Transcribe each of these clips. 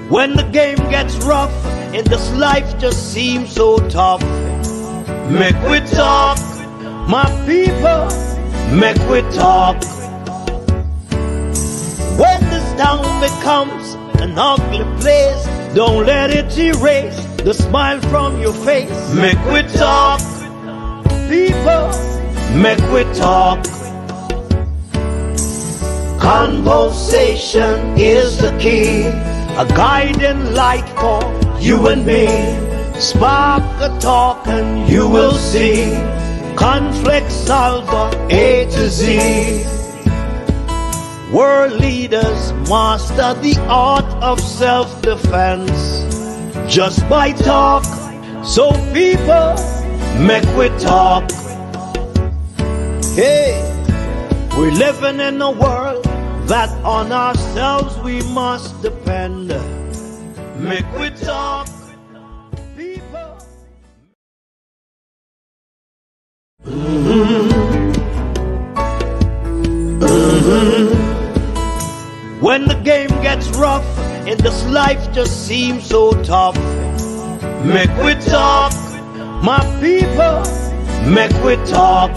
When the game gets rough and this life just seems so tough, make we talk, my people, make we talk. When this town becomes an ugly place, don't let it erase the smile from your face. Make we talk, people, make we talk. Conversation is the key, a guiding light for you and me. Spark a talk and you will see. Conflict solver A to Z. World leaders master the art of self-defense just by talk. So people, make we talk. Hey, we're living in a world that on ourselves we must depend. Make we talk, people. When the game gets rough and this life just seems so tough, make we talk, my people, make we talk.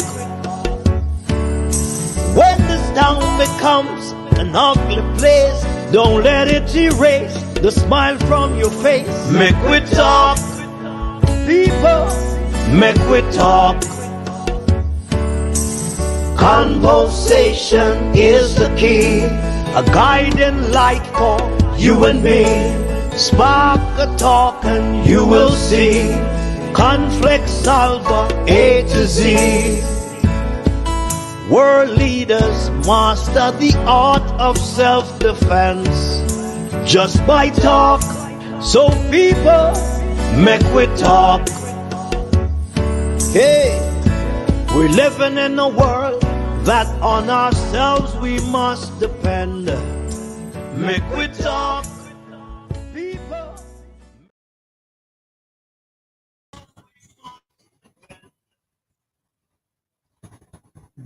When this town becomes an ugly place, don't let it erase the smile from your face. Make we talk, people, make we talk. Conversation is the key, a guiding light for you and me. Spark a talk and you will see. Conflict solver A to Z. World leaders master the art of self-defense just by talk. So people, make we talk. Hey, we're living in a world that on ourselves we must depend. Make we talk, people.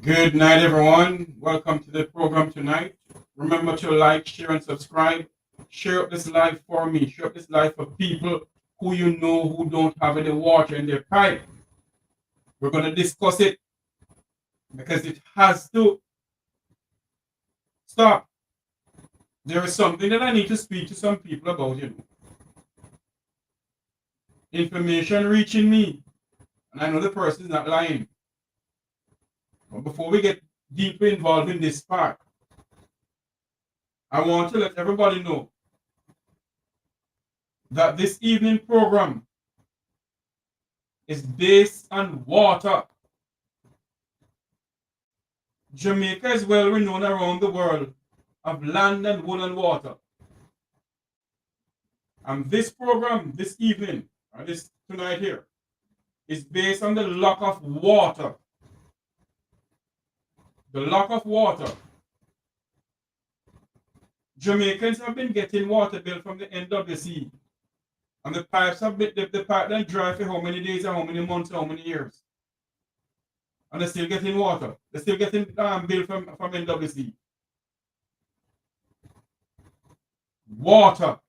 Good night, everyone. Welcome to the program tonight. Remember to like, share, and subscribe. Share up this live for me. Share up this live for people who you know who don't have any water in their pipe. We're going to discuss it because it has to stop. There is something that I need to speak to some people about, Information reaching me, and I know the person is not lying. But before we get deeply involved in this part, I want to let everybody know that this evening program is based on water. Jamaica is well renowned around the world of land and wood and water. And this program this evening, or this tonight here, is based on the lack of water. The lack of water. Jamaicans have been getting water bill from the NWC. And the pipes have been, the pipeline dry for how many days, and how many months, and how many years. And they're still getting water. They're still getting bill from NWC. Water.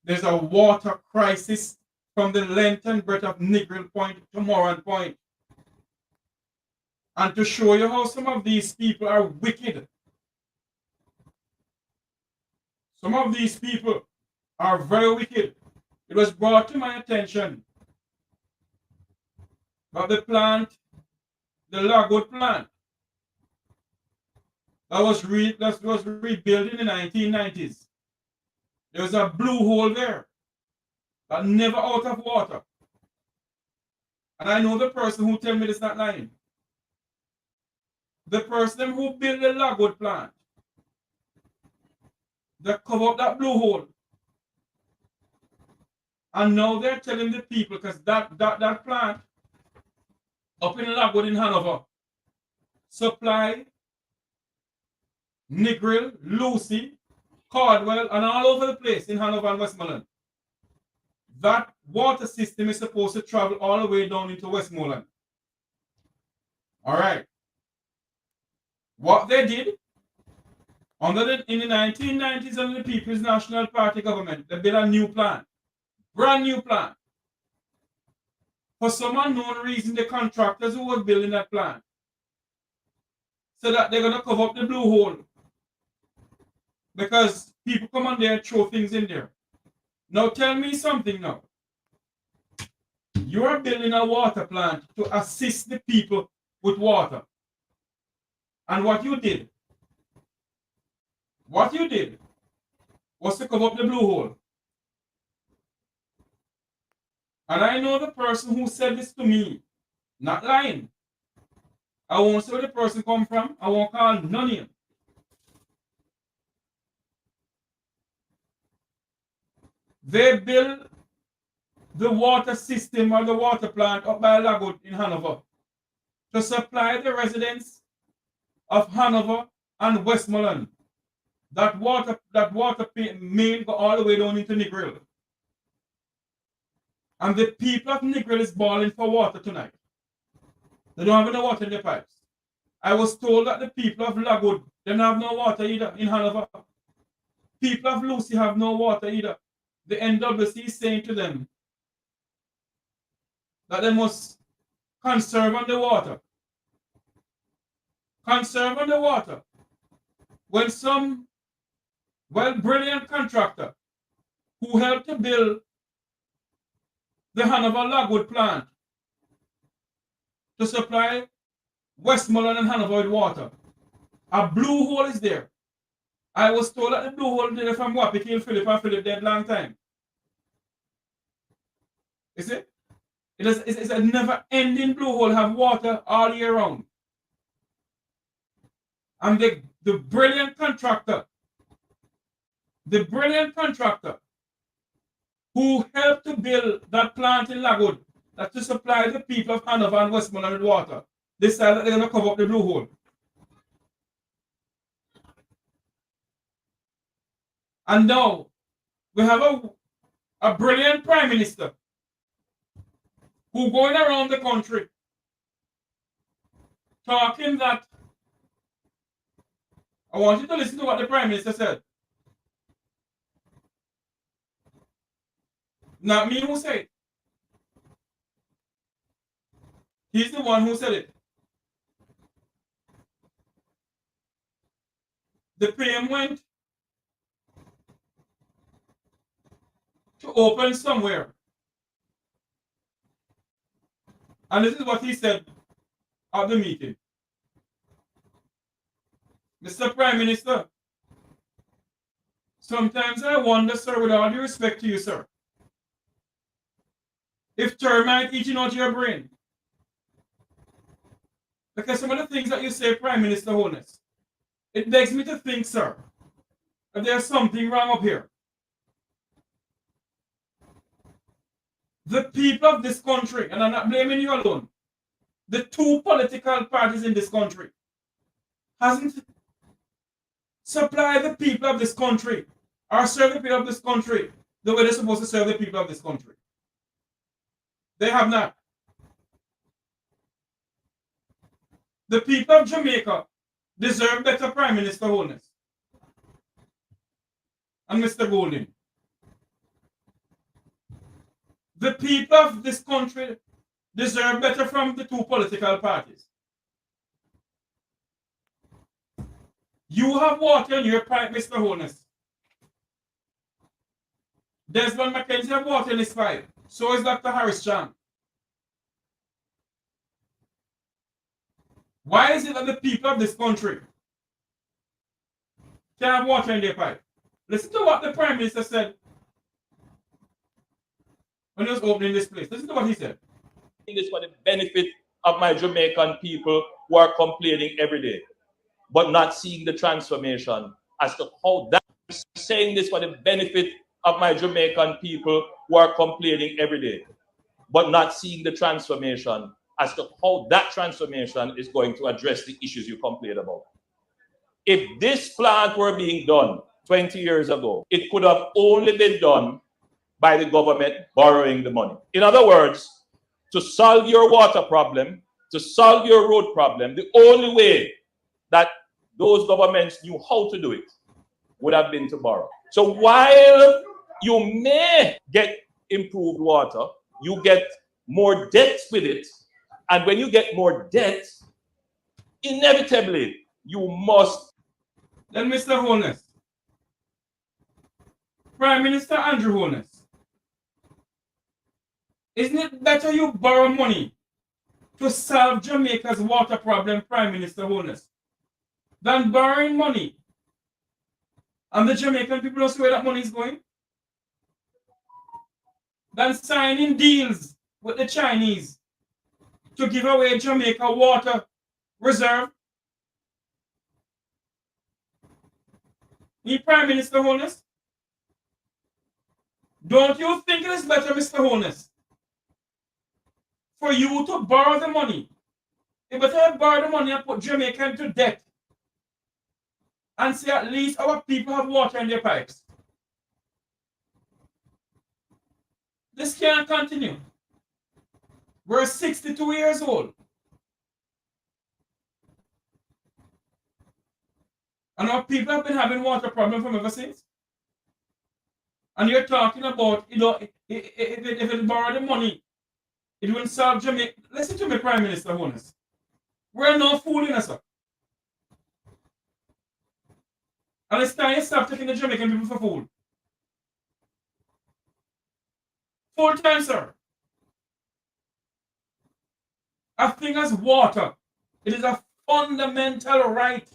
There's a water crisis from the length and breadth of NEGRIL Point to Moran Point. And to show you how some of these people are wicked. Some of these people are very wicked. It was brought to my attention that the plant, the Lagwood plant, that was rebuilt in the 1990s. There was a blue hole there that never out of water. And I know the person who tell me this not lying. The person who built the Lagwood plant, they cover up that blue hole. And now they're telling the people, because that plant up in Lagwood in Hanover supply NEGRIL, Lucy, Cardwell, and all over the place in Hanover and Westmoreland. That water system is supposed to travel all the way down into Westmoreland. All right. What they did in the 1990s under the People's National Party government, they built a new plant, brand new plant. For some unknown reason, the contractors who were building that plant said that they're going to cover up the blue hole because people come on there and throw things in there. Now tell me something now. You are building a water plant to assist the people with water. And what you did was to cover up the blue hole. And I know the person who said this to me, not lying. I won't say where the person come from. I won't call no name. They built the water system or the water plant up by Lagoon in Hanover to supply the residents of Hanover and Westmoreland. That water main go all the way down into NEGRIL. And the people of NEGRIL is bawling for water tonight. They don't have enough water in their pipes. I was told that the people of Lagoon, they don't have no water either in Hanover. People of Lucy have no water either. The NWC is saying to them that they must conserve on the water. Conserve on the water. When some brilliant contractor who helped to build the Hanover Lagoon plant to supply Westmoreland and Hanover with water, a blue hole is there. I was told that the blue hole is there from Wappy kill Philip and Philip dead long time. You see? It's a never-ending blue hole, have water all year round. And the brilliant contractor who helped to build that plant in Lagoon that to supply the people of Hanover and Westmoreland with water, decided that they're going to cover up the blue hole. And now we have a brilliant prime minister who going around the country talking that, I want you to listen to what the prime minister said. Not me who said it. He's the one who said it. The PM went to open somewhere. And this is what he said at the meeting. Mr. Prime Minister, sometimes I wonder, sir, with all due respect to you, sir, if termite eating out your brain. Because some of the things that you say, Prime Minister Holness, it begs me to think, sir, that there's something wrong up here. The people of this country, and I'm not blaming you alone, the two political parties in this country hasn't supplied the people of this country or served the people of this country the way they're supposed to serve the people of this country. They have not. The people of Jamaica deserve better Prime Minister Holness and Mr. Golding. The people of this country deserve better from the two political parties. You have water in your pipe, Mr. Holness. Desmond McKenzie have water in his pipe. So is Dr. Harris Chan. Why is it that the people of this country can't have water in their pipe? Listen to what the Prime Minister said when he was opening this place. Listen to what he said. This for the benefit of my Jamaican people who are complaining every day, but not seeing the transformation as to how that. I'm saying this for the benefit of my Jamaican people who are complaining every day, but not seeing the transformation as to how that transformation is going to address the issues you complain about. If this plant were being done 20 years ago, it could have only been done by the government borrowing the money. In other words, to solve your water problem, to solve your road problem, the only way that those governments knew how to do it, would have been to borrow. So while you may get improved water, you get more debt with it. And when you get more debt, inevitably, you must. Then, Mr. Holness, Prime Minister Andrew Holness, isn't it better you borrow money to solve Jamaica's water problem, Prime Minister Holness, than borrowing money and the Jamaican people don't see where that money is going? Than signing deals with the Chinese to give away Jamaica water reserve? The Prime Minister Holness, don't you think it is better, Mr. Holness, for you to borrow the money? You better borrow the money and put Jamaica into debt and say at least our people have water in their pipes. This can't continue. We're 62 years old. And our people have been having water problems from ever since. And you're talking about, if it borrow the money, it will solve Jamaica. Listen to me, Prime Minister Holness. We're not fooling us up. And it's time you stop taking the Jamaican people for fool. Full time, sir. A thing as water, it is a fundamental right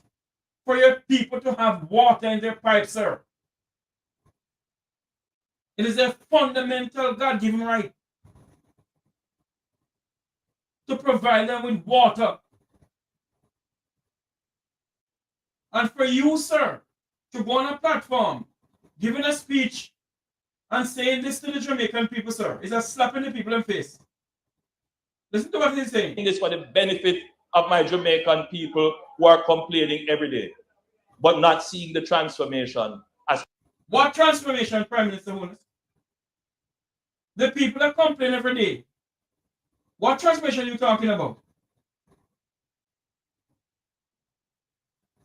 for your people to have water in their pipes, sir. It is a fundamental God-given right to provide them with water. And for you, sir, to go on a platform, giving a speech and saying this to the Jamaican people, sir, is a slap in the people in the face. Listen to what he's saying. This for the benefit of my Jamaican people who are complaining every day, but not seeing the transformation as. What transformation, Prime Minister Holness? The people that complain every day. What transformation are you talking about?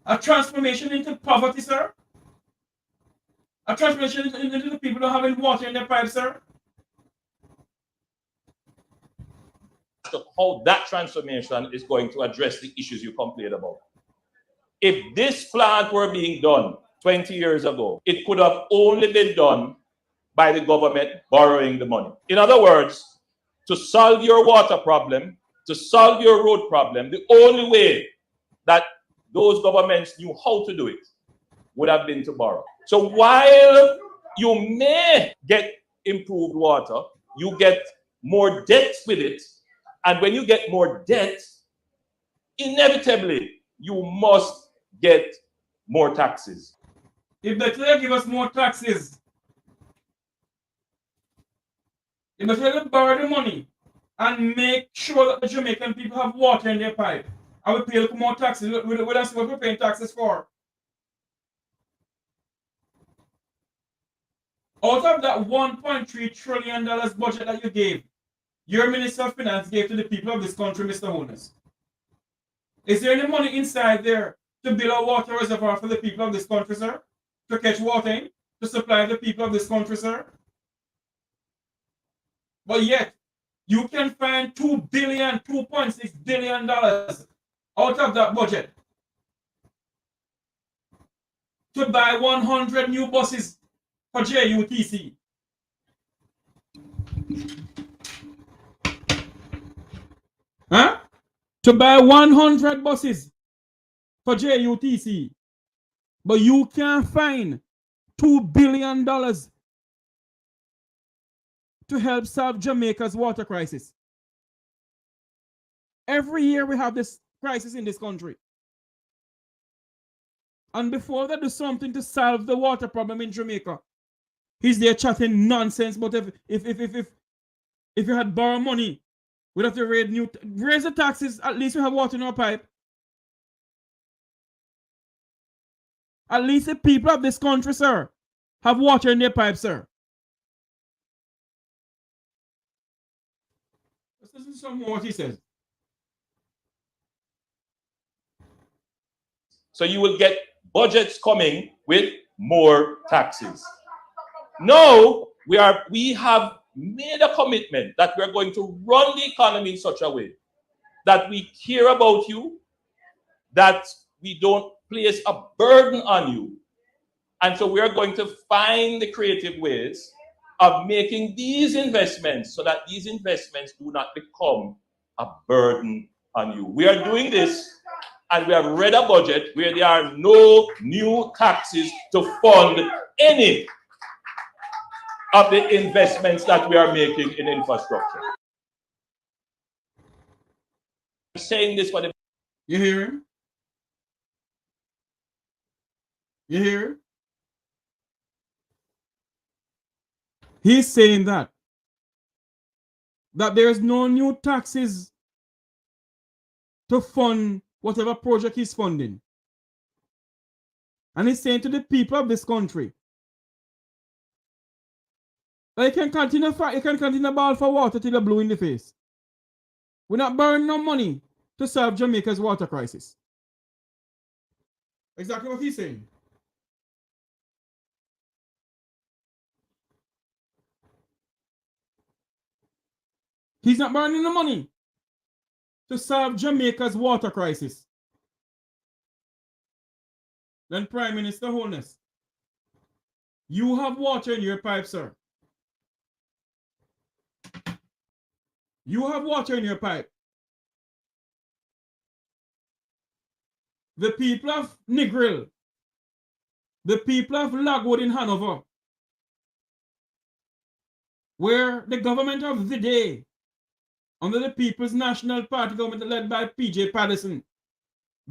A transformation into poverty, sir? A transformation into the people not having water in their pipes, sir? How that transformation is going to address the issues you complain about. If this plant were being done 20 years ago, it could have only been done by the government borrowing the money. In other words, to solve your water problem, to solve your road problem, the only way that those governments knew how to do it would have been to borrow. So while you may get improved water, you get more debt with it. And when you get more debt, inevitably, you must get more taxes. If the clear give us more taxes, if the clear borrow the money and make sure that the Jamaican people have water in their pipe, and we pay a little more taxes, we don't see what we're paying taxes for. Out of that $1.3 trillion budget that you gave, your Minister of Finance gave to the people of this country, Mr. Holness, is there any money inside there to build a water reservoir for the people of this country, sir? To catch water in? To supply the people of this country, sir? But yet, you can find $2.6 billion out of that budget to buy 100 new buses for JUTC. Huh? To buy 100 buses for JUTC. But you can't find $2 billion to help solve Jamaica's water crisis. Every year we have this crisis in this country. And before they do something to solve the water problem in Jamaica, he's there chatting nonsense. But if you had borrowed money, we'd have to raise the taxes. At least we have water in our pipe. At least the people of this country, sir, have water in their pipe, sir. Let's listen to some more what he says. So you will get budgets coming with more taxes. Now we have made a commitment that we're going to run the economy in such a way that we care about you, that we don't place a burden on you. And so we are going to find the creative ways of making these investments so that these investments do not become a burden on you. We are doing this, and we have read a budget where there are no new taxes to fund any of the investments that we are making in infrastructure. I'm saying this for the... You hear him? You hear? He's saying that there is no new taxes to fund whatever project he's funding. And he's saying to the people of this country, that you can continue ball for water till you're blue in the face. We're not borrowing no money to solve Jamaica's water crisis. Exactly what he's saying. He's not borrowing the money to solve Jamaica's water crisis. Then Prime Minister Holness, you have water in your pipe, sir. You have water in your pipe. The people of NEGRIL, the people of Lagwood in Hanover, where the government of the day, under the People's National Party government led by P.J. Patterson,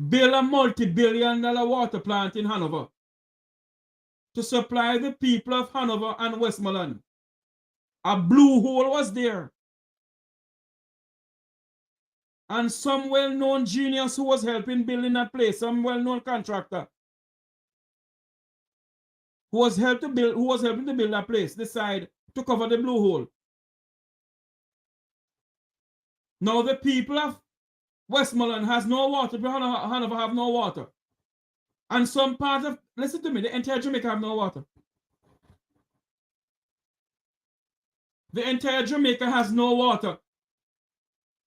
built a multi-billion-dollar water plant in Hanover to supply the people of Hanover and Westmoreland. A blue hole was there. And some well-known genius who was helping building that place, some well-known contractor who was helping to build that place, decided to cover the blue hole. Now the people of Westmoreland has no water, Hanover have no water. And some part of, listen to me, the entire Jamaica have no water. The entire Jamaica has no water.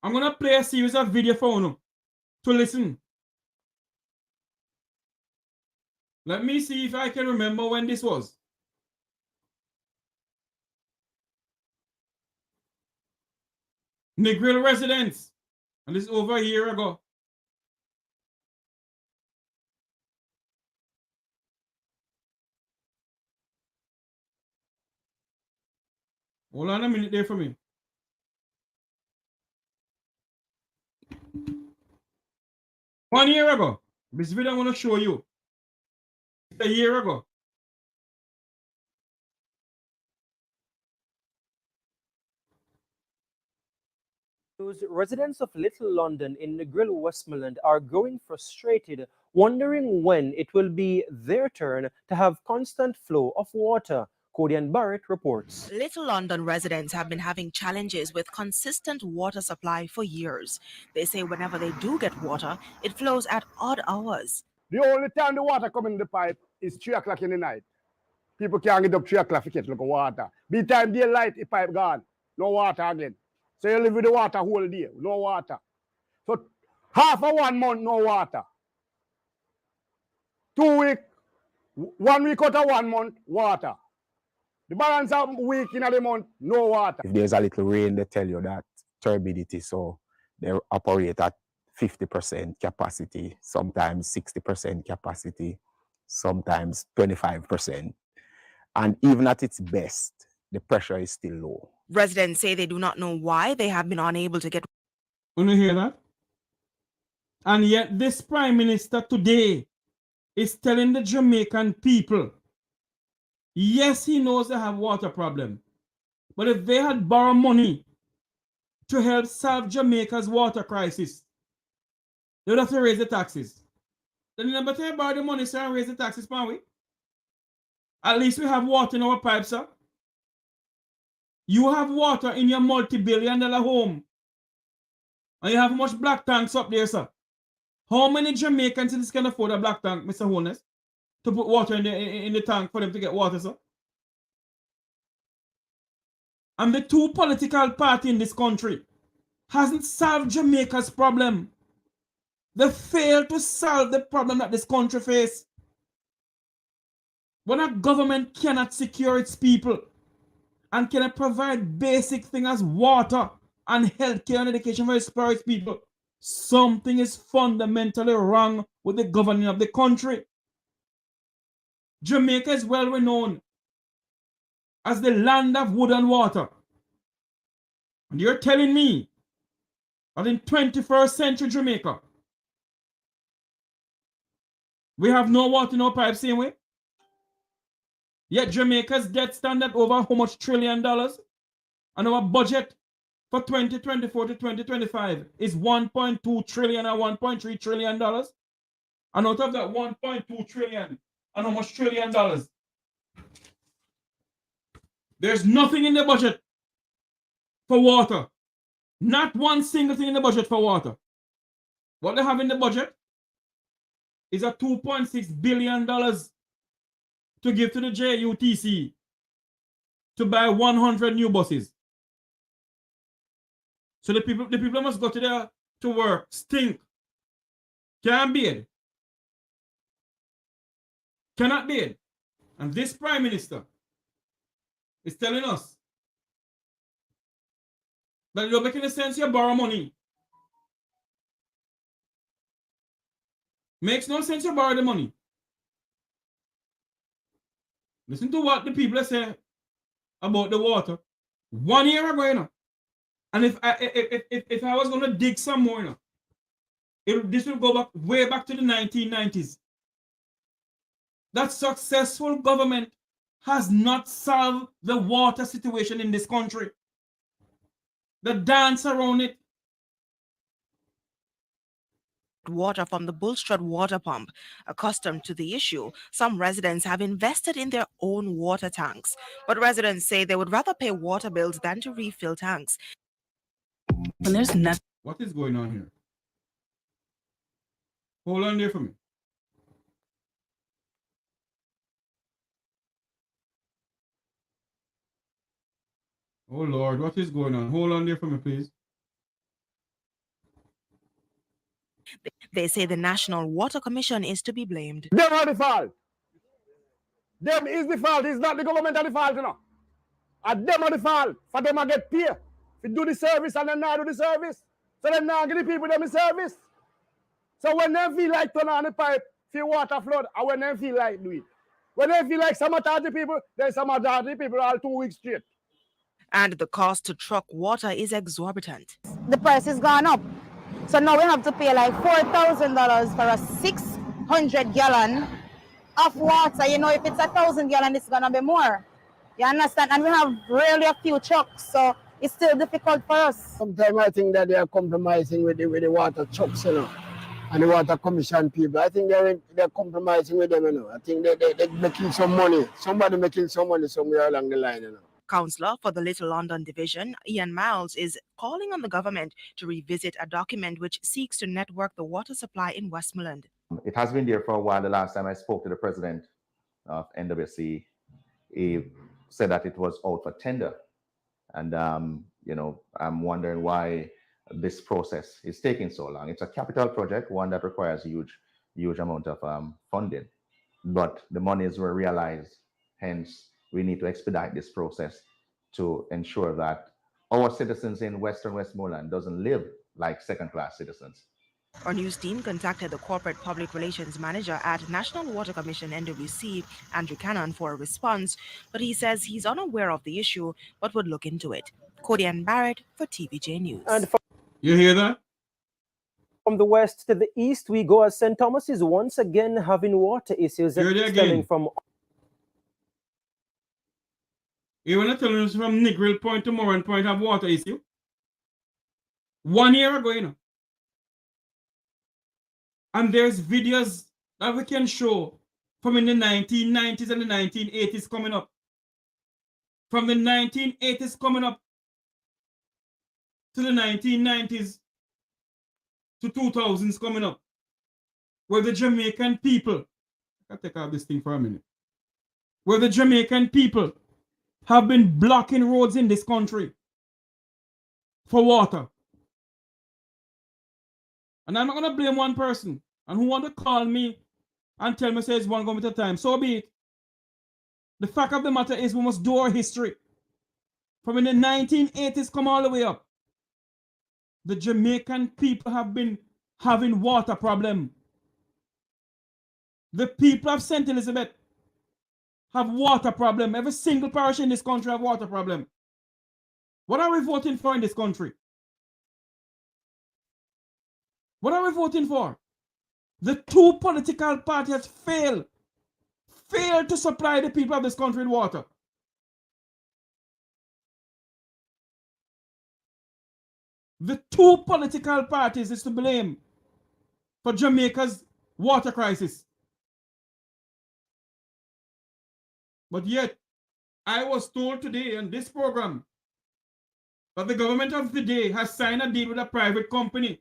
I'm going to play a series of video for you to listen. Let me see if I can remember when this was. NEGRIL residents. And this is over a year ago. Hold on a minute there for me. One year ago. This video I'm going to show you. A year ago. Residents of Little London in NEGRIL Westmoreland are growing frustrated, wondering when it will be their turn to have constant flow of water. Codian Barrett reports. Little London residents have been having challenges with consistent water supply for years. They say whenever they do get water, it flows at odd hours. The only time the water comes in the pipe is 3 o'clock in the night. People can't get up 3 o'clock to get look water. By the time daylight, the pipe gone. No water again. So you live with the water whole day, no water. So half of 1 month, no water. 2 weeks, 1 week out of 1 month, water. The balance of week in the month, no water. If there's a little rain, they tell you that turbidity, so they operate at 50% capacity, sometimes 60% capacity, sometimes 25%. And even at its best, the pressure is still low. Residents say they do not know why they have been unable to get. You hear that? And yet this Prime Minister today is telling the Jamaican people, yes, he knows they have water problem, but if they had borrowed money to help solve Jamaica's water crisis, they would have to raise the taxes. Then you never tell borrow the money, sir, and raise the taxes, can we? At least we have water in our pipes, sir. You have water in your multi-billion-dollar home. And you have much black tanks up there, sir. How many Jamaicans in this can afford a black tank, Mr. Holness, to put water in the tank for them to get water, sir? And the two political parties in this country hasn't solved Jamaica's problem. They failed to solve the problem that this country faces. When a government cannot secure its people and cannot provide basic things as water and healthcare and education for its people, something is fundamentally wrong with the governing of the country. Jamaica is well renowned as the land of wood and water. And you're telling me that in 21st century Jamaica, we have no water, no pipe, same way? Yet Jamaica's debt stand at over how much $1 trillion? And our budget for 2024 to 2025 is 1.2 trillion or 1.3 trillion dollars. And out of that 1.2 trillion, and how much trillion dollars? There's nothing in the budget for water. Not one single thing in the budget for water. What they have in the budget is a $2.6 billion to give to the JUTC to buy 100 new buses. So the people must go to work, stink, can't bathe, cannot bathe. And this Prime Minister is telling us that it don't make any sense you borrow money. Makes no sense you borrow the money. Listen to what the people say about the water 1 year ago, you know. And if I was going to dig some more, you know, this will go back way back to the 1990s. That successful government has not solved the water situation in this country. The dance around it. Water from the Bullstrut water pump. Accustomed to the issue, some residents have invested in their own water tanks. But residents say they would rather pay water bills than to refill tanks. And there's nothing. What is going on here? Hold on there for me. Oh Lord, what is going on? Hold on there for me, please. They say the National Water Commission is to be blamed. Them are the fault. Them is the fault. It's not the government are the fault, you know. And them are the fault. For them to get paid. To do the service and then not do the service. So then now give the people them the service. So when they feel like turn on the pipe, feel water flood, and when they feel like do it. When they feel like some other people, then some other people all 2 weeks straight. And the cost to truck water is exorbitant. The price has gone up. So now we have to pay like $4,000 for a 600 gallon of water. You know, if it's 1,000 gallon, it's gonna be more. You understand? And we have really a few trucks, so it's still difficult for us. Sometimes I think that they are compromising with the water trucks, you know, and the water commission people. I think they're compromising with them, you know. I think they're making some money. Somebody making some money somewhere along the line, you know. Councillor for the Little London Division, Ian Miles, is calling on the government to revisit a document which seeks to network the water supply in Westmoreland. It has been there for a while. The last time I spoke to the president of NWC, he said that it was out for tender. And, you know, I'm wondering why this process is taking so long. It's a capital project, one that requires huge amount of funding. But the monies were realized, hence we need to expedite this process to ensure that our citizens in Western Westmoreland doesn't live like second-class citizens. Our news team contacted the Corporate Public Relations Manager at National Water Commission NWC, Andrew Cannon, for a response, but he says he's unaware of the issue but would look into it. Cody Barrett for TVJ News. And You hear that? from the west to the east, we go as St. Thomas is once again having water issues stemming from. You want to tell us from NEGRIL Point to Moran Point have water issue? 1 year ago, you know. And there's videos that we can show from in the 1990s and the 1980s coming up. From the 1980s coming up to the 1990s to 2000s coming up. where the Jamaican people, I'll take out this thing for a minute, where the Jamaican people have been blocking roads in this country for water. And I'm not going to blame one person. And who want to call me and tell me says one government at a time, so be it. The fact of the matter is we must do our history. From in the 1980s come all the way up. The Jamaican people have been having water problem. The people of St. Elizabeth have water problem. Every single parish in this country have water problem. What are we voting for in this country? What are we voting for? The two political parties failed to supply the people of this country with water. The two political parties is to blame for Jamaica's water crisis. But yet, I was told today in this program that the government of the day has signed a deal with a private company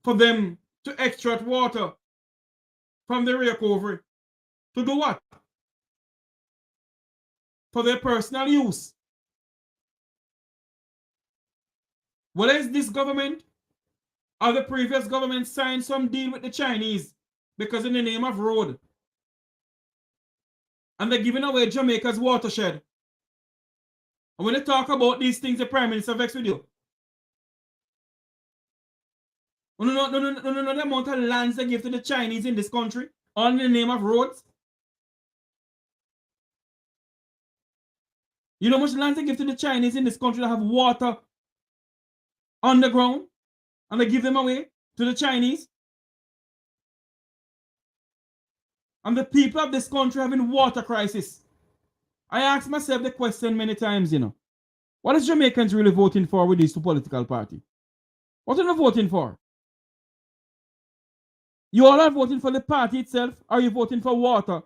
for them to extract water from the recovery. To do what? For their personal use. Whether it's this government or the previous government signed some deal with the Chinese because in the name of road. And they're giving away Jamaica's watershed. And when they talk about these things, the Prime Minister vexed with you. No, the amount of lands they give to the Chinese in this country, all in the name of roads. You know how much land they give to the Chinese in this country that have water underground, and they give them away to the Chinese? And the people of this country having water crisis. I ask myself the question many times, you know. What is Jamaicans really voting for with these two political parties? What are they voting for? You all are voting for the party itself, or are you voting for water,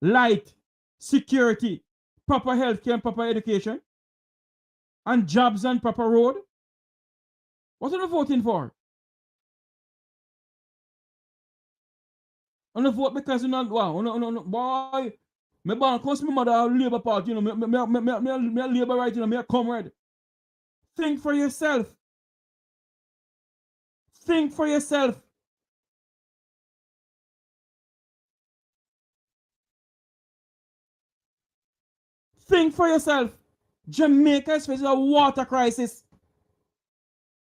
light, security, proper healthcare and proper education, and jobs and proper road? What are they voting for? And they vote because you know, wow, no, boy, me born cause my mother a Labour Party, you know, me a Labour right, you know, me a comrade. Think for yourself. Think for yourself. Think for yourself. Jamaica is facing a water crisis.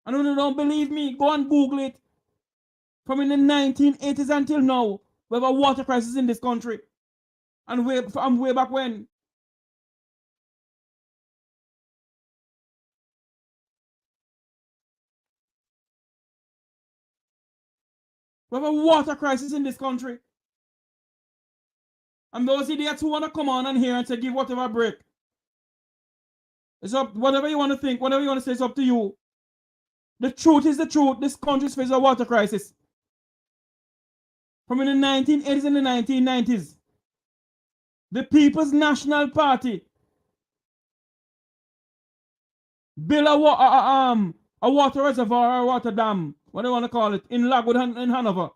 And when you don't believe me, go and Google it. From in the 1980s until now, we have a water crisis in this country. And from way back when. We have a water crisis in this country. And those idiots who want to come on and here and say, give whatever break. It's up, whatever you want to think, whatever you want to say, it's up to you. The truth is the truth. This country is facing a water crisis. From in the 1980s and the 1990s. The People's National Party built a water reservoir or a water dam, what do you want to call it, in Lagwood in Hanover.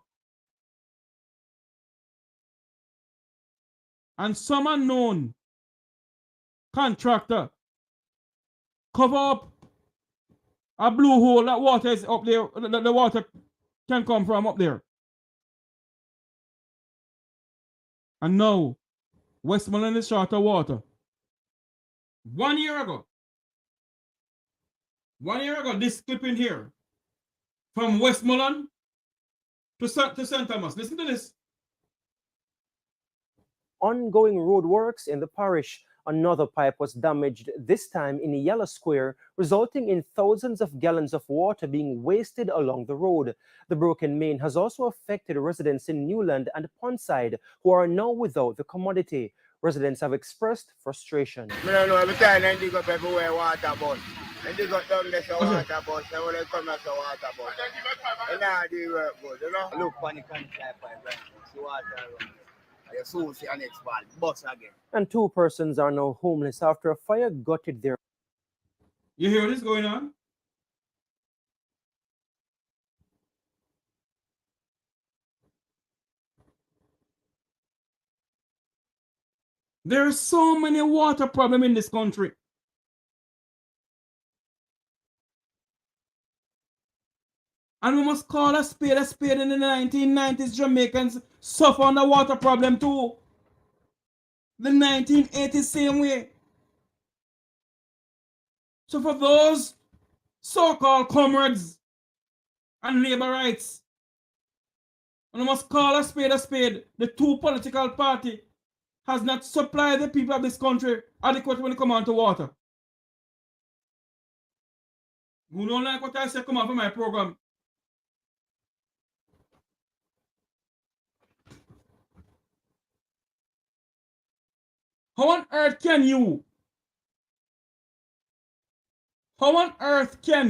And some unknown contractor cover up a blue hole that water is up there, the water can come from up there. And now, Westmoreland is short of water. 1 year ago, this clipping here, from Westmoreland to St. Thomas. Listen to this. Ongoing road works in the parish. Another pipe was damaged, this time in Yellow Square, resulting in thousands of gallons of water being wasted along the road. The broken main has also affected residents in Newland and Pondside, who are now without the commodity. Residents have expressed frustration. I don't know, every time they dig up everywhere water bus. And dig up down there so water bus, and when they come out so water bus. And now they work good, you know? Look on the country pipe, right? See water around. You soon see an next bus again. And 2 persons are now homeless after a fire gutted their... You hear this going on? There are so many water problems in this country. And we must call a spade a spade. In the 1990s, Jamaicans suffer on the water problem too. The 1980s, same way. So for those so-called comrades and labor rights, and we must call a spade a spade. The two political party has not supplied the people of this country adequately when it comes on to water. Who don't like what I say, come on for my program. How on earth can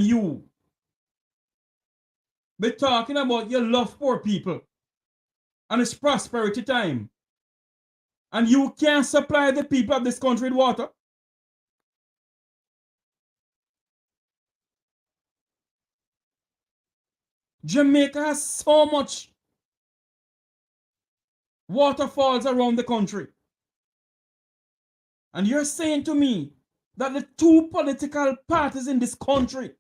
you be talking about your love for people and it's prosperity time and you can't supply the people of this country with water? Jamaica has so much waterfalls around the country. And you're saying to me that the two political parties in this country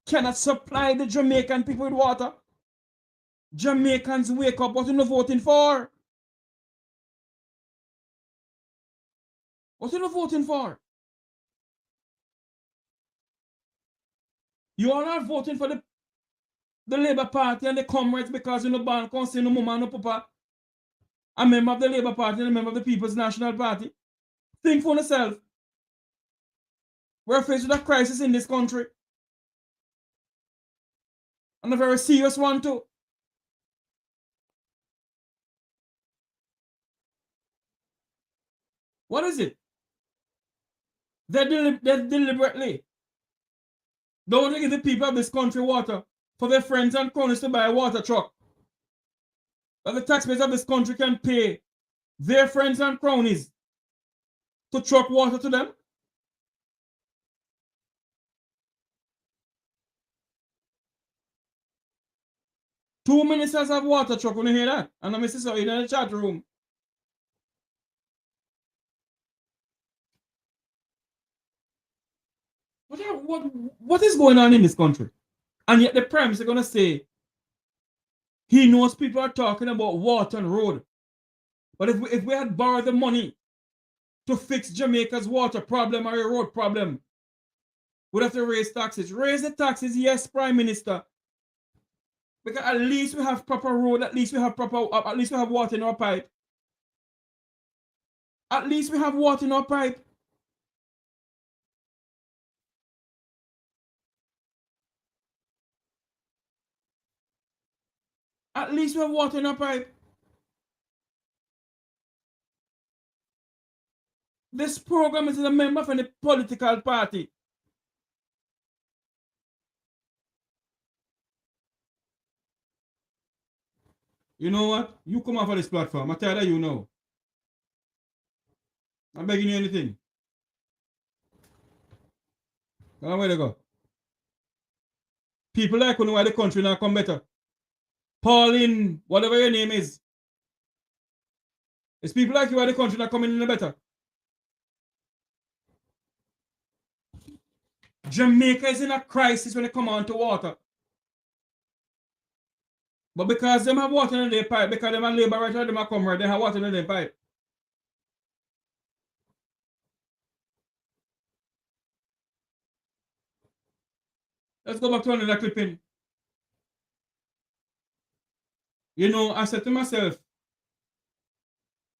cannot supply the Jamaican people with water? Jamaicans wake up, what are you voting for? What are you voting for? You all are voting for the Labour Party and the comrades because you know ban can't say no mama no papa. A member of the Labour Party and a member of the People's National Party. Think for yourself. We're faced with a crisis in this country. And a very serious one too. What is it? They deliberately don't give the people of this country water for their friends and cronies to buy a water truck. That the taxpayers of this country can pay their friends and cronies to truck water to them. Two ministers have water truck, when you hear that? And I'm Mrs. in the chat room. What is going on in this country? And yet the Prime Minister is going to say he knows people are talking about water and road. But if we had borrowed the money to fix Jamaica's water problem or a road problem, we'd have to raise taxes. Raise the taxes, yes, Prime Minister. Because at least we have proper road, at least we have water in our pipe. At least we have water in our pipe. At least we have water in our pipe. This program is a member from the political party. You know what? You come off of this platform. I tell you now. I'm begging you anything. Come on, where they go? People like you know why the country now come better. Pauline, whatever your name is. It's people like you why the country not coming in better. Jamaica is in a crisis when it come on to water. But because them have water in their pipe, because them have labor right, them have comrade, they have water in their pipe. Let's go back to another clipping. You know, I said to myself,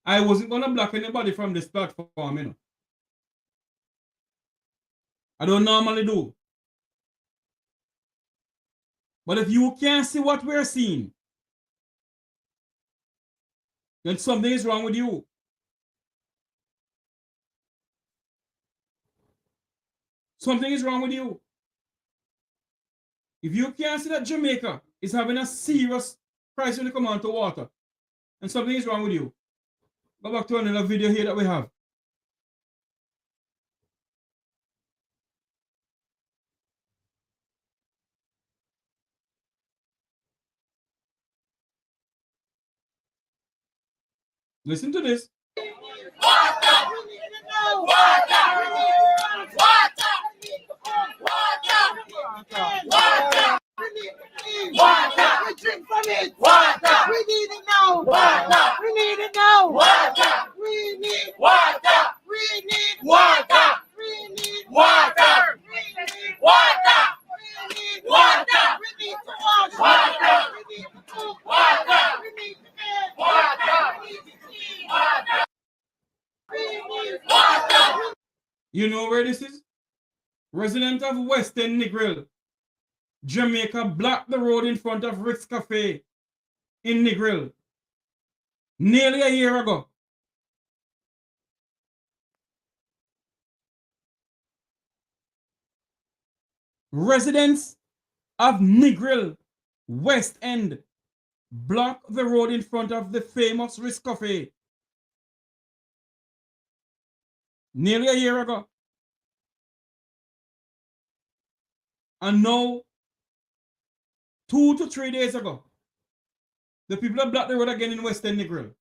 I wasn't going to block anybody from this platform, you know. I don't normally do. But if you can't see what we're seeing, then something is wrong with you. Something is wrong with you. If you can't see that Jamaica is having a serious crisis when it comes on to water, and something is wrong with you, go back to another video here that we have. Listen to this. You know where this is? Resident of Western Negril, Jamaica, blocked the road in front of Rick's Cafe in Negril nearly a year ago. Residents of Negril West End blocked the road in front of the famous Rick's Cafe nearly a year ago. And now, 2 to 3 days ago, the people have blocked the road again in Western Negril.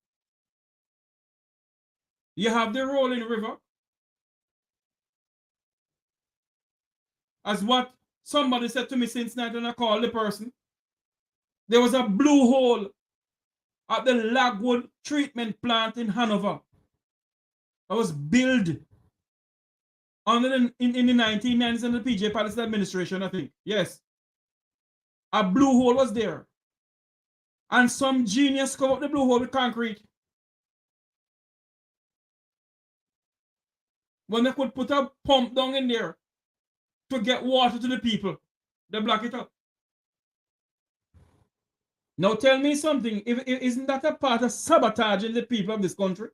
You have the rolling river, as what somebody said to me since night when I called the person. There was a blue hole at the Lagwood treatment plant in Hanover that was built in the 1990s under the PJ Palace administration, I think. Yes. A blue hole was there. And some genius covered up the blue hole with concrete. When they could put a pump down in there to get water to the people, they block it up. Now tell me something, isn't that a part of sabotaging the people of this country?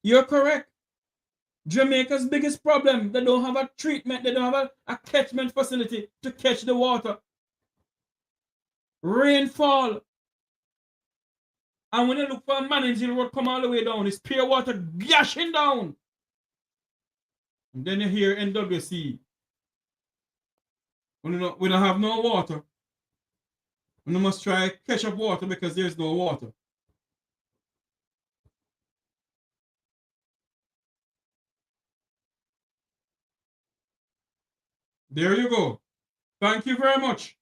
You're correct. Jamaica's biggest problem, they don't have a treatment, they don't have a catchment facility to catch the water. Rainfall. And when you look for a managing road come all the way down, it's pure water gushing down. And then you hear NWC. We don't have no water. And we must try catch up water because there's no water. There you go. Thank you very much.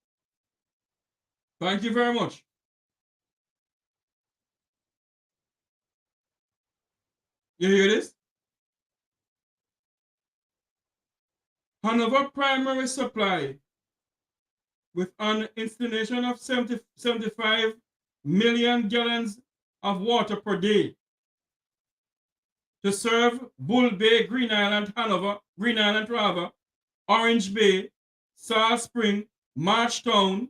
Thank you very much. You hear this? Hanover primary supply with an installation of 75 million gallons of water per day to serve Bull Bay, Green Island, Orange Bay, Salt Spring, Marchtown,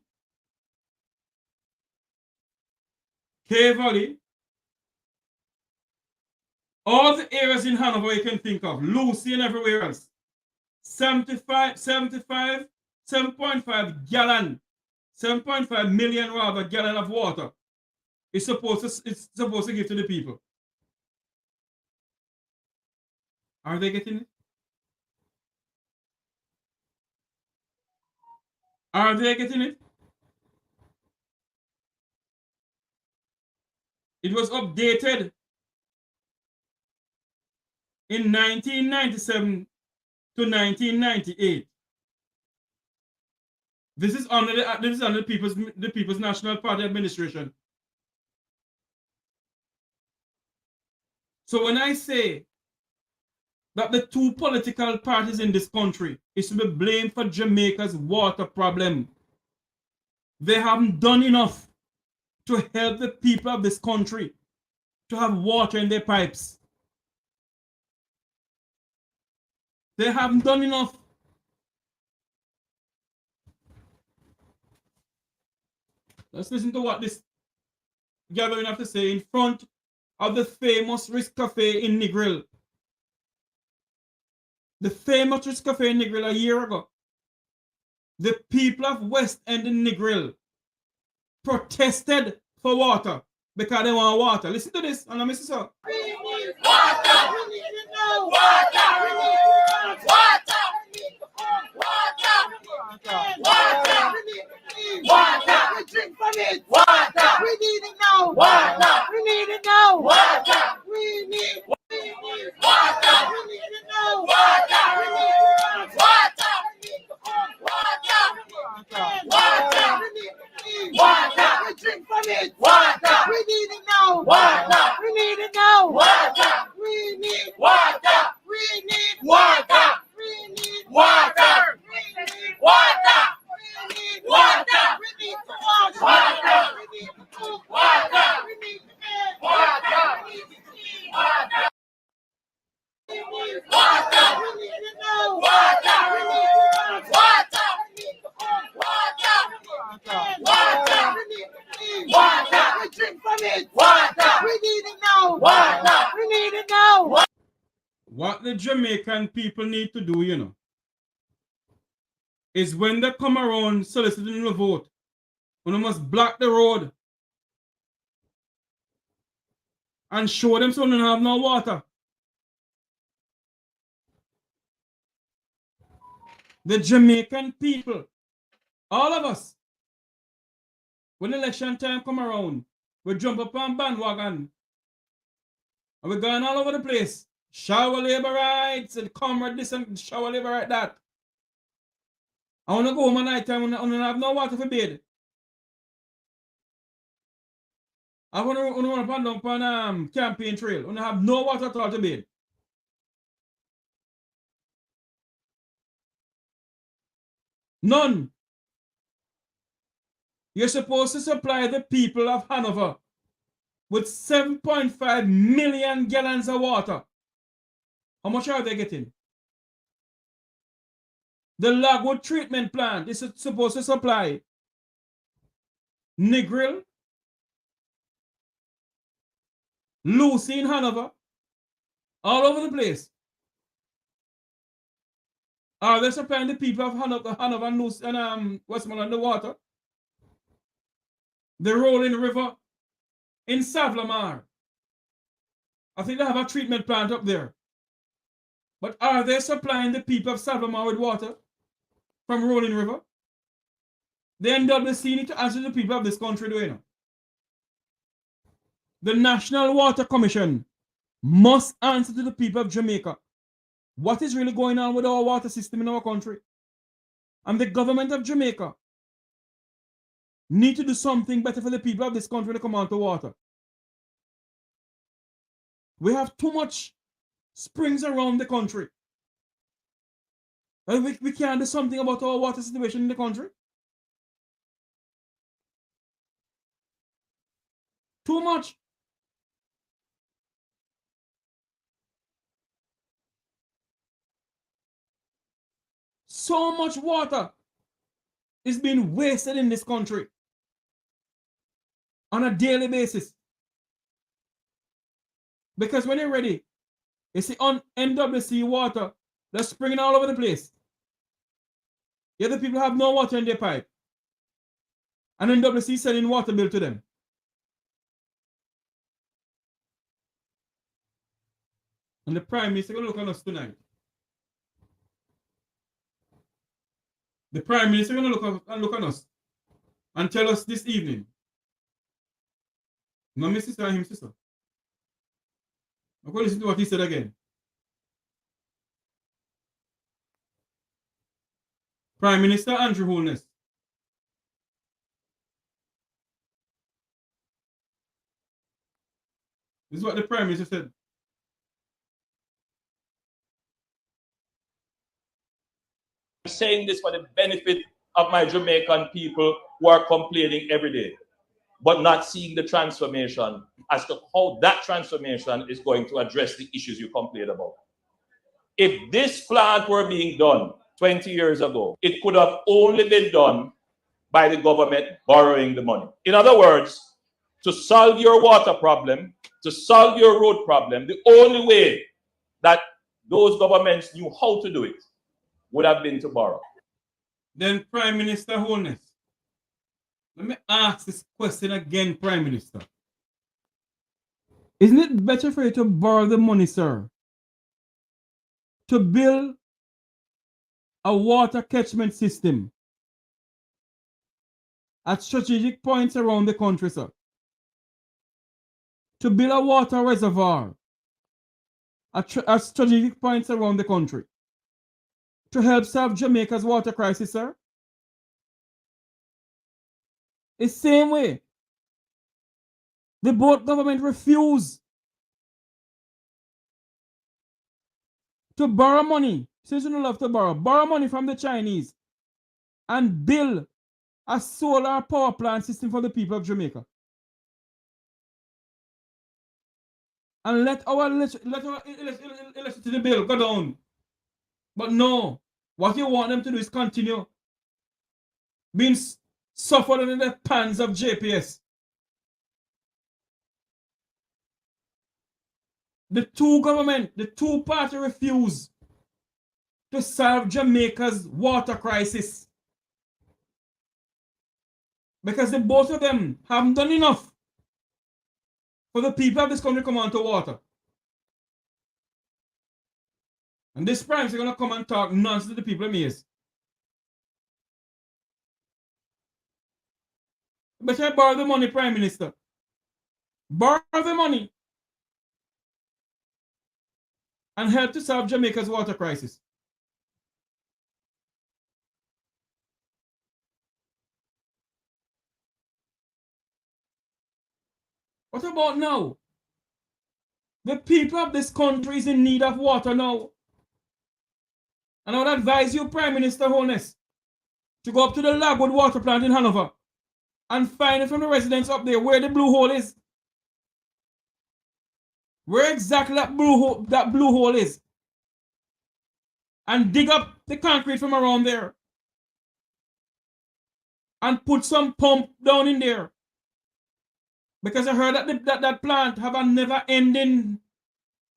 K Valley, all the areas in Hanover you can think of, Lucy and everywhere else. 7.5 million rather gallon of water it's supposed to give to the people. Are they getting it? Are they getting it? It was updated in 1997 to 1998. This is under the People's National Party administration. So when I say that the two political parties in this country is to be blamed for Jamaica's water problem, they haven't done enough to help the people of this country to have water in their pipes. They haven't done enough. Let's listen to what this gathering have to say in front of the famous Rick's Cafe in Negril. The famous Rick's Cafe in Negril a year ago. The people of West End in Negril protested for water because they want water. Listen to this, and let me see so. We need water. We need to know water. We need water. We need water. Water. We need water. We drink from it. Water. We need to know water. We need to know water. We need water. We need to know water. We need water. We need water. Water. We need water. We drink from it. Water. We need to know water. We need to know water. We need water. We need water. We need water. We need water. We need water. We need to wash What the Jamaican people need to do, you know, is when they come around soliciting the vote, we must block the road and show them so they don't have no water. The Jamaican people, all of us, when election time come around, we jump up on bandwagon and we're going all over the place. Shower labor rights and comrade this and shower labor right that. I want to go home at night time and I don't have no water for bed. I want to run up on campaign trail and I have no water at all to bed. None. You're supposed to supply the people of Hanover with 7.5 million gallons of water. How much are they getting? The Lagwood treatment plant is supposed to supply NEGRIL, Lucy in Hanover, all over the place. Are they supplying the people of Hanover and Lucy and Westmoreland the water? The Rolling River in Savlamar. I think they have a treatment plant up there. But are they supplying the people of Savlamar with water from Rolling River? The NWC need to answer the people of this country, do you know? The National Water Commission must answer to the people of Jamaica. What is really going on with our water system in our country? And the government of Jamaica need to do something better for the people of this country to come on to water. We have too much springs around the country. And we can't do something about our water situation in the country. Too much. So much water is being wasted in this country on a daily basis. Because when you're ready, you see on NWC water, they're springing all over the place. Yet the people have no water in their pipe. And NWC sending water bill to them. And the Prime Minister going to look at us tonight. The Prime Minister going to look at us and tell us this evening. No, my sister and him, sister. I'm going to listen to what he said again. Prime Minister Andrew Holness. This is what the Prime Minister said. I'm saying this for the benefit of my Jamaican people who are complaining every day, but not seeing the transformation as to how that transformation is going to address the issues you complain about. If this plant were being done 20 years ago, it could have only been done by the government borrowing the money. In other words, to solve your water problem, to solve your road problem, the only way that those governments knew how to do it would have been to borrow. Then Prime Minister Holness, let me ask this question again, Prime Minister. Isn't it better for you to borrow the money, sir, to build a water catchment system at strategic points around the country, sir? To build a water reservoir at strategic points around the country to help solve Jamaica's water crisis, sir? It's the same way. The both government refuse to borrow money, since you don't love to borrow money from the Chinese and build a solar power plant system for the people of Jamaica. And let our electricity bill go down. But no, what you want them to do is continue being suffered in the pans of JPS. The two party refuse to solve Jamaica's water crisis. Because the both of them haven't done enough for the people of this country to come on to water. And this prime is going to come and talk nonsense to the people of Maize. Better borrow the money, Prime Minister. Borrow the money and help to solve Jamaica's water crisis. What about now? The people of this country is in need of water now. And I would advise you, Prime Minister Holness, to go up to the Lagwood water plant in Hanover and find it from the residents up there where the blue hole is. Where exactly that blue hole is. And dig up the concrete from around there. And put some pump down in there. Because I heard that that plant have a never ending,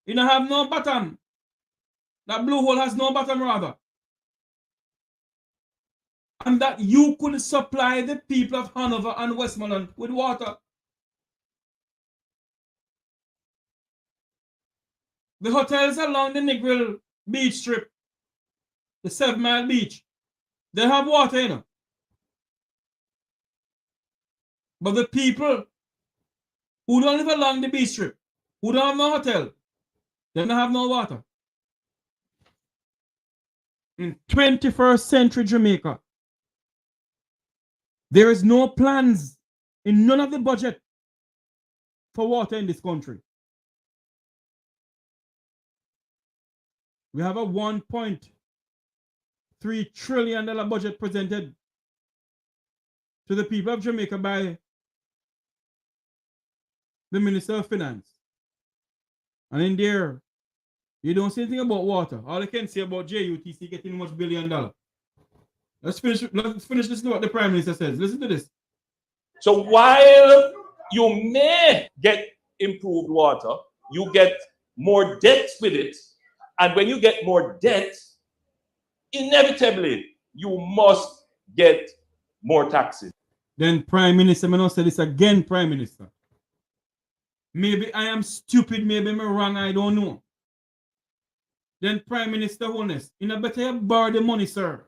you know, have no bottom. That blue hole has no bottom rather. And that you could supply the people of Hanover and Westmoreland with water. The hotels along the NEGRIL beach strip, the 7 Mile beach, they have water in them. But the people who don't live along the beach strip, who don't have no hotel, they don't have no water. In 21st century Jamaica, there is no plans in none of the budget for water in this country. We have a $1.3 trillion budget presented to the people of Jamaica by the Minister of Finance. And in there, you don't see anything about water. All I can say about JUTC getting much $1 billion. Let's finish listening to what the Prime Minister says. Listen to this. So while you may get improved water, you get more debt with it. And when you get more debt, inevitably, you must get more taxes. Then Prime Minister, I'm going to say this again, Prime Minister. Maybe I am stupid, maybe I'm wrong, I don't know. Then Prime Minister Holness, you know better you borrow the money, sir.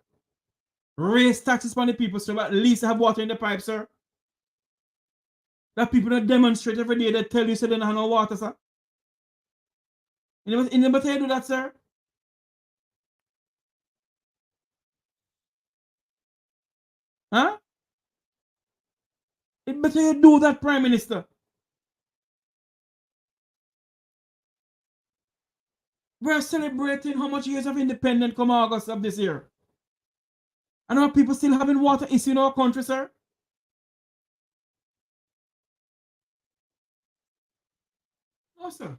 Raise taxes on the people, sir, but at least have water in the pipe, sir. That people that demonstrate every day that tell you so they don't have no water, sir. You know better you do that, sir. Huh? It better you do that, Prime Minister. We're celebrating how much years of independence come August of this year. And our people still having water issue in our country, sir. No, sir.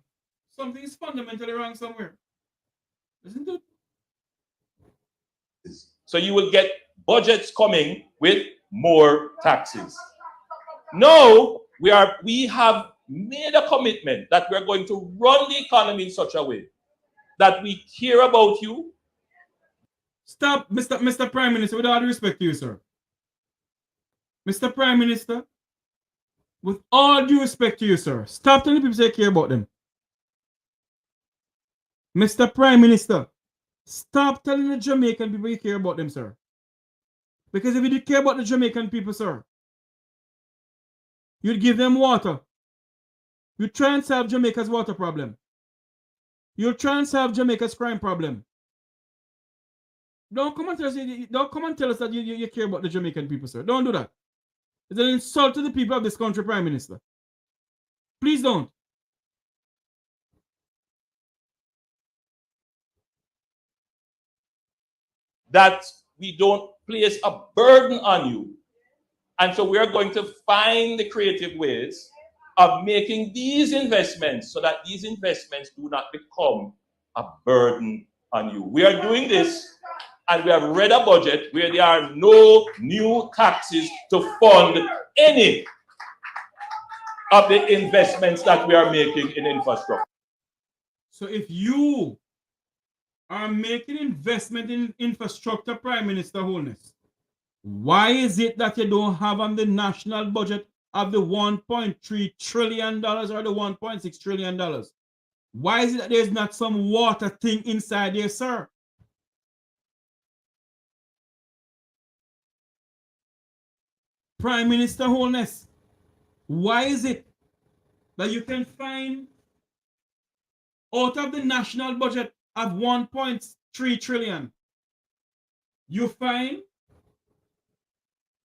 Something is fundamentally wrong somewhere. Isn't it? So you will get budgets coming with more taxes. Now, we have made a commitment that we're going to run the economy in such a way that we care about you. Stop, Mr. Prime Minister, with all due respect to you, sir. Mr. Prime Minister, with all due respect to you, sir, stop telling people you care about them. Mr. Prime Minister, stop telling the Jamaican people you care about them, sir. Because if you did care about the Jamaican people, sir, you'd give them water. You'd try and solve Jamaica's water problem. You'll try and solve Jamaica's crime problem. Don't come and tell us that you care about the Jamaican people, sir. Don't do that. It's an insult to the people of this country, Prime Minister. Please don't. That we don't place a burden on you And so we are going to find the creative ways of making these investments so that these investments do not become a burden on you. We are doing this, and we have read a budget where there are no new taxes to fund any of the investments that we are making in infrastructure. So if you are making investment in infrastructure, Prime Minister Holness, why is it that you don't have on the national budget of the $1.3 trillion or the $1.6 trillion? Why is it that there's not some water thing inside there, sir? Prime Minister Holness, why is it that you can find out of the national budget of $1.3 trillion, you find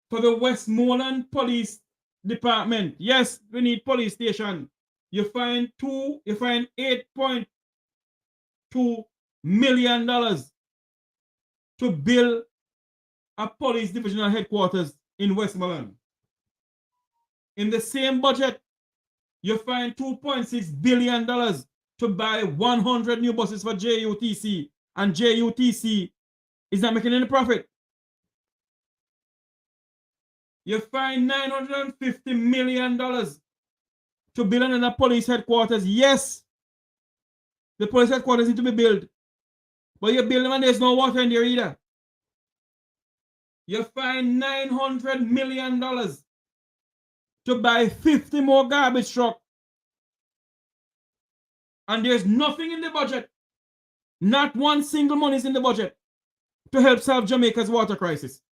for the Westmoreland Police Department, yes, we need police station, you find $8.2 million to build a police divisional headquarters in Westmoreland. In the same budget, you find $2.6 billion to buy 100 new buses for JUTC, and JUTC is not making any profit. You find $950 million to build another police headquarters. Yes, the police headquarters need to be built, but you build them and there's no water in there either. You find $900 million to buy 50 more garbage trucks. And there's nothing in the budget, not one single money is in the budget to help solve Jamaica's water crisis.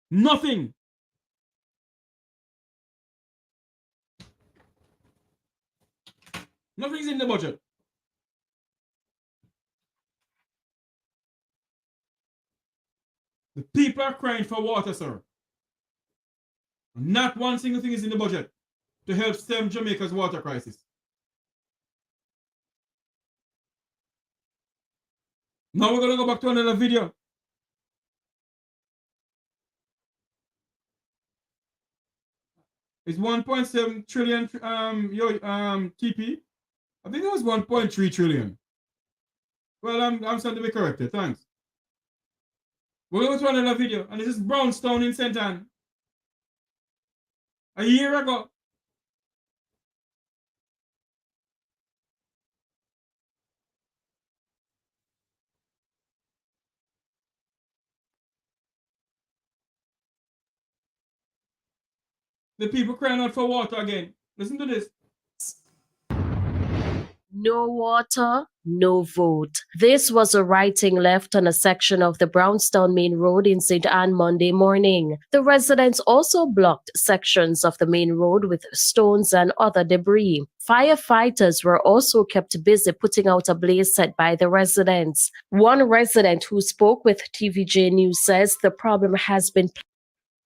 Nothing. Nothing's in the budget. The people are crying for water, sir. Not one single thing is in the budget to help stem Jamaica's water crisis. Now we're going to go back to another video. It's 1.7 trillion TP. I think it was 1.3 trillion. Well, I'm starting to be corrected. Thanks. We're going to go to another video, and this is Brownstown in St. Anne. A year ago, the people crying out for water again. Listen to this. No water, no vote. This was a writing left on a section of the Brownstown Main Road in St. Anne Monday morning. The residents also blocked sections of the main road with stones and other debris. Firefighters were also kept busy putting out a blaze set by the residents. One resident who spoke with TVJ News says the problem has been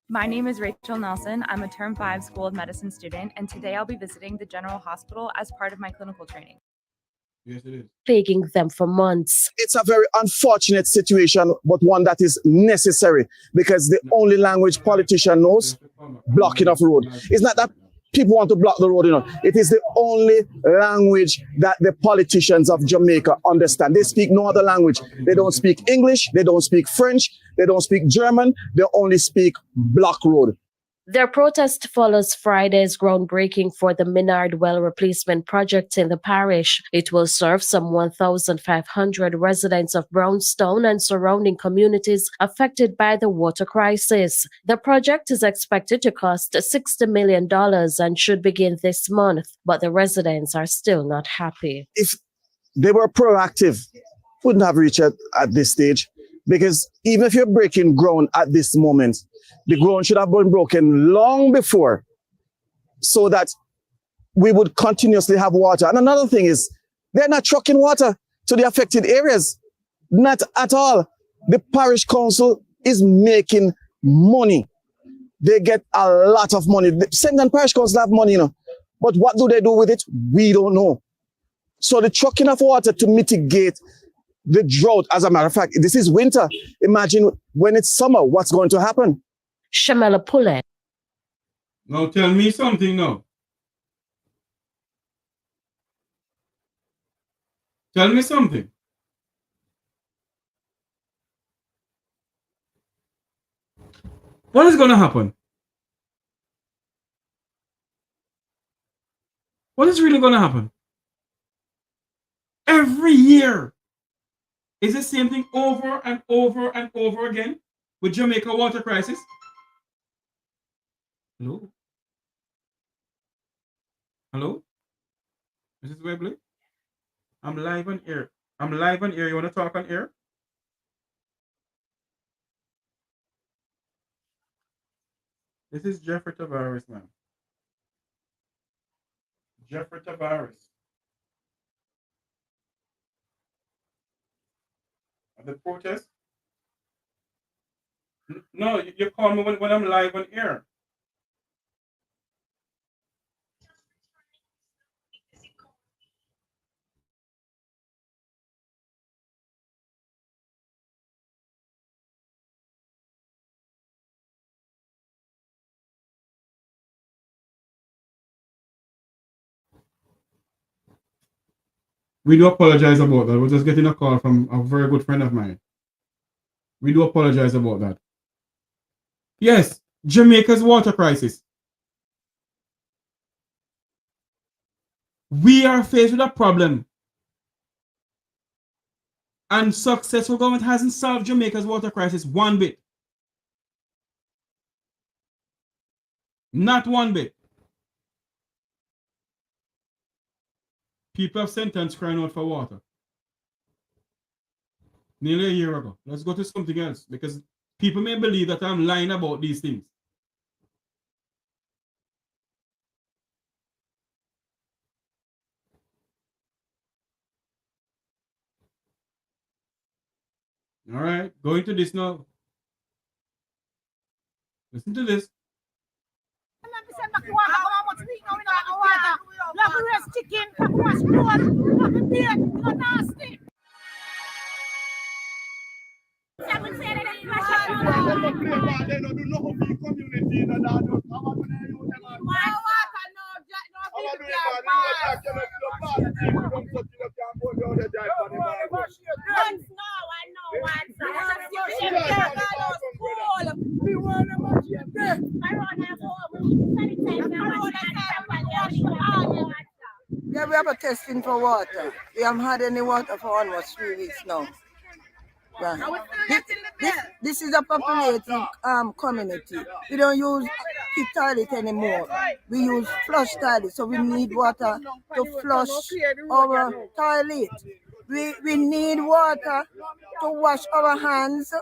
My name is Rachel Nelson. I'm a Term 5 School of Medicine student, and today I'll be visiting the General Hospital as part of my clinical training. Yes, it is. Plaguing them for months. It's a very unfortunate situation, but one that is necessary because the only language politician knows, blocking of road. It's not that people want to block the road, It is the only language that the politicians of Jamaica understand. They speak no other language. They don't speak English. They don't speak French. They don't speak German. They only speak block road. Their protest follows Friday's groundbreaking for the Minard Well replacement project in the parish. It will serve some 1,500 residents of Brownstown and surrounding communities affected by the water crisis. The project is expected to cost $60 million and should begin this month, but the residents are still not happy. If they were proactive, wouldn't have reached at this stage, because even if you're breaking ground at this moment, the ground should have been broken long before so that we would continuously have water. And another thing is, they're not trucking water to the affected areas. Not at all. The parish council is making money. They get a lot of money. The St. Anne Parish Council have money, But what do they do with it? We don't know. So the trucking of water to mitigate the drought, as a matter of fact, this is winter. Imagine when it's summer, what's going to happen? Shamela Pullet. Now tell me something now. Tell me something. What is going to happen? What is really going to happen? Every year is the same thing over and over and over again with Jamaica water crisis. Hello? Hello? Mrs. Webley? I'm live on air. I'm live on air. You want to talk on air? This is Jeffrey Tavares, man. Jeffrey Tavares. At the protest? No, you call me when I'm live on air. We do apologize about that. We're just getting a call from a very good friend of mine. We do apologize about that. Yes, Jamaica's water crisis. We are faced with a problem. And successful government hasn't solved Jamaica's water crisis one bit. Not one bit. People have sentenced crying out for water. Nearly a year ago. Let's go to something else because people may believe that I'm lying about these things. All right, going to this now. Listen to this. Yeah, we have a testing for water. We haven't had any water for almost 3 weeks now. Right. This is a populating community. We don't use pit toilet anymore. We use flush toilet, so we need water to flush our toilet. We need water to wash our hands.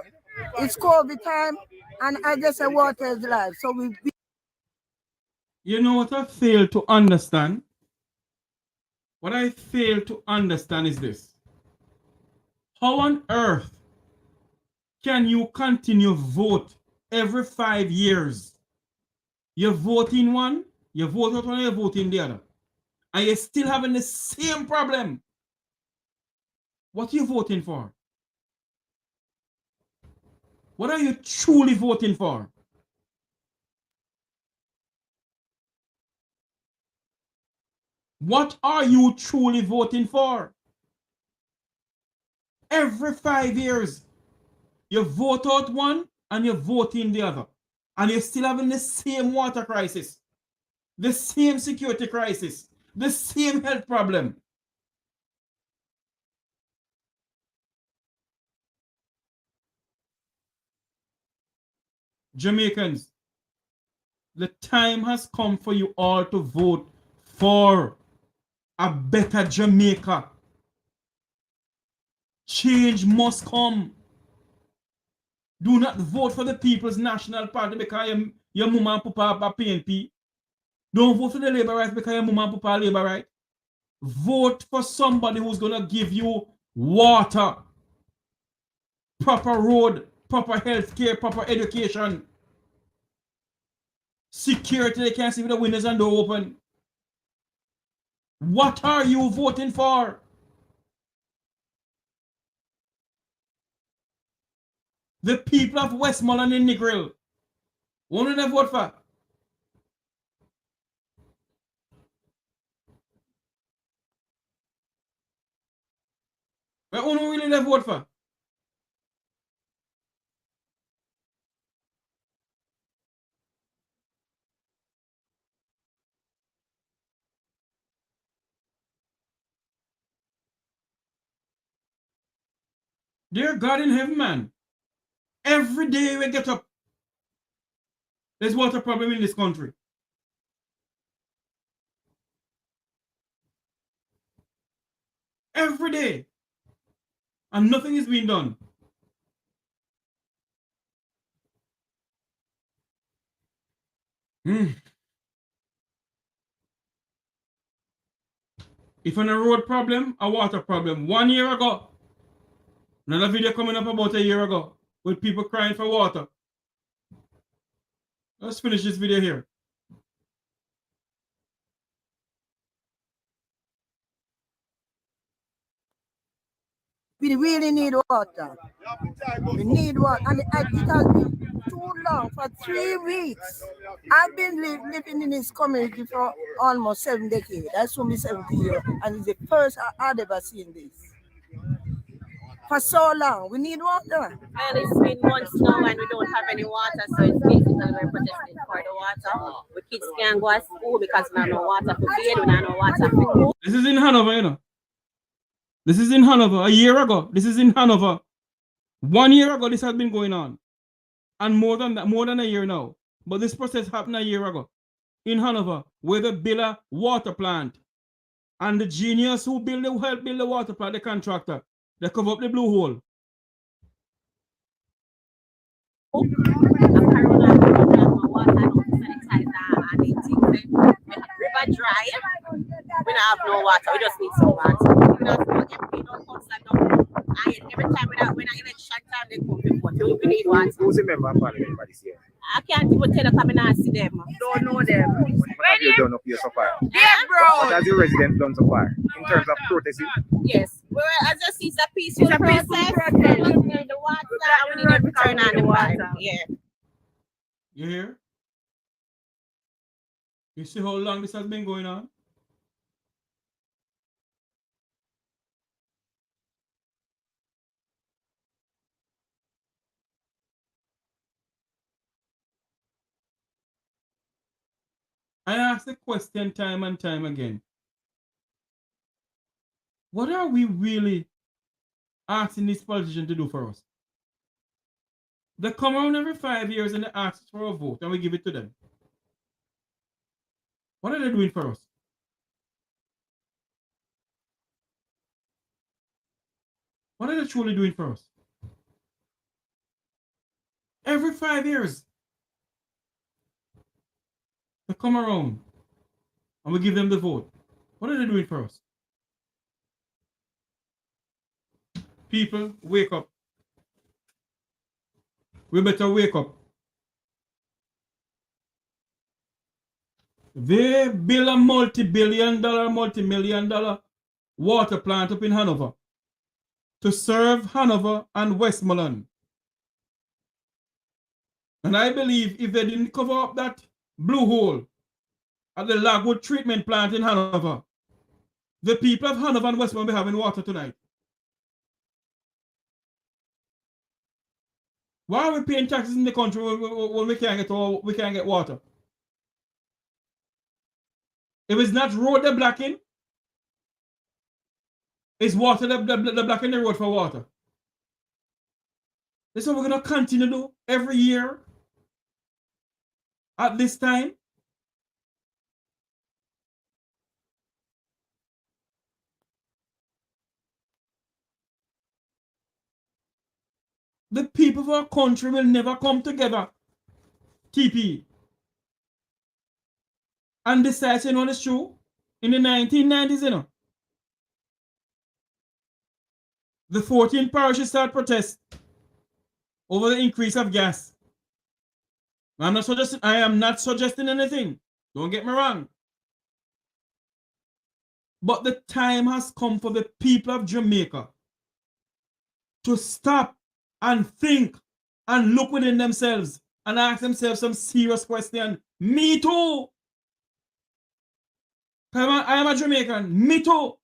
It's COVID time, and I just say water is life. So we You know what I fail to understand? What I fail to understand is this. How on earth can you continue vote every 5 years? You vote in one, you vote out one, you vote in the other. And you're still having the same problem. What are you voting for? What are you truly voting for? What are you truly voting for? Every 5 years, you vote out one and you vote in the other. And you're still having the same water crisis, the same security crisis, the same health problem. Jamaicans, the time has come for you all to vote for a better Jamaica. Change must come. Do not vote for the People's National Party because your mama and papa are PNP. Don't vote for the Labour Right because your mama and papa are Labour Right. Vote for somebody who's going to give you water, proper road, proper health care, proper education, security. They can't see with the windows and door open. What are you voting for? The people of Westmoreland and NEGRIL. What do they vote for? But who really left vote for? Dear God in heaven, man. Every day we get up, there's water problem in this country. Every day. And nothing is being done. If on a road problem, a water problem. 1 year ago, another video coming up about a year ago with people crying for water. Let's finish this video here. We really need water. We need water. And it has been too long, for 3 weeks. I've been living in this community for almost 7 decades. That's for me 70 years. And it's the first I've ever seen this. For so long, we need water. And it's been months now and we don't have any water, so it's basically we're protesting for the water. The kids can't go to school because we have no water for bathe, we have no water for cook. This is in Hanover, you know. This is in Hanover. A year ago, this is in Hanover. 1 year ago, this has been going on. And more than that, more than a year now. But this process happened a year ago. In Hanover, where they build a water plant. And the genius who helped build the water plant, the contractor, they cover up the blue hole. River dry, we don't have no water, we just need some water. We don't have MP, don't constant, no. And every time when election time they come before, we need water. Who's a member of parliament for this year? I can't even tell them coming and see them. Don't know them. What have you done up here so far? What has your residents done so far in terms of protesting? Yes. Well, as you see, it's a peaceful process. We need the water and we need to turn on the pipe. Yeah. You hear? You see how long this has been going on? I ask the question time and time again. What are we really asking these politicians to do for us? They come around every 5 years and they ask for a vote and we give it to them. What are they doing for us? What are they truly doing for us? Every 5 years, they come around and we give them the vote. What are they doing for us? People, wake up. We better wake up. They build a multi-million dollar water plant up in Hanover to serve Hanover and Westmoreland. And I believe if they didn't cover up that blue hole at the Lagwood treatment plant in Hanover, the people of Hanover and Westmoreland will be having water tonight. Why are we paying taxes in the country when we can't get water? If it's not road they're blocking, it's water they're blocking the road for water. This is what we're going to continue to do every year at this time. The people of our country will never come together, TP, and decide, you know, it's true. In the 1990s, you know, the 14 parishes start protest over the increase of gas. I am not suggesting anything. Don't get me wrong. But the time has come for the people of Jamaica to stop and think and look within themselves and ask themselves some serious questions. Me too. I am a Jamaican. Me too.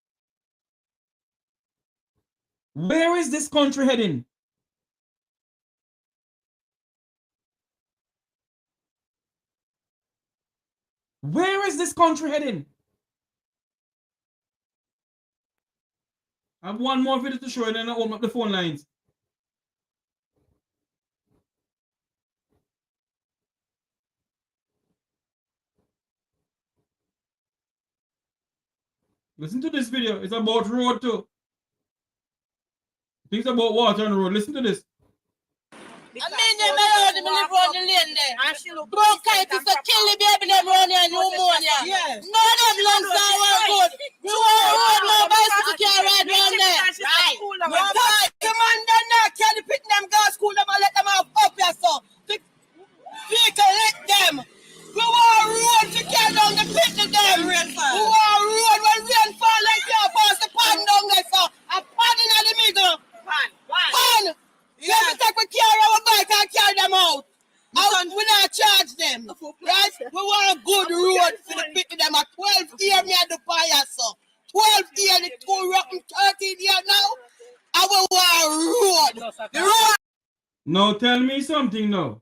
Where is this country heading? Where is this country heading? I have one more video to show you, and then I open up the phone lines. Listen to this video. It's about road too. Things about water on the road. Listen to this. I mean, them around them live on the lane there. Bronchitis to kill the baby them around here, pneumonia. Yes. None of them lungs are good. You are road, no bicycle can ride around there. Right. No, the man done not carry pick them gas school them and let them have up here, so. The vehicle hit them. We want road to carry down the pit to them. We want road when rain fall like you pass the pan down there, so. A pan in the middle. Pan. You have to take with carry our bike and carry them out. We not charge them. Right? We want a good road for the people them at 12 years me at the fire, so 12 years, the 2 rotten 13 years now. I will want a road. The road. Now tell me something now.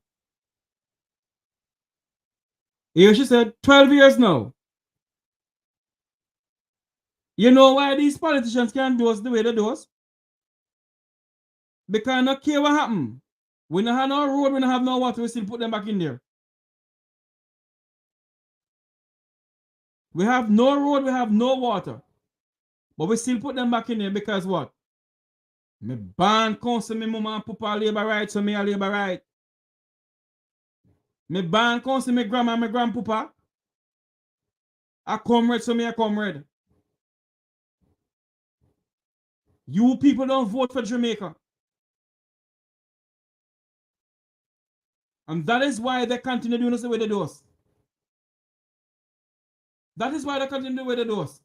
Here she said 12 years now. You know why these politicians can't do us the way they do us? Because I don't care what happened. We don't have no road, we don't have no water, we still put them back in there. We have no road, we have no water. But we still put them back in there because what? Me ban council, me mama and papa labor right, so me a labor right. Me ban council, me grandma and me grandpapa. A comrade, so me a comrade. You people don't vote for Jamaica. And that is why they continue doing us the way they do us. That is why they continue the way they do us.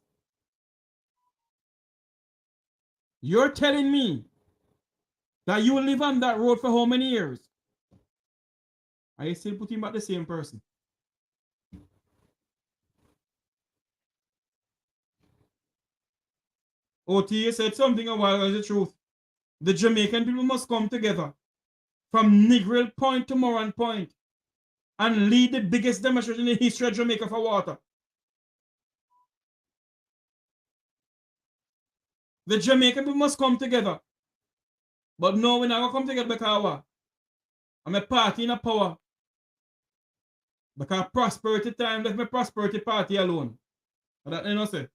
You're telling me that you live on that road for how many years? Are you still putting back the same person? OTA said something a while ago, is the truth. The Jamaican people must come together from NEGRIL Point to Moran Point and lead the biggest demonstration in the history of Jamaica for water. The Jamaican people must come together. But no, we're not going to come together because what? I'm a party in a power. Because prosperity time, let me prosperity party alone. That you know say.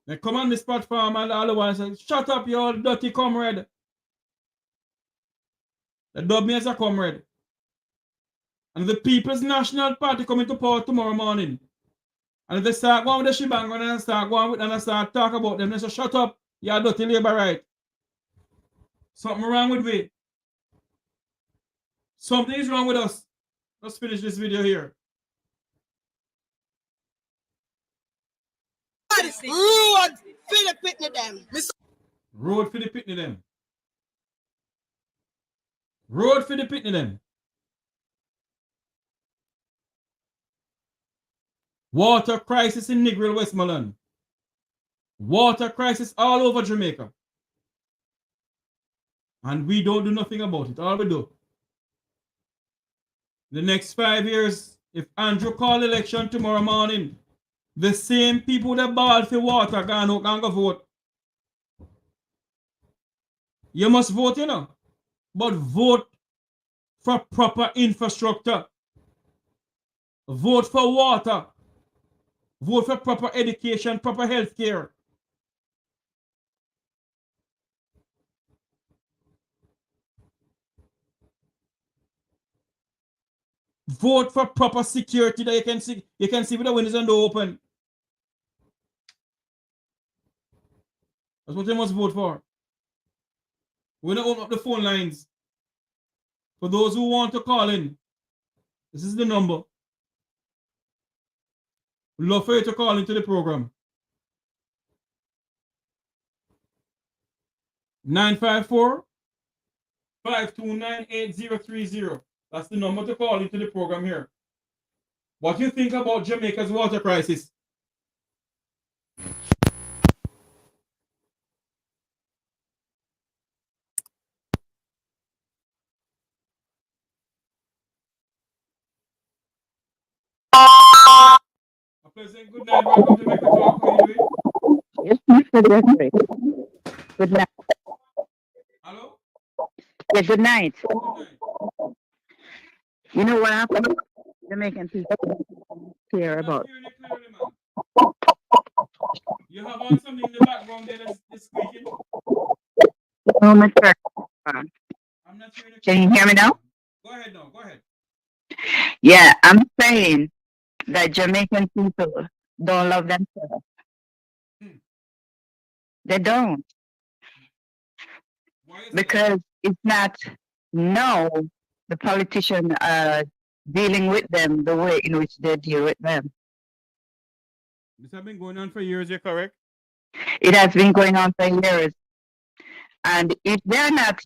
They come on this platform and all the ones say, shut up, you old dirty comrade. They dub me as a comrade. And the People's National Party coming to power tomorrow morning. And if they start going with the shebang and start going with and start talk about them, they say, shut up, you're dirty labor right. Something wrong with me. Something is wrong with us. Let's finish this video here. Road for the pitney them. Road for the pitney them. Road for the pitney them. Water crisis in NEGRIL Westmoreland. Water crisis all over Jamaica. And we don't do nothing about it. All we do. The next 5 years, if Andrew call election tomorrow morning, the same people that ball for water gone out and go vote. You must vote, you know. But vote for proper infrastructure. Vote for water. Vote for proper education, proper health care. Vote for proper security that you can see with the windows and door open. That's what you must vote for. We're going to open up the phone lines. For those who want to call in, this is the number. We'd love for you to call into the program. 954-529-8030. That's the number to call into the program here. What do you think about Jamaica's water crisis? pleasant good night. Welcome to Make a Talk. How you doing? Yes, Mr. Gregory. Good night. Hello? Yeah, good night. Good night. You know what happened? Jamaican people care I'm not about. hearing you clearly, man. You have on something in the background there that's squeaking? No, Mr. I'm not hearing you Can you hear me now? Go ahead now. Go ahead. Yeah, I'm saying that Jamaican people don't love themselves. They don't. Because it's not now the politicians are dealing with them the way in which they deal with them. This has been going on for years, you're correct? It has been going on for years. And if they're not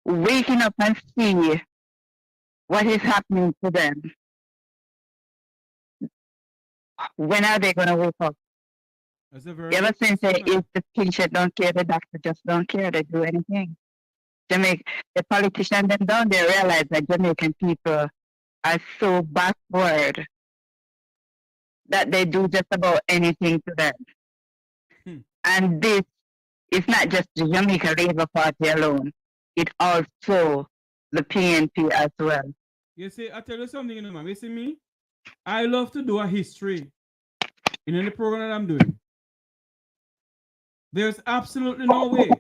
waking up and see what is happening to them, when are they going to wake up? Ever since they if the patient don't care, the doctor just don't care, they do anything. The politicians them down there realize that Jamaican people are so backward that they do just about anything to them. And this is not just the Jamaica Labour Party alone, it also the PNP as well. You see, I tell you something, you know, man. You see me? I love to do a history in the program that I'm doing. There's absolutely no way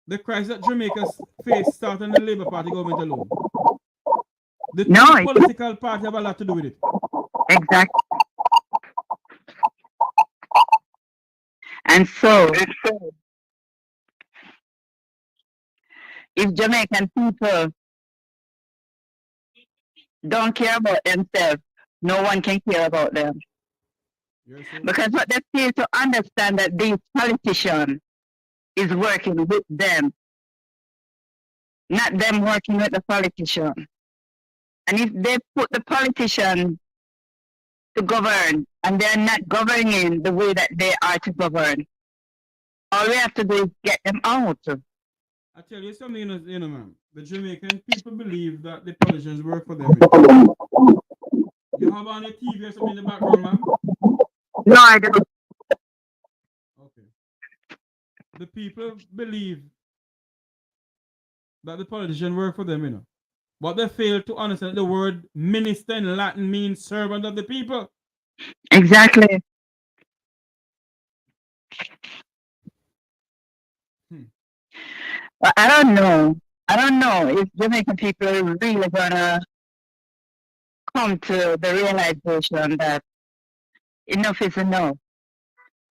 the crisis that Jamaica faced started in the Labour Party government alone. The two political parties have a lot to do with it. Exactly. And so, if Jamaican people don't care about themselves, no one can care about them. Because what they fail to understand that these politicians is working with them, not them working with the politician. And if they put the politician to govern and they're not governing the way that they are to govern, all we have to do is get them out. I tell you something, you know, man. The Jamaican people believe that the politicians work for them. You have on your TV or something in the background, man? No, I don't. Okay. The people believe that the politicians work for them, you know. But they fail to understand the word minister in Latin means servant of the people. Exactly. But I don't know. I don't know if Jamaican people are really gonna come to the realization that enough is enough.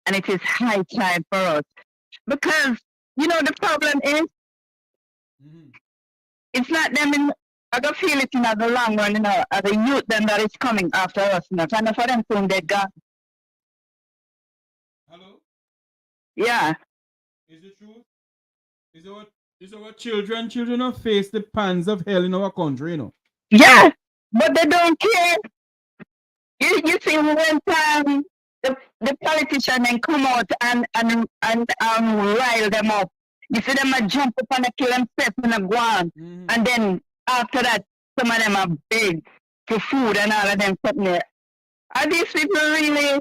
And it is high time for us. Because, you know, the problem is, it's not them in, I don't feel it in the long run, you know, the youth them that is coming after us, you know, and for them soon they gone. Hello? Yeah. Is it true? Is our children who face the pans of hell in our country, you know? Yeah, but they don't care. You see when the politician then come out and rile them up. You see them a jump up and kill themselves in the ground. And then after that, some of them are beg for food and all of them sitting there. Are these people really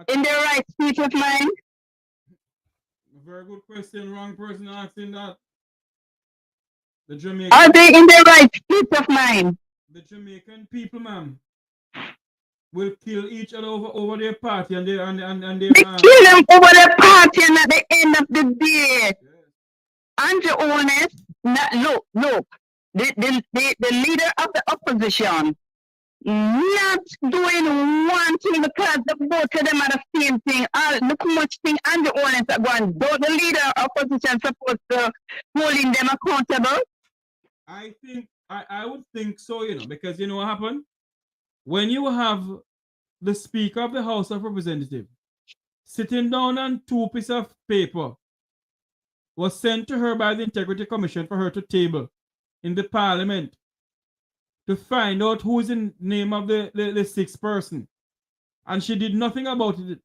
in their right state of mind? Very good question. Wrong person asking that. The Jamaican. Are they in their right state of mind? The Jamaican people, ma'am, will kill each other over their party and their they kill them over their party, and at the end of the day, and the honest, look, the leader of the opposition not doing one thing because the both of them are the same thing. Look how much thing and the honest are going. Don't the leader of opposition supposed to holding them accountable? I think I would think so, you know, because you know what happened? When you have the Speaker of the House of Representatives sitting down on 2 pieces of paper was sent to her by the Integrity Commission for her to table in the Parliament to find out who is in name of the sixth person. And she did nothing about it.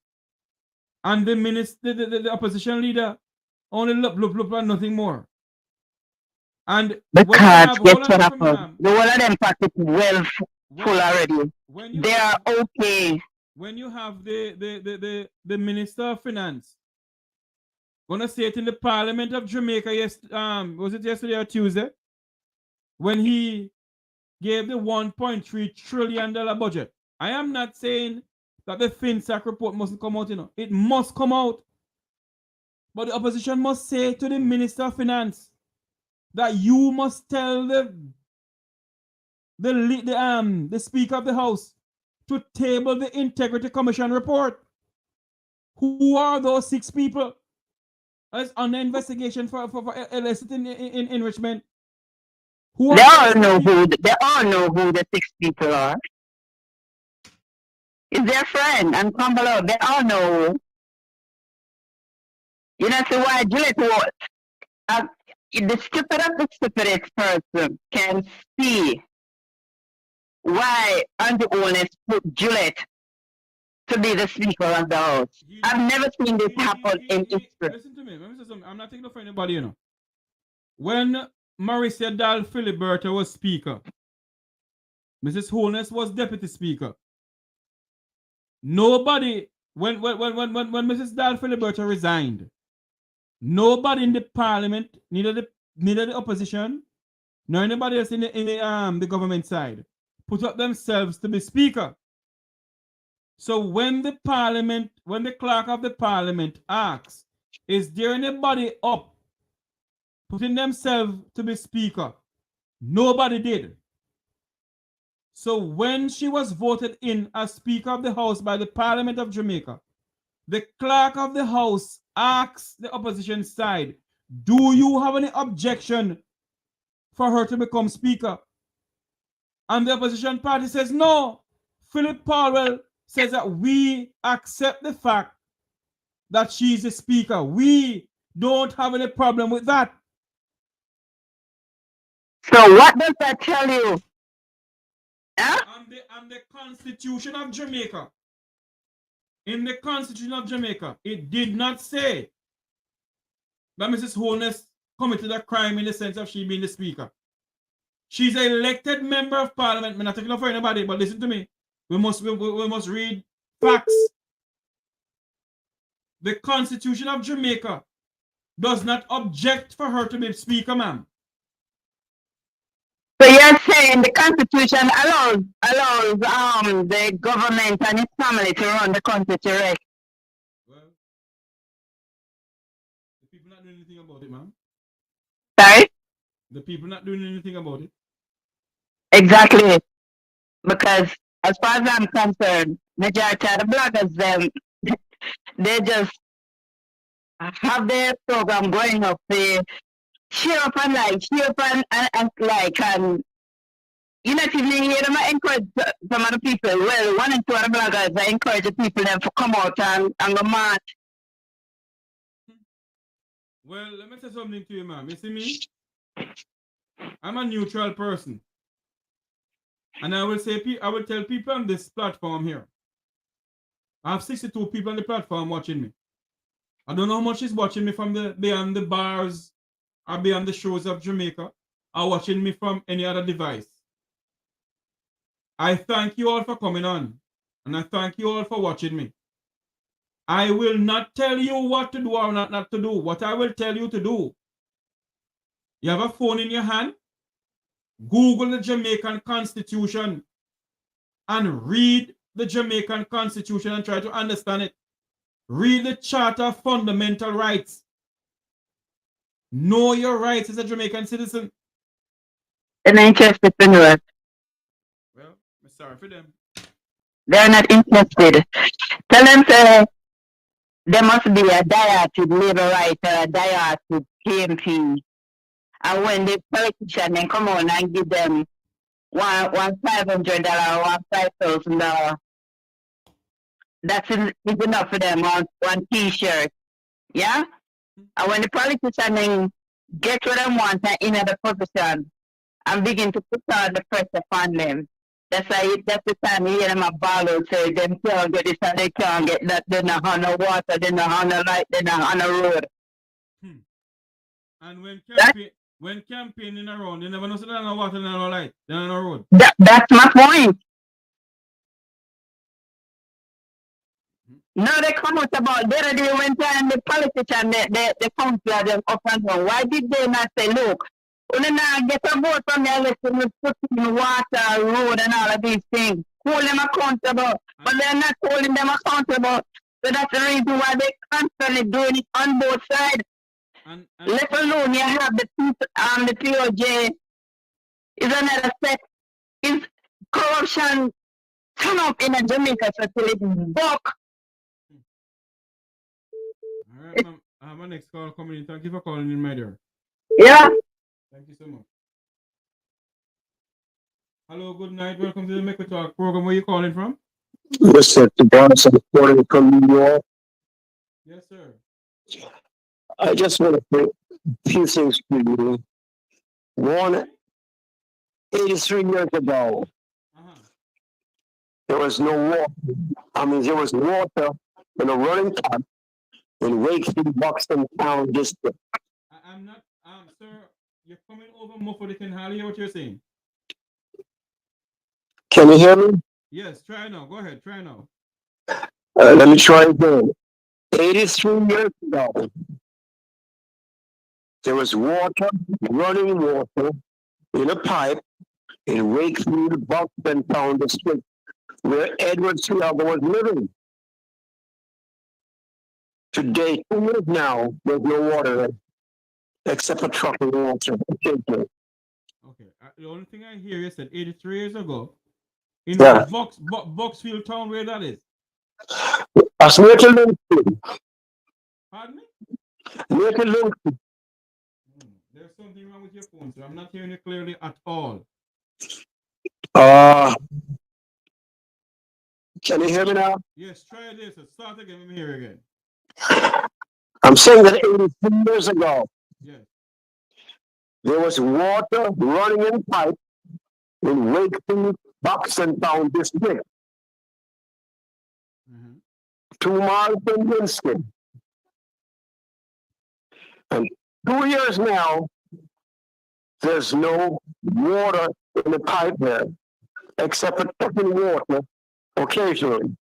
And the minister, the opposition leader only look and nothing more. And because guess what happened? The whole of them practice wealth full already. They are okay. When you have the Minister of Finance gonna say it in the Parliament of Jamaica, was it yesterday or Tuesday? When he gave the $1.3 trillion budget. I am not saying that the FinSac report mustn't come out, It must come out. But the opposition must say to the Minister of Finance that you must tell the Speaker of the House to table the Integrity Commission report. Who are those 6 people as under investigation for illicit enrichment? They all know who the 6 people are. It's their friend and Cumberland. They all know. You know, so why Gillette was the stupid of the stupidest person can see why Andrew Owens put Gillette to be the Speaker of the House. I've never seen this happen in history. Listen to me. Let me say something. I'm not taking it for anybody, When Marissa Dal Filiberto was Speaker, Mrs. Holness was Deputy Speaker. Nobody, when Mrs. Dal Filiberto resigned, nobody in the Parliament, neither the opposition, nor anybody else in the government side, put up themselves to be Speaker. So when the clerk of the Parliament asks, is there anybody up putting themselves to be Speaker? Nobody did. So when she was voted in as Speaker of the House by the Parliament of Jamaica, the clerk of the House asks the opposition side, do you have any objection for her to become Speaker? And the opposition party says no. Philip Powell says that we accept the fact that she's the Speaker. We don't have any problem with that. So what does that tell you? Huh? And the Constitution of Jamaica, in the Constitution of Jamaica, it did not say that Mrs. Holness committed a crime in the sense of she being the Speaker. She's an elected member of Parliament. I'm not taking off for anybody, but listen to me. We must read facts. The Constitution of Jamaica does not object for her to be Speaker, ma'am. So you're saying the Constitution allows the government and its family to run the country to wreck? Well, the people not doing anything about it, ma'am. Sorry? The people not doing anything about it. Exactly. Because as far as I'm concerned, majority of the bloggers, they just have their program going up. They share up and like, and you not even hear them encourage some of the people. Well, 1 and 2 of the bloggers, they encourage the people them to come out and go march. Well, let me say something to you, ma'am. You see me? I'm a neutral person. And I will tell people on this platform here. I have 62 people on the platform watching me. I don't know how much is watching me from beyond the bars or beyond the shores of Jamaica or watching me from any other device. I thank you all for coming on. And I thank you all for watching me. I will not tell you what to do or not to do. What I will tell you to do. You have a phone in your hand? Google the Jamaican Constitution and read the Jamaican Constitution and try to understand it. Read the Charter of Fundamental Rights. Know your rights as a Jamaican citizen. They're not interested in it. Well, I'm sorry for them. They're not interested. Tell them there must be a diet with labor rights or a diet with KMP. And when the politician then come on and give them one $500, one $5,000, that's enough for them on one T-shirt. Yeah? And when the politician then get what they want and in the position and begin to put on the pressure upon them, that's the time you hear them a ball out, say them can't get this and they can't get that, they don't have no water, they don't have no light, they don't have no road. And when campaigning around, you never know so no water, no light, no road. That's my point. Now they come out about the other day when time the politician, the councillor them up and down. Why did they not say, look, we now get a vote from the election, we put in water, road and all of these things. Hold them accountable. But they're not holding them accountable. So that's the reason why they constantly doing it on both sides. Let alone you have the POJ is another set. Is corruption turn up in a Jamaica facility book. All right, ma'am. I have my next call coming in. Thank you for calling in, my dear. Yeah. Thank you so much. Hello, good night. Welcome to the Make We Talk program. Where are you calling from? Yes, sir. The Bronson reporting from New York. Yes, sir. I just want to say a few things to you. One, 83 years ago, there was no water. There was water in a running tap in Wakefield, Buxton Town District. I'm not, sir, you're coming over muffled. I can hardly hear what you're saying. Can you hear me? Yes, try now. Go ahead, try now. Let me try again. 83 years ago, there was water, running water, in a pipe in Wakefield, Buxton Town District, where Edward Seaga was living. Today, 2 years now, there's no water there, except for trucking water. Okay. The only thing I hear is that 83 years ago, in Yeah. Boxfield Town, where that is. That's near to Lincoln. Pardon me? Near to Lincoln. There's something wrong with your phone, sir. I'm not hearing you clearly at all. Can you hear me now? Yes, try this. Start again. Let me hear again. I'm saying that 83 years ago, yes, there was water running in pipe in Wakefield, Buxton Town District. 2 miles from Winston. And 2 years now, there's no water in the pipe there, except for tapping water occasionally.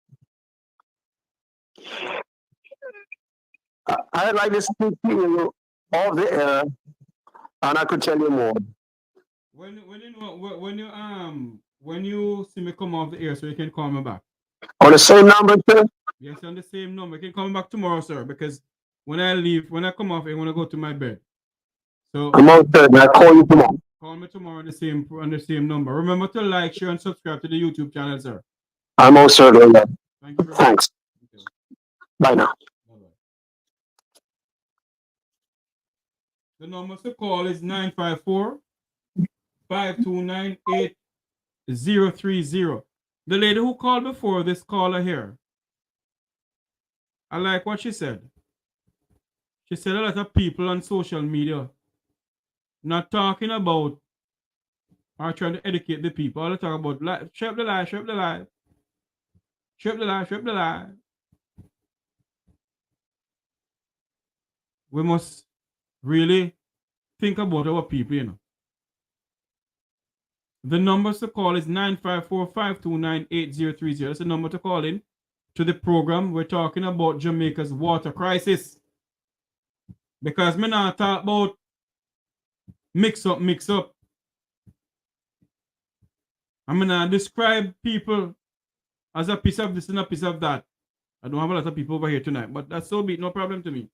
I'd like to speak to you off the air, and I could tell you more. When you see me come off the air, so you can call me back. On the same number, sir? Yes, on the same number. You can call me back tomorrow, sir, because when I come off, I want to go to my bed. So I'm out there. I'll call you tomorrow. Call me tomorrow on the same number. Remember to like, share, and subscribe to the YouTube channel, sir. I'm out there doing that. Thank you very Thanks. much. Bye now. The number to call is 954-529-8030. The lady who called before this caller here, I like what she said. She said a lot of people on social media not talking about or trying to educate the people. All they talk about shape the lie, shape the lie. Shape the lie, shape the lie. We must really think about our people, you know. The numbers to call is 954-529-8030. That's the number to call in to the program. We're talking about Jamaica's water crisis. Because me not talk about mix up. I'm gonna describe people as a piece of this and a piece of that. I don't have a lot of people over here tonight, but that's so be no problem to me.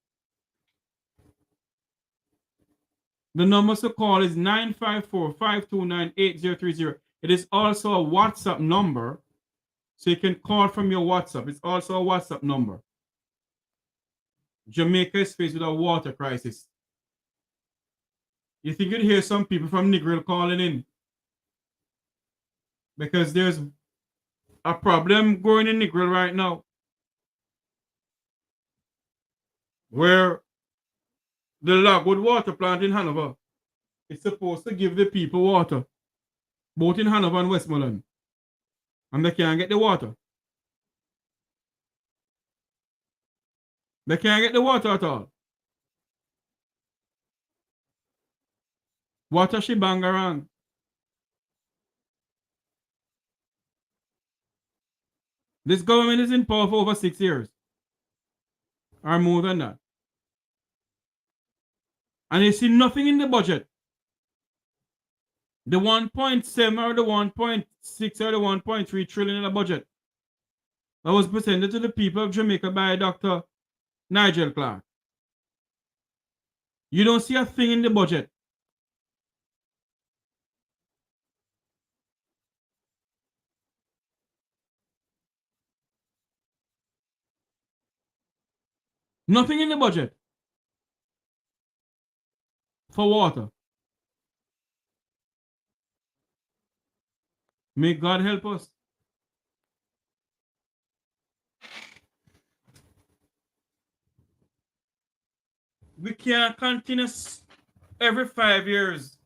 The number to call is 954-529-8030. It is also a WhatsApp number, so you can call from your WhatsApp. It's also a WhatsApp number. Jamaica is faced with a water crisis. You think you'd hear some people from NEGRIL calling in? Because there's a problem going in NEGRIL right now, where the Lagwood water plant in Hanover is supposed to give the people water, both in Hanover and Westmoreland, and they can't get the water. They can't get the water at all. What a shibangarang. This government is in power for over 6 years. Or more than that. And you see nothing in the budget. The 1.7 or the 1.6 or the 1.3 trillion in the budget that was presented to the people of Jamaica by Dr. Nigel Clark. You don't see a thing in the budget. Nothing in the budget for water. May God help us. We can't continue every 5 years.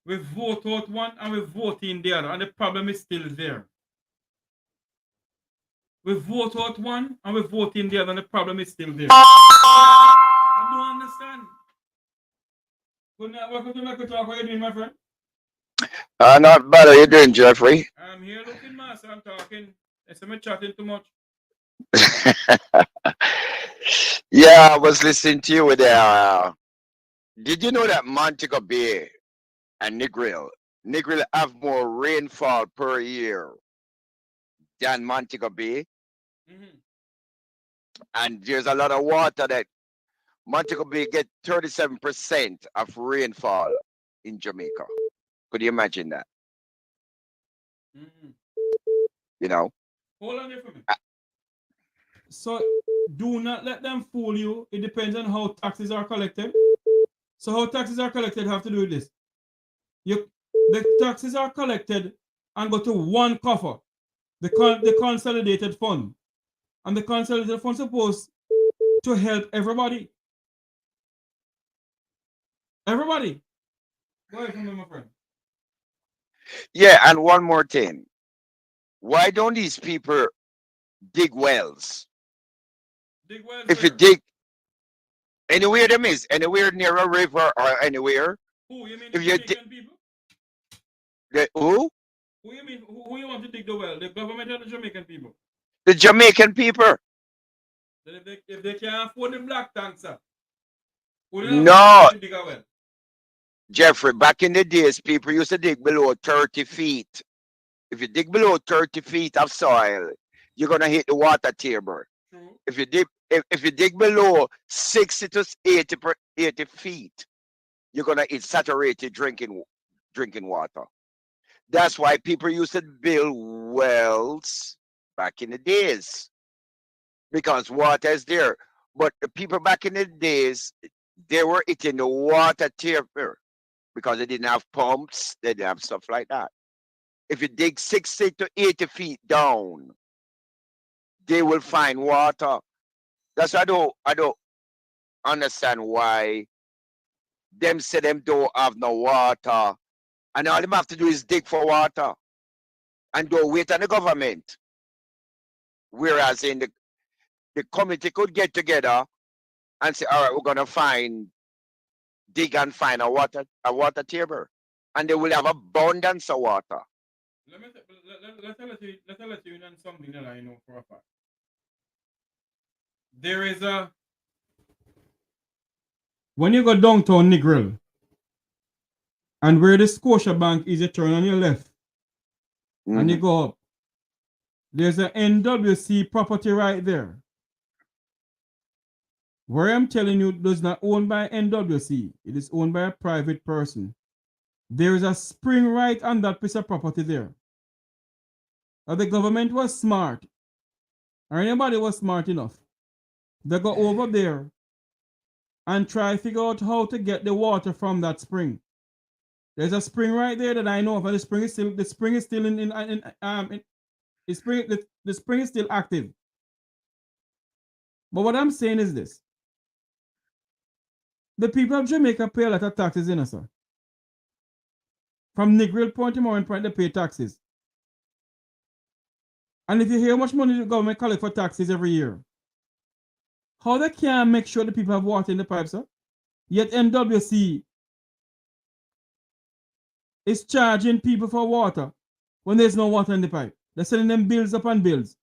We vote out one and we vote in the other, and the problem is still there. We vote out one and we vote in the other, and the problem is still there. I don't understand. Good night. Welcome to my talk. How are you doing, my friend? Not bad. How you doing, Jeffrey? I'm here looking, master. I'm talking. I'm chatting too much. Yeah, I was listening to you with did you know that Montego Bay and Negril have more rainfall per year than Montego Bay? Mm-hmm. And there's a lot of water that Montego Bay get 37% of rainfall in Jamaica. Could you imagine that? Mm-hmm. You know? Hold on there for me. So do not let them fool you. It depends on how taxes are collected. So how taxes are collected have to do with this. The taxes are collected and go to one coffer, the consolidated fund. And the consolidated fund is supposed to help everybody. Everybody. Go ahead, my friend. Yeah, and one more thing. Why don't these people dig wells? Dig wells if where? you dig anywhere them is, anywhere near a river or anywhere. Who you mean? If The you Jamaican people? Who? Who you mean? Who you want to dig the well? The government or the Jamaican people? The Jamaican people. Then if they can't afford the black tanks, sir, No, to dig a well? Jeffrey, back in the days, people used to dig below 30 feet. If you dig below 30 feet of soil, you're gonna hit the water table. True. If you dig below 60 to 80 feet, you're gonna hit saturated drinking water. That's why people used to build wells back in the days, because water is there. But the people back in the days, they were hitting the water table because they didn't have pumps, they didn't have stuff like that. If you dig 60 to 80 feet down, they will find water. That's why I don't understand why them say them don't have no water, and all them have to do is dig for water and don't wait on the government. Whereas in the committee could get together and say, all right, we're gonna dig and find a water table, and they will have abundance of water. Let's let you in something that I know for a fact. There is when you go downtown Negril, and where the Scotia Bank is, you turn on your left, and you go up. There's an NWC property right there. Where I'm telling you, it is not owned by NWC. It is owned by a private person. There is a spring right on that piece of property there. Now the government was smart, or anybody was smart enough. They go over there and try to figure out how to get the water from that spring. There's a spring right there that I know of, and the spring is still the spring is still active. But what I'm saying is this: the people of Jamaica pay a lot of taxes, sir. From Negril Point to Moran Point, they pay taxes. And if you hear how much money the government collect for taxes every year, how they can make sure the people have water in the pipes, sir? Yet NWC is charging people for water when there's no water in the pipe. They're sending them bills upon bills.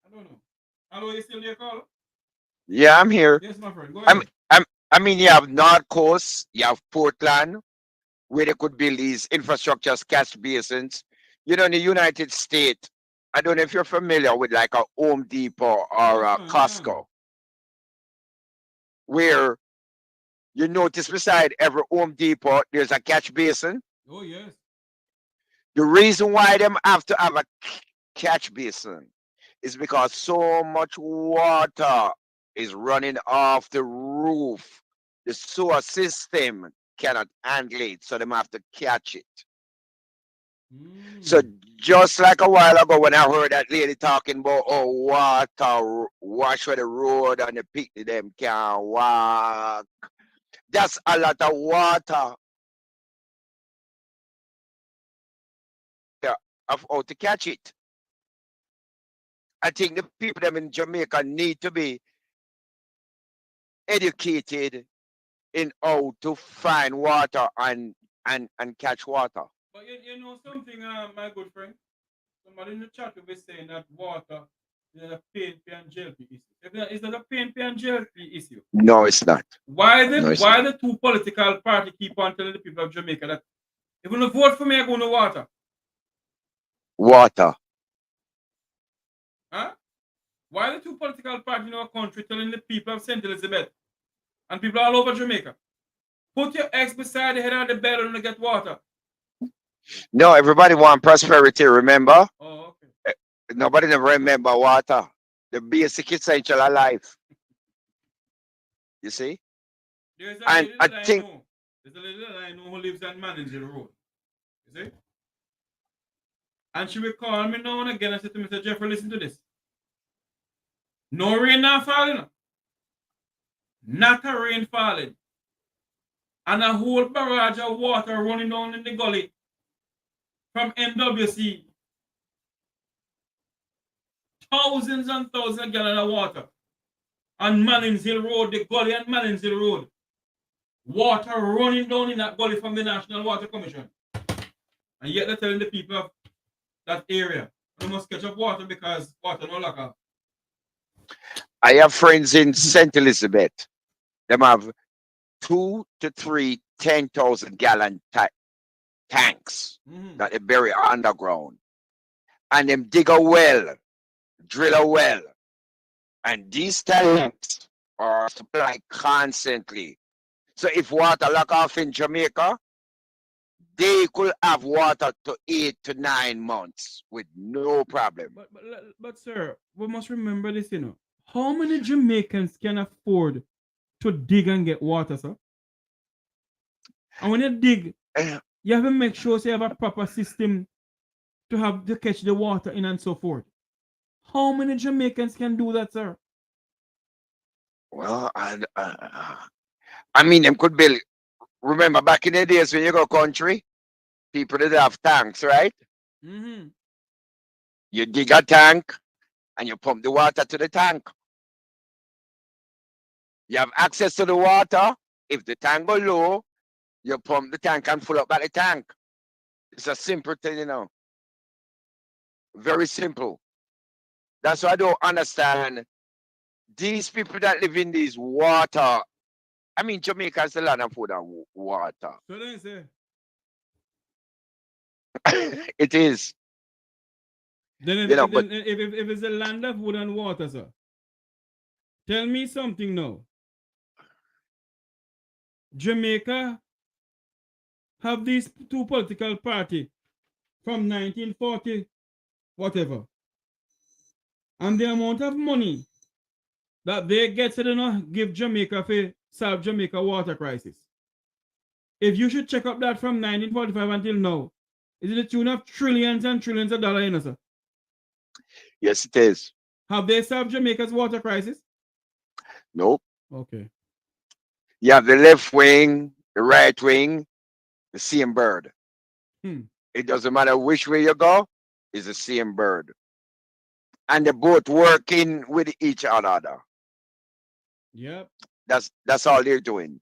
I don't know. Hello, you still there, Carl? Yeah, I'm here. Yes, my friend. Go ahead. I mean, you have North Coast, you have Portland, where they could build these infrastructures, catch basins. You know, in the United States, I don't know if you're familiar with like a Home Depot or a Costco, where you notice beside every Home Depot, there's a catch basin. Oh, yes. The reason why them have to have a catch basin is because so much water is running off the roof. The sewer system cannot handle it, so they have to catch it. So just like a while ago when I heard that lady talking about water wash where the road and the people them can't walk. That's a lot of water. Yeah, of how to catch it. I think the people them in Jamaica need to be educated in how to find water and catch water. But you know something, my good friend? Somebody in the chat will be saying that water is a pain, pay, and jail fee issue. Is that a pain, pay, and jail fee issue? No, it's not. Why No, it's the two political parties keep on telling the people of Jamaica that if you don't vote for me, I go no water? Water. Huh? Why the two political parties in our country telling the people of St. Elizabeth and people all over Jamaica, put your eggs beside the head of the bed and get water? No, everybody want prosperity, remember? Oh, okay. Nobody never remember water. The basic essential of life. You see? There's a And lady I that think know. There's a lady that I know who lives on Manningsville Road. You see? And she will call me now and again and say to me, Mr. Jeffrey, listen to this. No rain not falling. Not a rain falling. And a whole barrage of water running down in the gully from NWC. Thousands and thousands of gallons of water on Mannings Hill Road, the gully on Mannings Hill Road. Water running down in that gully from the National Water Commission. And yet they're telling the people of that area they must catch up water because water no lack of. I have friends in St. Elizabeth. Them have 2 to 3 10,000 gallon tanks that they bury underground. And them dig a well, drill a well. And these tanks are supplied constantly. So if water lack off in Jamaica, they could have water to 8 to 9 months with no problem. But sir, we must remember this, you know. How many Jamaicans can afford to dig and get water, sir? And when you dig, you have to make sure you have a proper system to catch the water in and so forth. How many Jamaicans can do that, sir? Well, I mean, them could build. Remember back in the days when you go country, people did have tanks, right? You dig a tank and you pump the water to the tank. You have access to the water. If the tank go low, you pump the tank and fill up at the tank. It's a simple thing, you know. Very simple. That's why I don't understand these people that live in these water. I mean, Jamaica is the land of food and water. So then say. It is. Then if, You know, if it's a land of wood and water, sir, tell me something now. Jamaica have these two political parties from 1940, whatever. And the amount of money that they get to give Jamaica for solve Jamaica water crisis. If you should check up that from 1945 until now, is it the tune of trillions and trillions of dollars, you know, sir? Yes, it is. Have they solved Jamaica's water crisis? Nope. Okay. You have the left wing, the right wing, the same bird. It doesn't matter which way you go, it's the same bird. And they're both working with each other. Yep. That's all they're doing.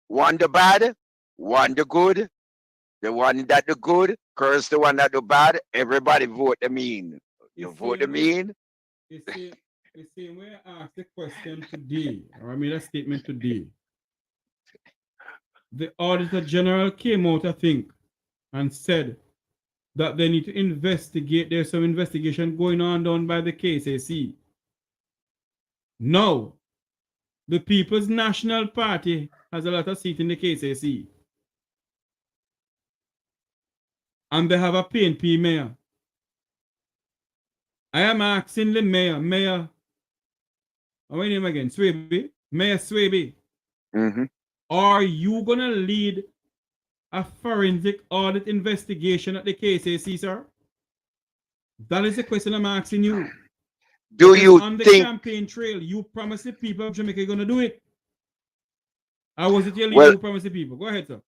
One the bad, one do good, the one that do good, curse the one that do bad. Everybody vote the mean. You vote the mean. The same way I asked the question today, or I made a statement today. The Auditor General came out, I think, and said that they need to investigate. There's some investigation going on done by the KCC. Now, the People's National Party has a lot of seats in the KCC. And they have a PNP mayor. I am asking the mayor, what's your name again? Swaby? Mayor Swaby. Are you going to lead a forensic audit investigation at the KCC, sir? That is the question I'm asking you. Do because you on the think campaign trail, you promised the people of Jamaica you're going to do it? Or was it your leader well, who promised the people? Go ahead, sir.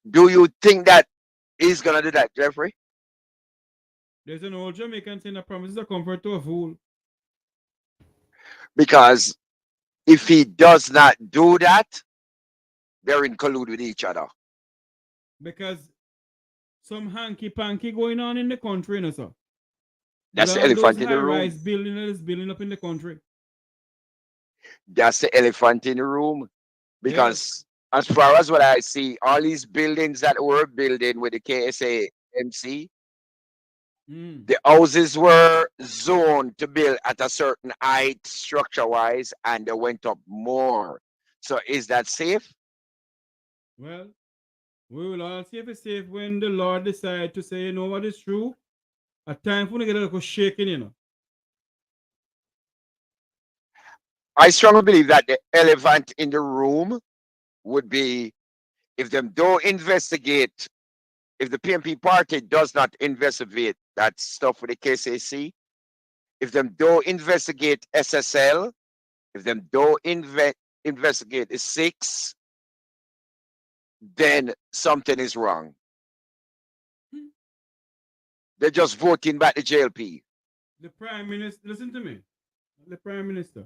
do you think that he's gonna do that, Jeffrey? There's an old Jamaican saying that promises are comfort to a fool. Because if he does not do that, they're in collude with each other. Because some hanky-panky going on in the country, you know, sir. That's the With all elephant those in the room. high-rise building that is building up in the country. That's the elephant in the room. Because as far as what I see, all these buildings that we're building with the KSA MC, the houses were zoned to build at a certain height structure-wise, and they went up more. So is that safe? Well, we will all see if it's safe when the Lord decides to say, you know what is true? A time for me to get a little shaking, you know. I strongly believe that the elephant in the room would be if them don't investigate, if the PMP party does not investigate that stuff with the KCC, if them don't investigate SSL, if them don't investigate the 6, then something is wrong. They're just voting back the JLP. The Prime Minister, listen to me. The Prime Minister.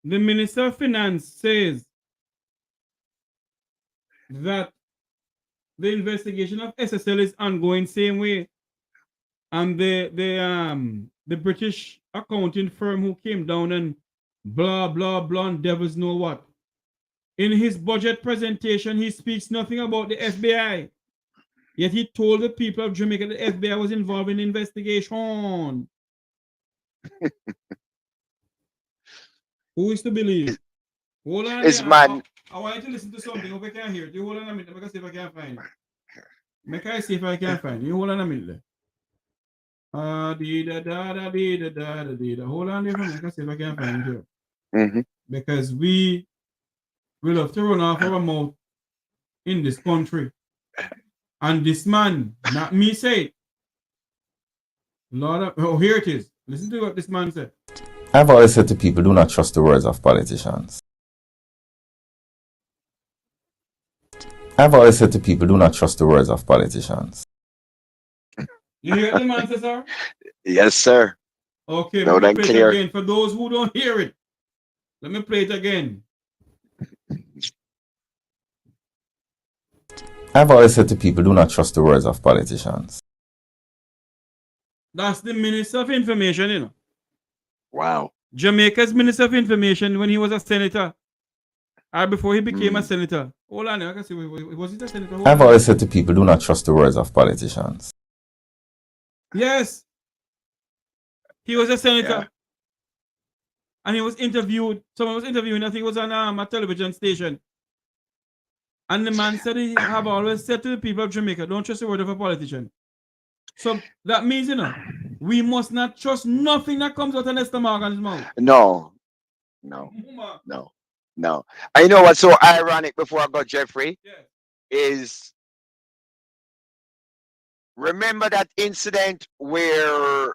The Minister of Finance says that the investigation of SSL is ongoing same way. And the British accounting firm who came down and blah, blah, blah, and devils know what. In his budget presentation, he speaks nothing about the FBI. Yet he told the people of Jamaica that the FBI was involved in the investigation. Who is to believe? Hold on. I want you to listen to something. Hope I can hear it. You hold on a minute. Let me see if I can find it. Make I see if I can find it. You hold on a minute. Hold on there for me. I can see if I can find it here. Because we love to run off our mouth in this country. And this man, not me say it. Lord, oh, here it is. Listen to what this man said. I've always said to people, do not trust the words of politicians. I've always said to people, do not trust the words of politicians. You hear the man say, sir? Yes, sir. Okay, loud let me and play clear. it again. For those who don't hear it, let me play it again. I've always said to people, do not trust the words of politicians. That's the Minister of Information, you know. Wow. Jamaica's Minister of Information when he was a senator. Or before he became a senator. Hold on, I can see. Was he a senator? Hold I've on. always said to people, do not trust the words of politicians. Yes. He was a senator. And he was interviewed. Someone was interviewing, I think it was on a television station. And the man said he have always said to the people of Jamaica, don't trust the word of a politician. So that means, you know, we must not trust nothing that comes out of Lester Morgan's mouth. No. I know what's so ironic before I got Jeffrey is remember that incident where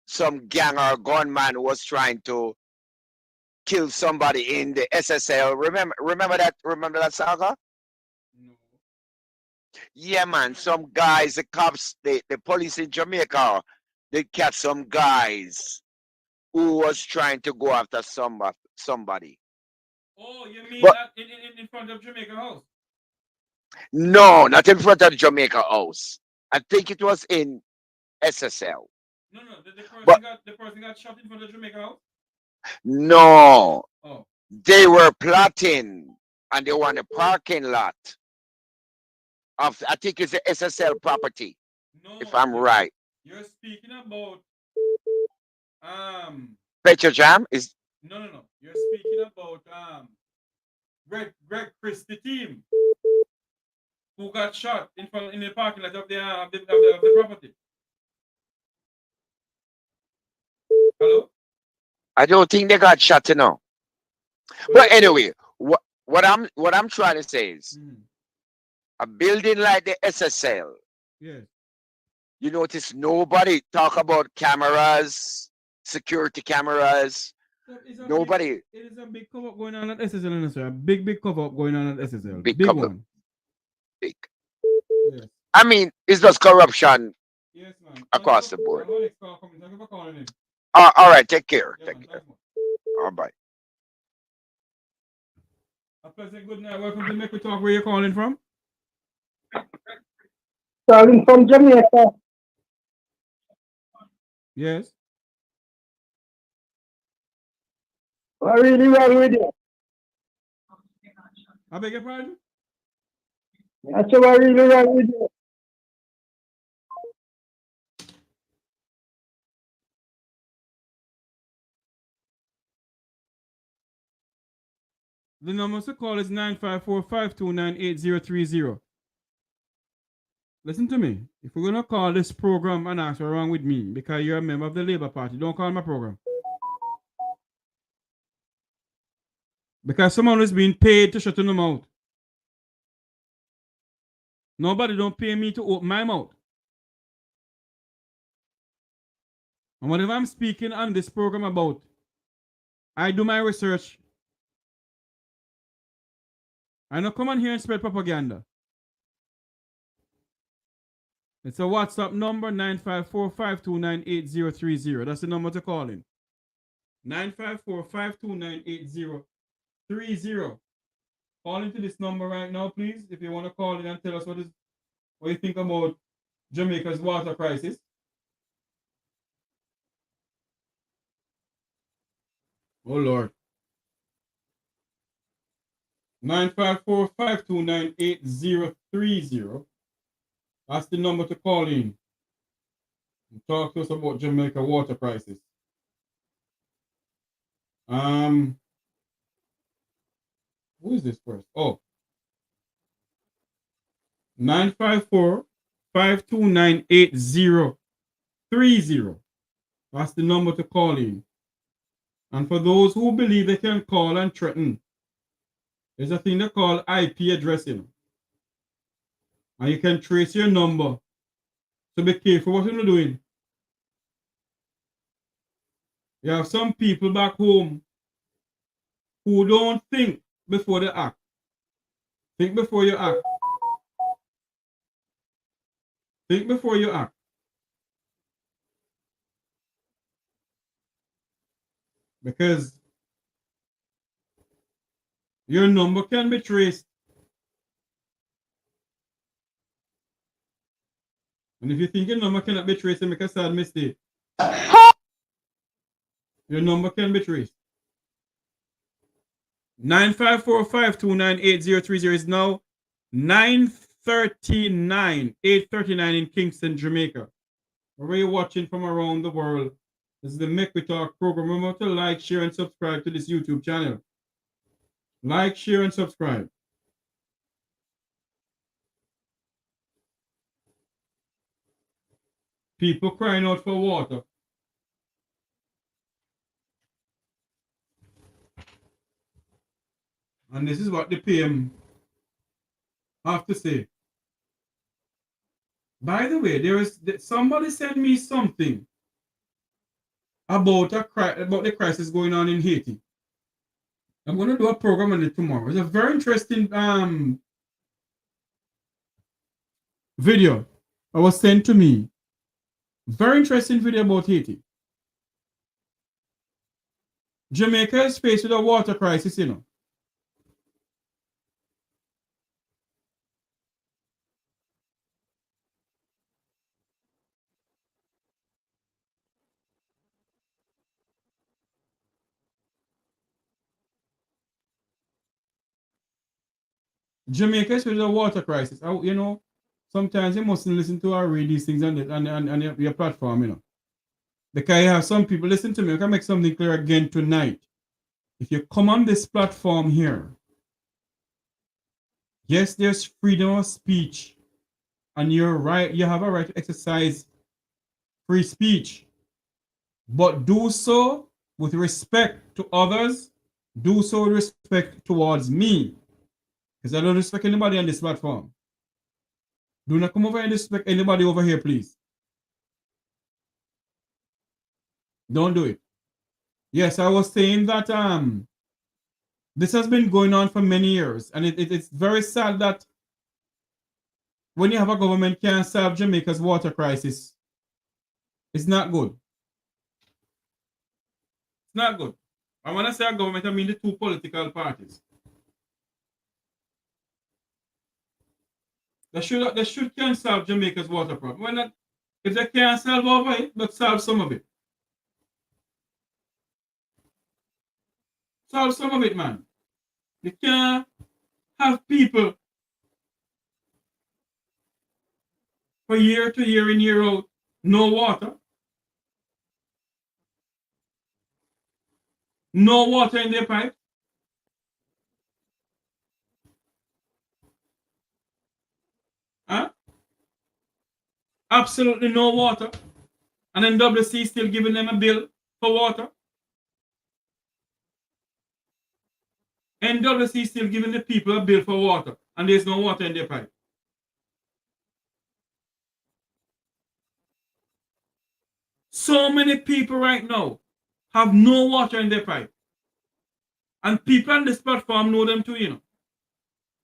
some gang or gunman was trying to kill somebody in the SSL. Remember that saga? No. Yeah, man. Some guys, the cops, the police in Jamaica, they catch some guys who was trying to go after somebody. Oh, you mean that in front of Jamaica House? No, not in front of the Jamaica House. I think it was in SSL. No, But the person got shot in front of Jamaica House. no, Oh, they were plotting and they were on the parking lot of, I think it's the SSL property, if no, I'm right. you're speaking about Petro Jam is no. You're speaking about Greg Christie team who got shot in the parking lot of the property. Hello? I don't think they got shot, you know. But anyway, what I'm trying to say is a building like the SSL, Yes. you notice nobody talk about cameras, security cameras. Nobody. It is a big cover up going on at SSL, sir. A big cover up going on at SSL. Big Big cover. one. Big. Yes. I mean, it's just corruption Yes, man. across the board. Thank you for calling in. All right, take care. Yeah, Take man, care. thanks, man. All right. A pleasant good night. Welcome to Make We Talk. Where you calling from? Calling from Jamaica. Yes. What really wrong with you? I beg your pardon? That's what really wrong with you. The number to call is 954-529-8030. Listen to me. If we're going to call this program and ask what's wrong with me because you're a member of the Labour Party, don't call my program. Because someone is being paid to shut them out. Nobody don't pay me to open my mouth. And whatever I'm speaking on this program about, I do my research. I don't come on here and spread propaganda. It's a WhatsApp number, 954-529-8030. That's the number to call in. 954-529-8030. Call into this number right now, please, if you want to call in and tell us what you think about Jamaica's water crisis. Oh, Lord. 954-529-8030. That's the number to call in and talk to us about Jamaica water crisis. Who is this first? Oh. 954-529-8030. That's the number to call in. And for those who believe they can call and threaten, there's a thing they call IP addressing. And you can trace your number. So be careful what you're doing. You have some people back home who don't think before they act. Think before you act. Think before you act. Because your number can be traced. And if you think your number cannot be traced, you make a sad mistake. Your number can be traced. 954-529-8030 is now 9:39, 8:39 in Kingston, Jamaica. Wherever you're watching from around the world, this is the Make We Talk program. Remember to like, share, and subscribe to this YouTube channel. Like, share, and subscribe. People crying out for water. And this is what the PM have to say. By the way, somebody sent me something about the crisis going on in Haiti. I'm going to do a program on it tomorrow. It's a very interesting video that was sent to me. Very interesting video about Haiti. Jamaica is faced with a water crisis, you know. Jamaica is with a water crisis. You know, sometimes you mustn't listen to or read these things on your platform, you know. Because you have some people, listen to me, I can make something clear again tonight. If you come on this platform here, yes, there's freedom of speech, and you're right, you have a right to exercise free speech. But do so with respect to others, do so with respect towards me. Because I don't respect anybody on this platform. Do not come over and disrespect anybody over here, please. Don't do it. Yes, I was saying that this has been going on for many years, and it's very sad that when you have a government can't solve Jamaica's water crisis, it's not good. It's not good. I want to say a government, I mean the two political parties. They should can solve Jamaica's water problem. Why not? If they can't solve all of it, but solve some of it. Solve some of it, man. You can't have people for year to year in, year out, no water. No water in their pipe. Huh? Absolutely no water. And then WC still giving them a bill for water. NWC still giving the people a bill for water. And there's no water in their pipe. So many people right now have no water in their pipe. And people on this platform know them too, you know.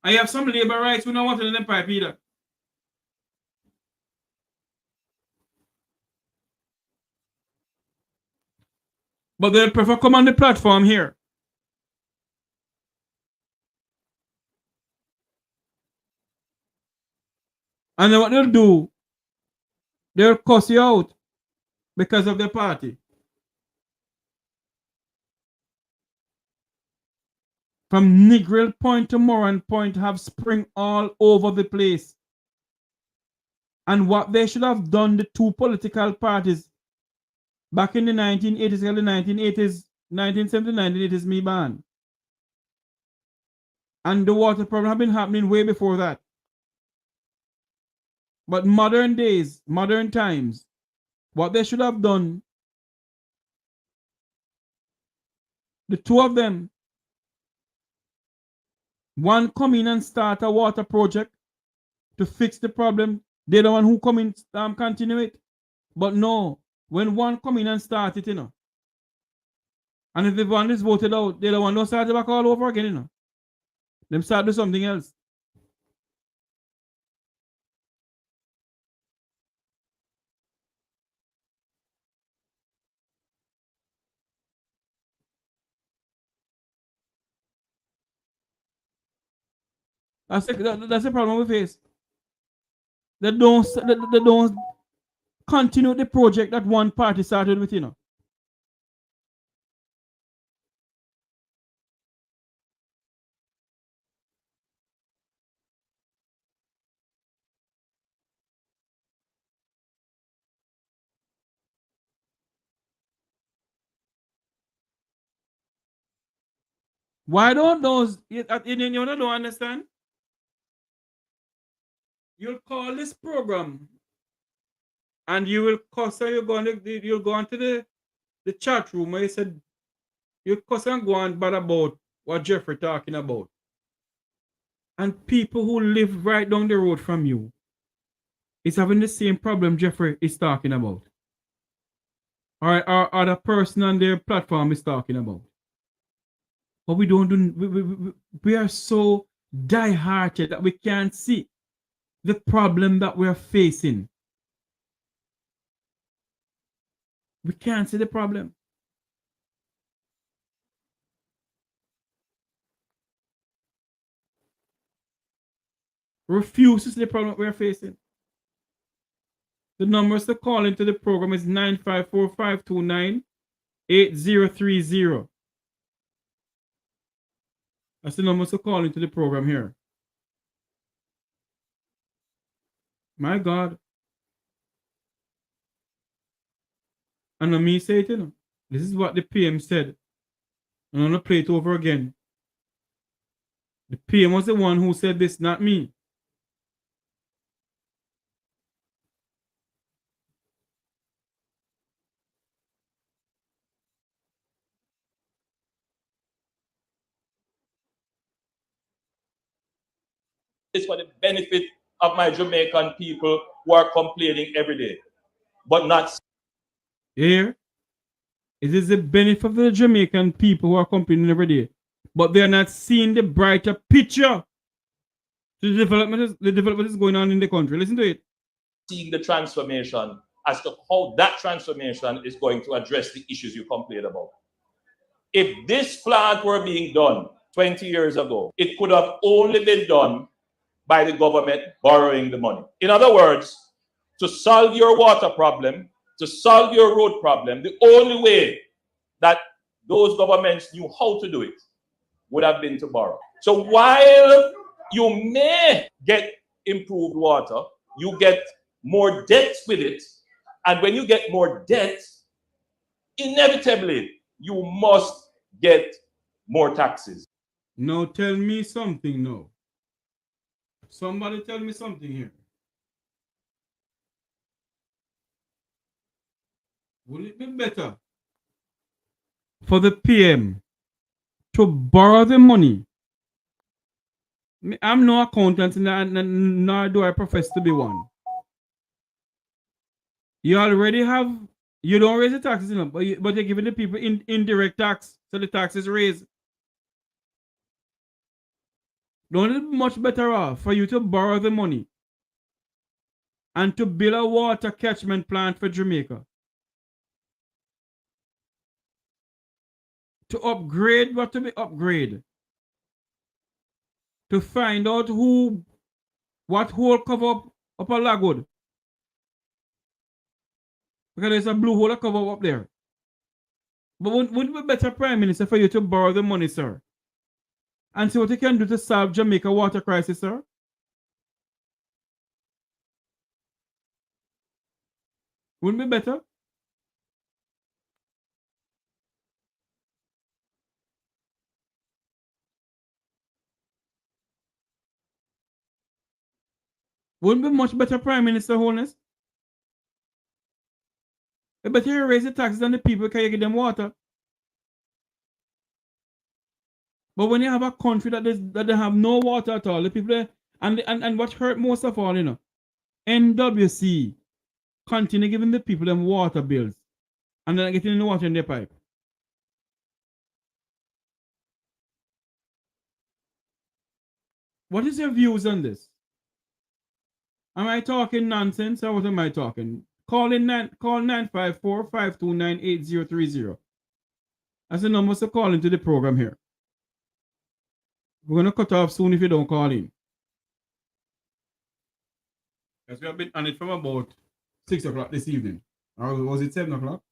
I have some labor rights who don't want water in their pipe either. But they prefer come on the platform here. And then what they'll do, they'll cuss you out because of the party. From NEGRIL Point to Moran Point have spring all over the place. And what they should have done, the two political parties, back in the 1980s, early 1980s, 1979, 1980s, me ban. And the water problem have been happening way before that. But modern days, modern times, what they should have done, the two of them, one come in and start a water project to fix the problem. They're the one who come in continue it. But no, when one come in and start it, you know, and if the one is voted out, they're the one don't start it back all over again, you know. Them start do something else. That's the problem we face. They don't continue the project that one party started with, you know. Why don't those, you don't understand? You'll call this program and you will cuss, you'll go into the chat room where you said, you cuss and go on bad about what Jeffrey talking about. And people who live right down the road from you is having the same problem Jeffrey is talking about. Or the person on their platform is talking about. But we don't do, we are so die-hearted that we can't see the problem that we're facing. We can't see the problem. Refuse to see the problem that we're facing. The numbers to call into the program is 954-529-8030. That's the numbers to call into the program here. My God. And me say it, you know. This is what the PM said. I'm going to play it over again. The PM was the one who said this, not me. It's for the benefit of my Jamaican people who are complaining every day, but not. Here, it is the benefit of the Jamaican people who are complaining every day, but they are not seeing the brighter picture. The development is going on in the country. Listen to it. Seeing the transformation as to how that transformation is going to address the issues you complain about. If this plant were being done 20 years ago, it could have only been done by the government borrowing the money. In other words, to solve your water problem, to solve your road problem, the only way that those governments knew how to do it would have been to borrow. So while you may get improved water, you get more debt with it. And when you get more debt, inevitably, you must get more taxes. Now tell me something now. Somebody tell me something here. Would it be better for the PM to borrow the money? I'm no accountant, nor do I profess to be one. You already have, you don't raise the taxes, but you're giving the people indirect tax, so the tax is raised. Don't it be much better off for you to borrow the money and to build a water catchment plant for Jamaica? To upgrade what to be upgraded. To find out what hole cover up a lagwood. Because there's a blue hole that cover up there. But wouldn't it be better, Prime Minister, for you to borrow the money, sir? And see what you can do to solve Jamaica water crisis, sir? Wouldn't it be better? Wouldn't it be much better, Prime Minister Holness? It's better you raise the taxes on the people because you give them water. But when you have a country that they have no water at all, the people and what hurt most of all, you know, NWC continue giving the people them water bills and they're not getting any water in their pipe. What is your views on this? Am I talking nonsense or what am I talking? Call 954-529-8030. That's the number to call into the program here. We're going to cut off soon if you don't call in. Because we have been on it from about 6 o'clock this evening. Or was it 7 o'clock?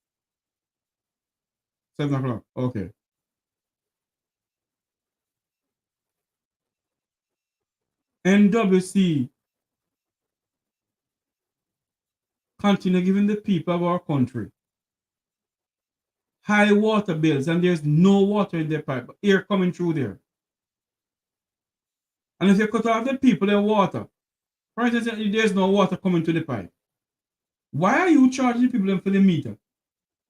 7 o'clock. Okay. NWC continue giving the people of our country high water bills and there's no water in their pipe, air coming through there. And if you cut off the people their water, for instance, there's no water coming to the pipe. Why are you charging people for the meter?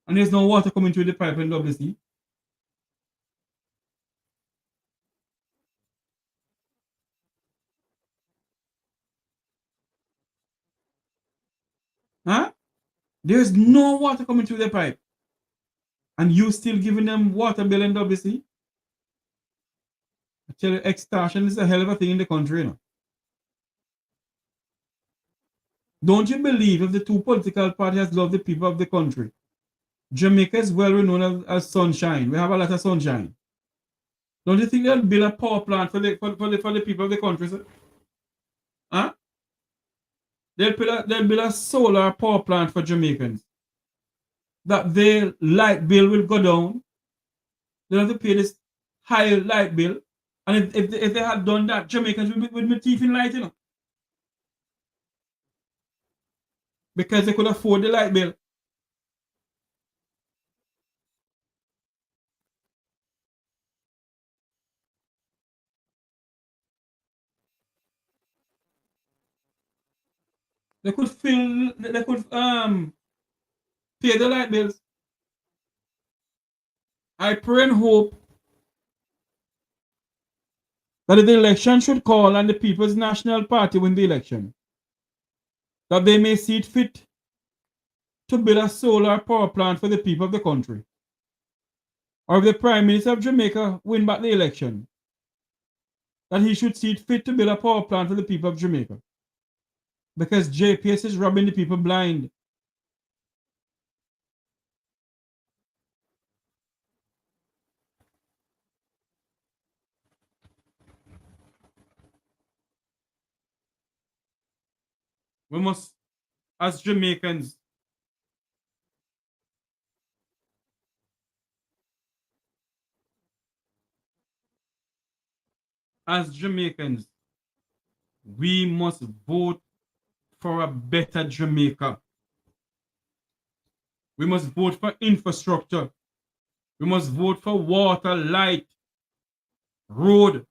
And there's no water coming through the pipe in WC? Huh? There's no water coming through the pipe. And you still giving them water bill in WC? I tell you, extortion is a hell of a thing in the country, you know. Don't you believe if the two political parties love the people of the country? Jamaica is well renowned as sunshine. We have a lot of sunshine. Don't you think they'll build a power plant for the people of the country, sir? Huh? They'll build a solar power plant for Jamaicans. That their light bill will go down. They don't have to pay this high light bill. And if they had done that, Jamaicans would be teeth in light, you know. because they could afford the light bill. They could pay the light bills. I pray and hope that if the election should call and the People's National Party win the election, that they may see it fit to build a solar power plant for the people of the country. Or if the Prime Minister of Jamaica win back the election, that he should see it fit to build a power plant for the people of Jamaica. Because JPS is robbing the people blind. We must, as Jamaicans, we must vote for a better Jamaica. We must vote for infrastructure. We must vote for water, light, road,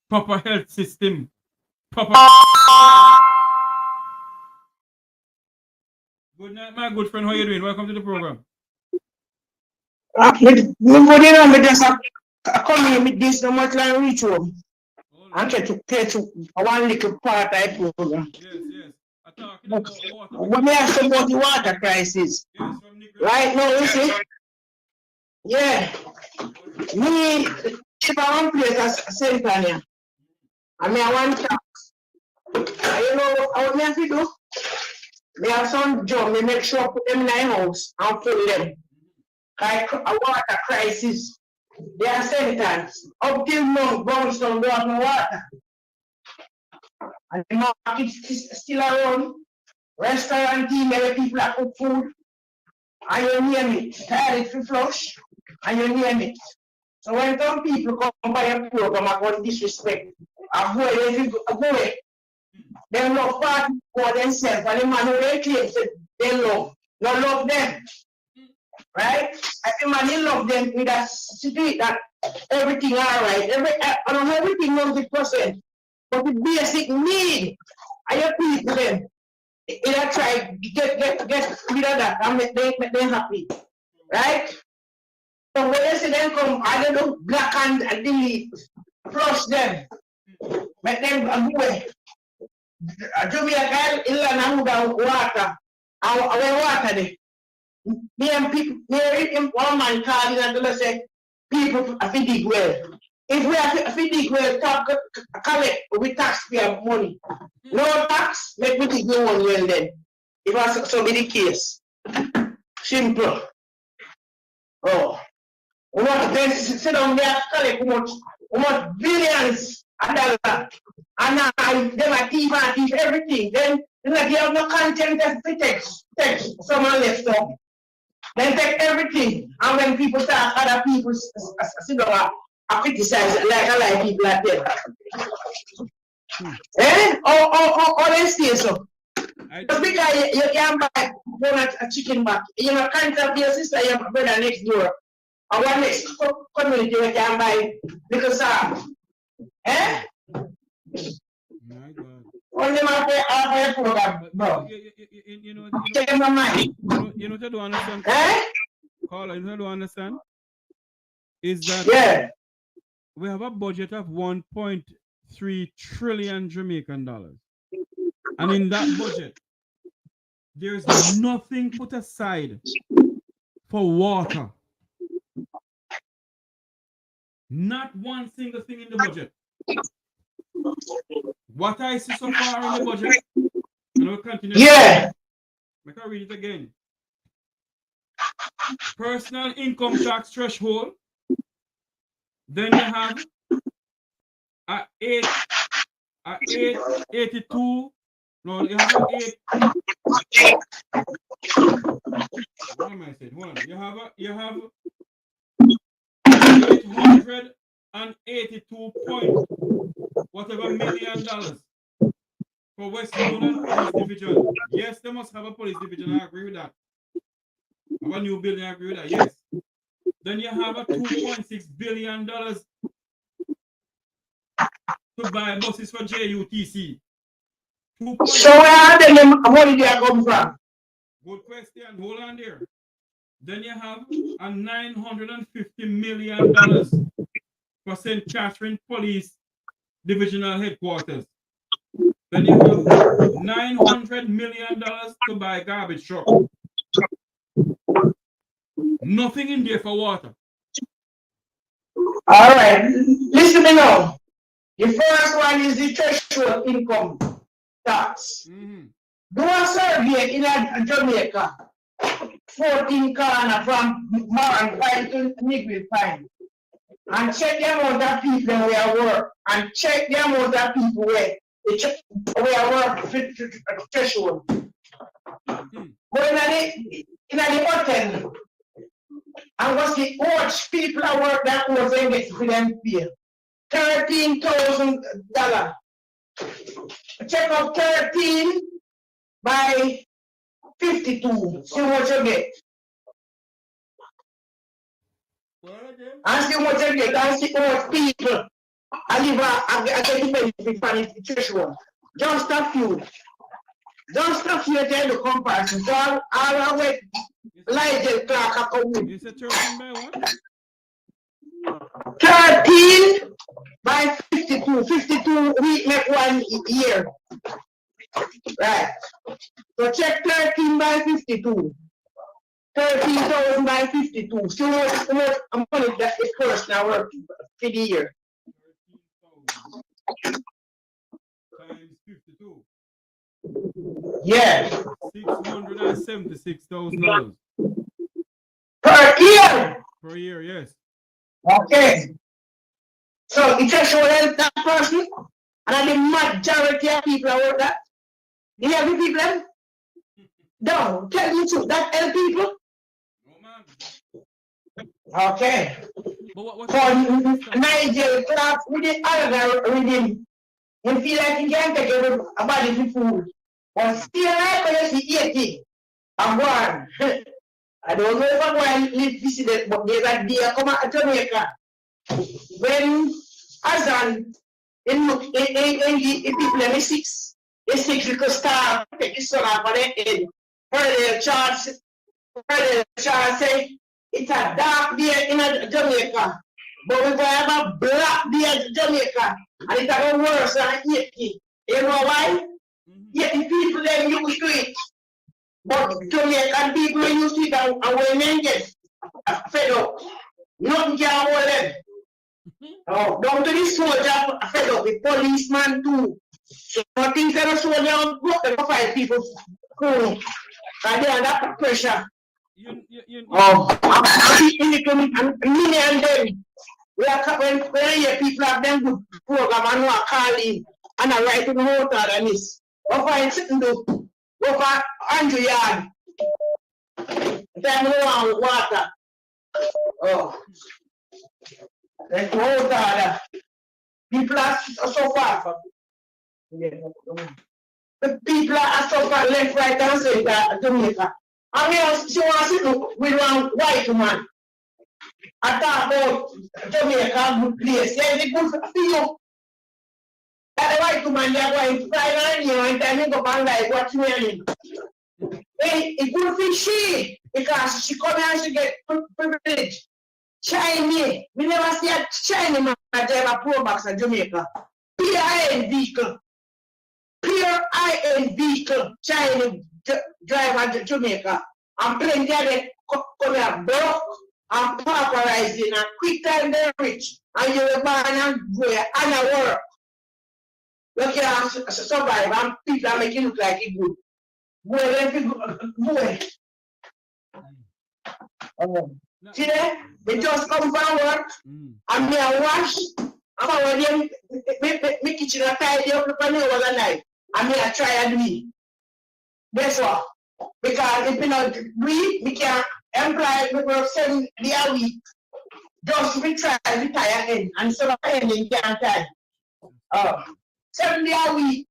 proper health system, proper... Good night, my good friend. How you doing? Welcome to the program. Me just come here with this no much like reach home. I'm trying to pay to one little part of the program. Yes. When we ask about the water crisis, right now, you see, yeah, me, if I want to place a center here, I mean, I want tax. You know, how me have to do? Me have some job, me make sure I put them in my house and fill them. Like a water crisis, they are senators. Up till now, Brownstone don't have no water. And the market is still around. Restaurant team, where people are cook food. And you name it. Toilet to flush. And you name it. So when some people come by a program about disrespect, avoid it. They love party for themselves. And the man who they claim they love. No love them. Right? I think man, you love them with that situation that everything all right. I don't know everything 100%. But the basic need, I have people them. I try get rid of that and make them happy. Right? So when you see them come, I don't know, black and delete, flush them, make them go away. Jamaica, Ilan, and water. Our water there. Me and people, one man called in and say, people have to dig well. If we have to dig well, collect with taxpayer money. No tax, make me dig no one well then. If I so be the case. Simple. Oh. We want to sit down there and collect much billions of dollars. And now them are thief everything. Then you have no content to text. Someone left up. Then take everything, and when people start, other people sit down and criticize like a lot of people like that. Or they stay so. Just because you can't buy a chicken back, you know, can't tell your sister, your brother next door, or one next community you can buy because eh? Only my program, bro. You know what I don't understand? Caller, you know what I don't understand? Is that we have a budget of 1.3 trillion Jamaican dollars. And in that budget, there's nothing put aside for water. Not one single thing in the budget. What I see so far in the budget, and we'll continue. I can read it again. Personal income tax threshold. Then you have a 82. No, you have a 8. What am I saying? Hold on. You have 882 point whatever $1 million For Westmoreland Police Division. Yes, they must have a police division. I agree with that. Have a new building. I agree with that. Yes. Then you have a $2.6 billion to buy buses for JUTC. So where are them money they are come from? Good question. Hold on there. Then you have a $950 million for St. Catherine Police Divisional Headquarters. Then you have $900 million to buy garbage truck. Nothing in there for water. All right, listen to me now. The first one is the threshold income tax. Do a survey in Jamaica, 14 corner from Moran Pine to NEGRIL Pine, and check the amount of people where work, and check the amount of people where work threshold. Go in the hotel, and what's the much people that work that was in it for them pay? $13,000. Check out 13 by 52. See what you get. And see what you get. And see how much people I live at the benefit from the threshold. Just a few. Just a few tell the comparison. So I'll wait. Ligel Clark come in. You said 13 by what? 13 by 52. 52 we make 1 year. Right. So check 13 by 52. 13,000 by 52. See what money that is first now work for the year. Times 52. Yeah. $676,000. Per year. Per year, yes. Okay. So it just shows that person, and the majority of people are work that. You hear me, people? No, tell me truth. That help people? Okay. For Nigel Clark, we did other reading. You feel like you can't take everybody for food. But still, I see 80. I'm one. I don't know if I'm going to live visit, but there's a day I come out to Jamaica. When Azan, in people in 6, it's 6 because star, take this one off of the head. Heard the Charles say, it's a dark day in Jamaica. But we're going to have a black day in Jamaica. And it's a worse than 80. You know why? 80 people they used to it. But Jamaican people used to it and when they get fed up, nothing can hold them. Oh, down to the soldier fed up, the policeman too. So things that the soldier go 5 people cool. And they're under pressure. Me and them. We are when people have them good program and we are calling and I write in the hotel and this. Go find sitting do. Go for 100 yards. Then we want water. Oh. Then water. People are so far from the people are so far left, right, and center Jamaica. And she wants to sit with one white man. I talk about Jamaica, good place. Yeah, it's good for you. That white woman, they're going to fly on you and tell me go and like what's meaning. It's good for she because she come here and she get privilege. Chinese, we never see a Chinese man drive a pro box in Jamaica. Pure high-end vehicle. Pure high-end vehicle. Chinese driver in Jamaica. And plenty of them come here broke and pauperizing and quick time they're rich. And you will buy and go and work. You can't survive and people are making it look like it good. Boy. See there? They just come from work and me a wash. I'm already my kitchen a tidy up for me overnight. And me a try and do it. Guess what? Because if you not do it, we can employ people 7 days a week. Just we try to retire in and so ending can't time. 7 days a week.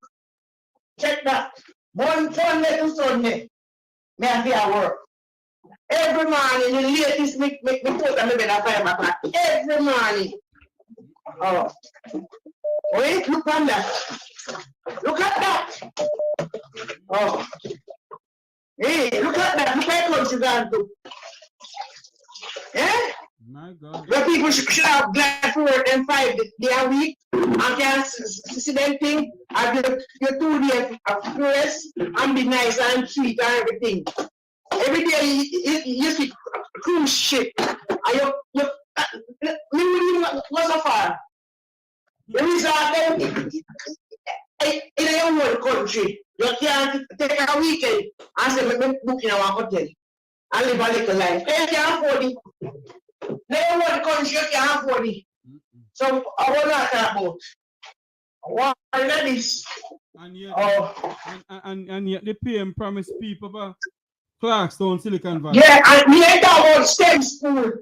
Check that. One Sunday to Sunday, me have to work. Every morning, the latest me put on the bed at 5 o'clock. Every morning. Oh. Wait, look on that. Look at that. Oh. Hey, look at that. Look at what you got to do. Eh? My God. Where people should have glad for work them 5 days a week and can see them thing and your 2 days of rest and be nice and sweet and everything. Every day you see cruise ship and you go so far. The resort them in your own country. You can't take a weekend and say, me book in our hotel and live a little life. They can't afford it. They don't want the country, you can't afford it. So, I want to talk about. Why not this? And yet the PM promised people about Clarkstone, Silicon Valley. Yeah, and we ain't talk about STEM school.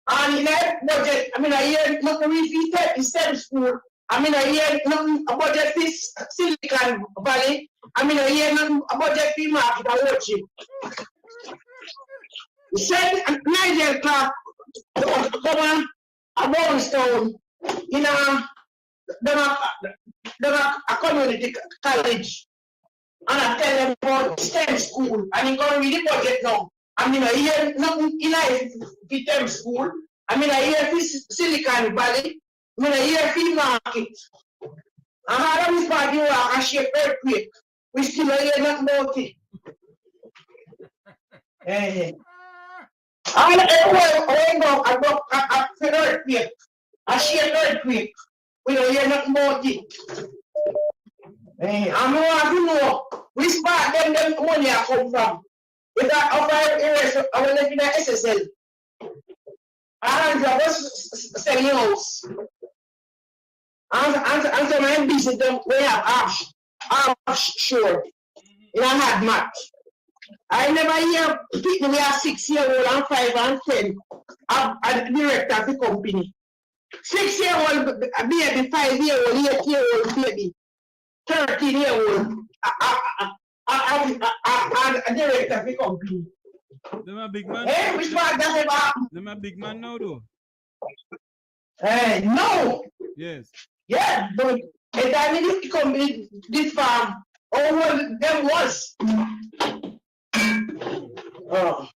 And in that budget, I mean, I hear nothing really STEM school. I mean, I hear nothing about this Silicon Valley. I mean, I hear nothing about that market I watch it. Said Nigel Clark, come on, a Brownstone, in a community college. And I tell them about STEM school. And he can't read the budget now. I mean, I hear nothing in the STEM school. I mean, I hear this Silicon Valley. I mean, I hear free market. And how this party work and shape earthquake. We still hear nothing about it. Yeah. And I go earthquake. I shape earthquake. We don't hear nothing about it. Hey, I want to know which part them money come from. If I offer the rest, I will let you know SSL. And I was selling house. And so my business them we have offshore. In a hard match. I never hear people we are 6-year-old and 5 and 10 a director of the company. 6-year-old baby, 5-year-old, 8-year-old baby. 13-year-old, a director of the company. Them a big man. Hey, which part does it happen? Them a big man now, though. Hey, no. Yes. Yeah, but the time this company, this farm, all them was. Oh.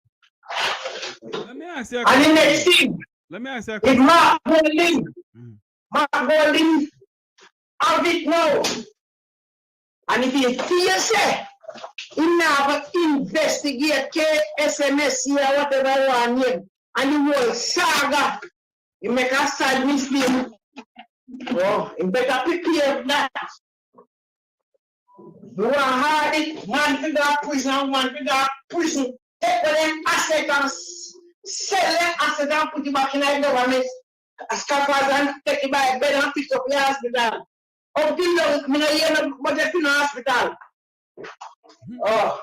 Let me ask you a and question. the next thing, Let me ask you a if question. Mark Golding have it now. And if you feel say, he never investigate KSMSC or whatever one name, and the whole saga, you make a sad mistake. Oh, you better prepare that. You want hard it, man to go prison, take them assets and sell them assets and put it back in the government. Scaffolds and take it by bed and fix up your hospital. Until now, I don't hear no budget in the hospital. Oh.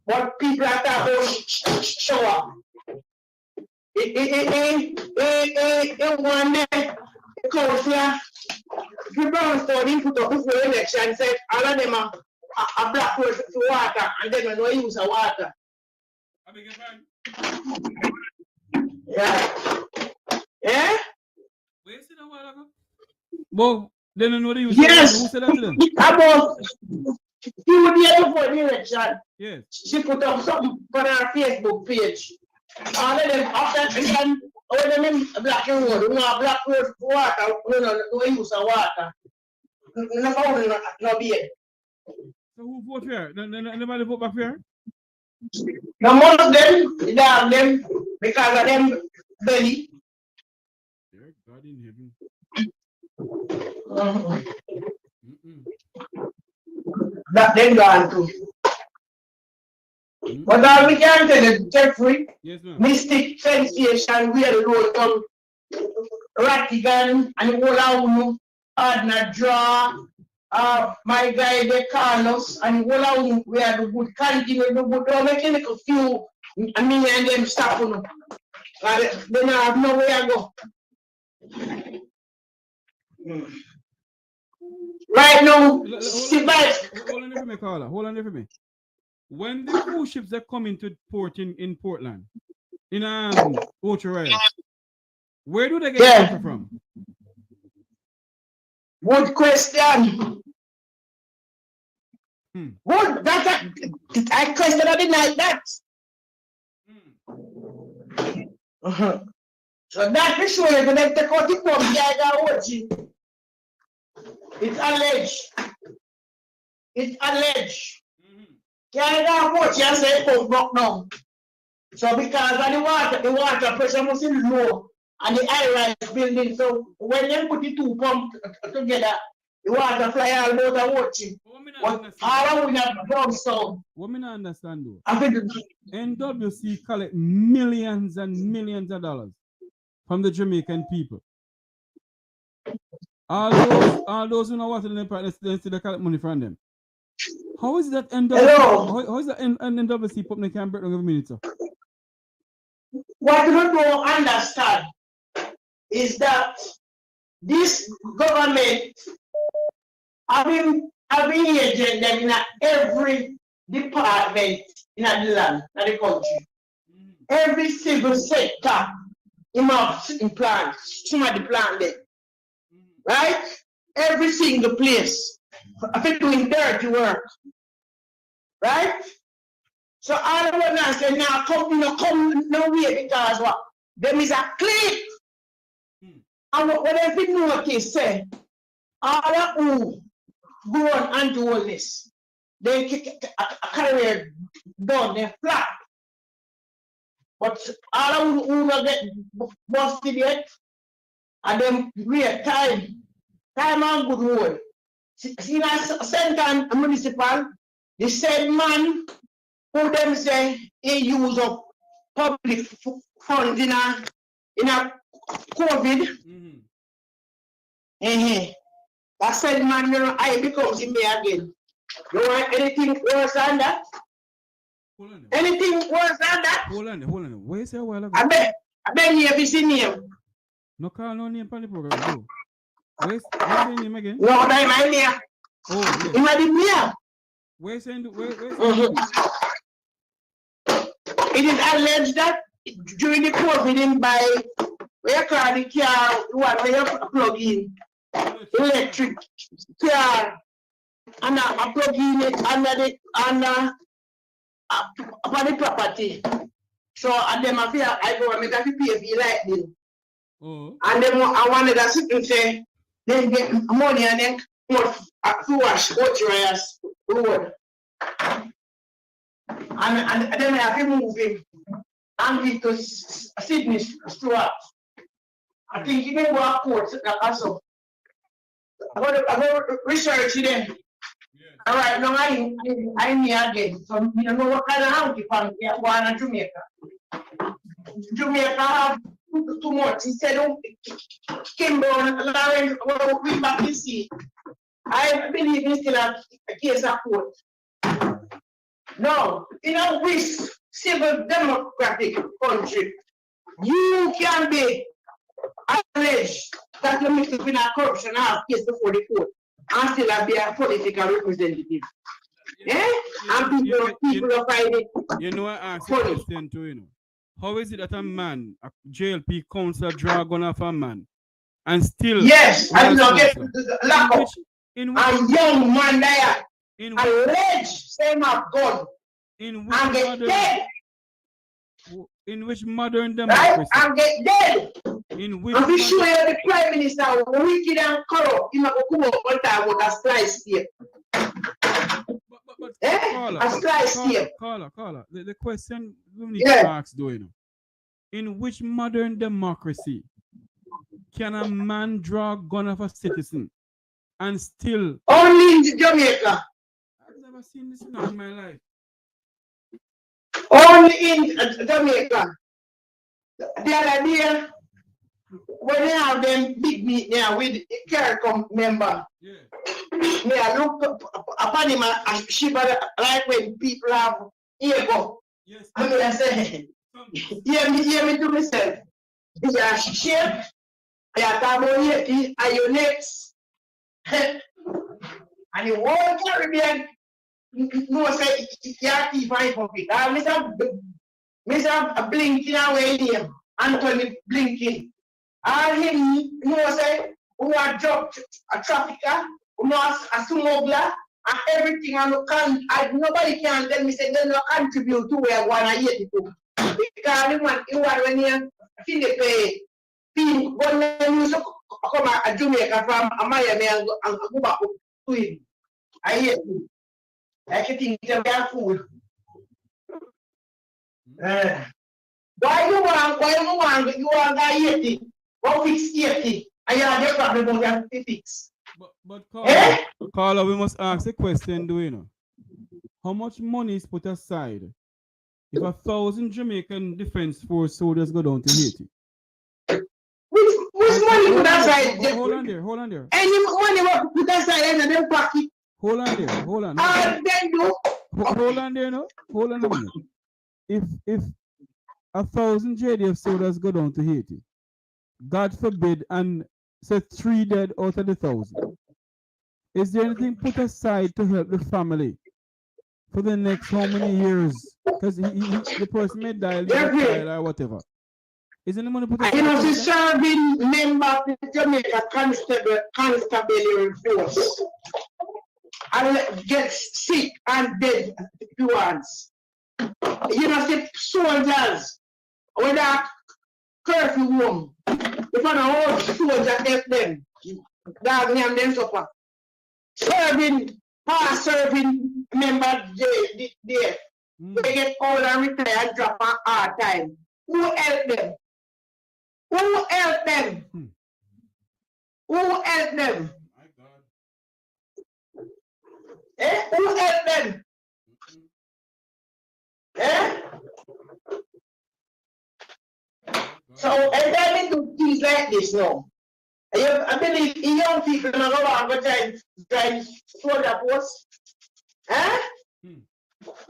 What people are talking about show up. One day, the council, the Brownstone put up before election said all of them are black for water and they don't know use of water. Yeah. Yeah? Well, they don't know the use. Yes. Who said that to them? About 2 days before the election. Yes. She put up something on her Facebook page. All of them after and all of them in Black Road, we want Black Road for water, no use of water. No found no beer. So who vote for her? Nobody vote back for her? No most of them, they have them because of them belly. Dear God in heaven. That then gone too. But all we can tell you, Jeffrey, yes, Mystic Sensation, where the road come, Ratigan, and Wola Adna Draw, my guy, the Carlos, and Wola where the good continue the good, don't make any few, I mean, and them stop on them. They don't have nowhere to go. Right now, Hold on there for me, caller. Hold on there for me. When the cruise ships that come into port in Portland, in Ocho, where do they get water from? Good question. Good. I question of the night that. So that is sure when they take out the pump, it's alleged. It's alleged. Canada watch and say pump broke down. So because of the water pressure must be low and the high-rise building. So when they put the two pumps together, the water fly all about the watching. But all we have done so. What me not understand though? NWC collect millions and millions of dollars from the Jamaican people. All those who know what in the part, they still collect money from them. How is that NWC? How is that NWC putting can break down every minute? What you don't understand is that this government having agent them in every department in the land, in the country. Every civil sector, in plan, somebody plan them. Right? Every single place. I think doing dirty work. Right? So all I want to say now, come nowhere because what? Them is a clip. And what if you notice, say, all of who go on and do all this, they a career done, they flat. But all of who not get busted yet, and them great time and good road. See that St. Municipal, the same man who them say he use up public funds in a COVID. That same man, you know, I becomes in me again. You want anything worse than that? Anything worse than that? Hold on. Where is your while ago? I bet you have seen name. No call no name for the program. No. Where's the name again? No, that's my name. Oh, yeah. You might be here. Where's the It is alleged that during the COVID by where you call the car, where you plug in electric car, and I plug in it under the property. So and them I feel I go and make a pay for light bill. And then I wanted to sit and say, then get money and then to wash Ocho's road. And then I have to move him and be to Sydney Stuart. I think he can go to court also. I got to research it. All right, now I'm here again. So you don't know what kind of house from here, Jamaica. Jamaica have too much. He said, Kimber, Lawrence, we back to see. I believe he's still a case of court. No, in a which civil democratic country, you can be alleged that you mixed up in a corruption and have case before the court and still be a political representative. And people are fighting. You know, I asked you a question too, you know. How is it that a man, a JLP councillor, draw a gun off a man and still... Yes, I don't get locked up. A young man there, alleged same of gun, and get dead. In which modern democracy? Right? And get dead. In which... I'm sure the Prime Minister, wicked and corrupt, he might come up one time with a slice here. A slice here. Caller. The question we need to ask, though, you know. In which modern democracy can a man draw a gun of a citizen and still... Only in Jamaica. I've never seen this in all my life. Only in Jamaica. The other day, when they have them big meet there with the CARICOM member, me I look upon him and shiver like when people have ego. And I say, hear me to myself. You are shape, you are carbonated, and your next. And the whole Caribbean no say you can't keep my pocket. Mr. Blinking away him, Anthony Blinking. And him no say who are drug a trafficker, who knows a smuggler, and everything and nobody can tell me say they no contribute to where 182. Because the one when you feel the pay, people when you used to come a Jamaica from Miami and go back to him. I hear you. I can think they're food. Why you want guy 80? Go fix 80. And you have your problem about your fix. But Carla, we must ask a question, do you know? How much money is put aside if 1,000 Jamaican Defense Force soldiers go down to Haiti? Which money put aside? Hold on there. Any money put aside in their pocket? Hold on there. Hold on there, no? Hold on a minute. If 1,000 JDF soldiers go down to Haiti, God forbid, and say 3 dead out of the 1,000, is there anything put aside to help the family for the next how many years? Because the person may die, or whatever. Is any money put aside? You know, the serving member of the Jamaica Constabulary Force and get sick and dead once. You know, the soldiers with a curfew room. If I know all soldiers get them, dog name them suffer. Past serving member there. They get old and retire and drop a hard time. Who help them? Who help them? Who help them? Who help them? So, and then we do things like this now. I believe young people are going to try soldier posts.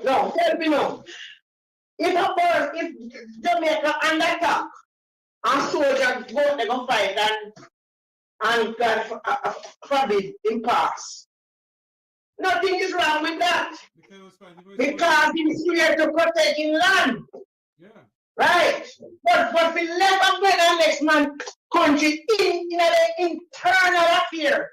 No, tell me no. If Jamaica under attack, and soldiers go they go fight and forbid him pass. Nothing is wrong with that. Because he's here to protect his land. Yeah. Right? But we left and go the next man country in the internal affair.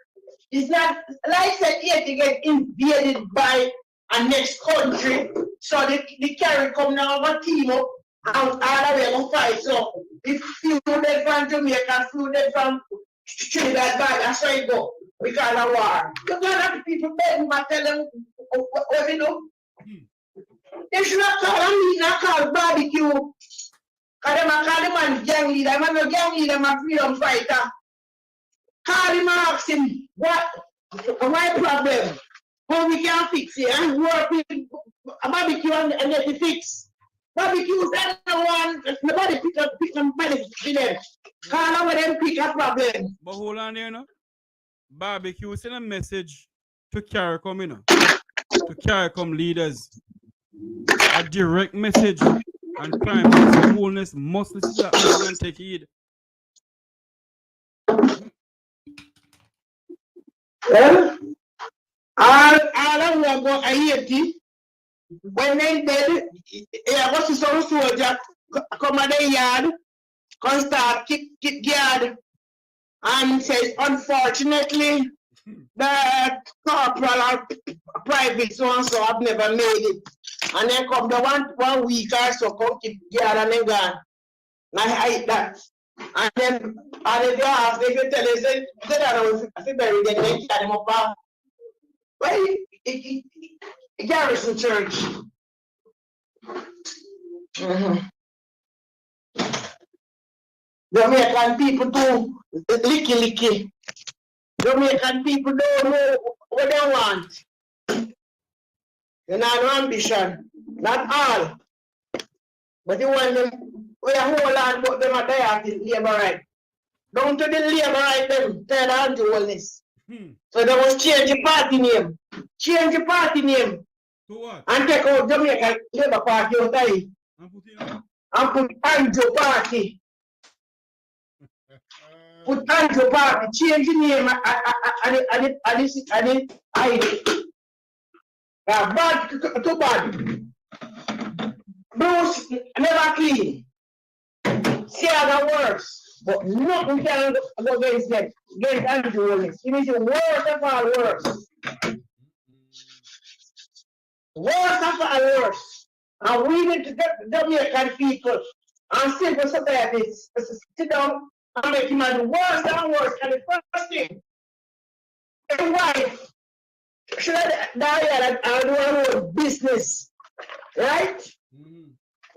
It's not like said here to get invaded by a next country. So the carry come now over team up and all the way going to fight. So if few dead from Jamaica, few dead from Trinidad, that's how it go. Because of war. You got to people begging and tell them what we do. They should not call a meeting and call barbecue. Because they call the man gang leader. I'm not a gang leader, I'm a freedom fighter. Call him and ask him, what my problem? How we can fix it and work with a barbecue and get it fixed. Barbecues are the one, nobody pick them benefit to them. Call over them pick a problem. But hold on there, no? Barbecue send a message to CARICOM, you know, to CARICOM leaders. A direct message and crime and coolness must listen to that and take heed. Well, all I want go a Haiti. When they dead, I go to some soldier come at the yard, come start kick yard, and says unfortunately the corporal or private so and so have never made it. And then come the one week or so come kick yard and then gone. And I hate that. And then they ask, they can tell you, say, they don't know if they bury them, they carry them up. Well, Garrison Church. Jamaican people do licky. Jamaican people don't know what they want. They not no ambition, not all. But you want them, we a whole lot, but them are there at labor right. Down to the labor right, them tell the anti-wellness. So they must change the party name. Change the party name. To what? And take out Jamaica Labour Party out of it. And put Andrew Party. put Andrew Party, change the name and the ID. Bad to bad. Bruce never clean. See other worse. But nothing can go against them. Against Andrew Willis. It is the worst of all worst. Worst of all worst. And we need to get Jamaican people and civil society sit down and make him the worst and worst. And the first thing, his wife should die and do her own business. Right?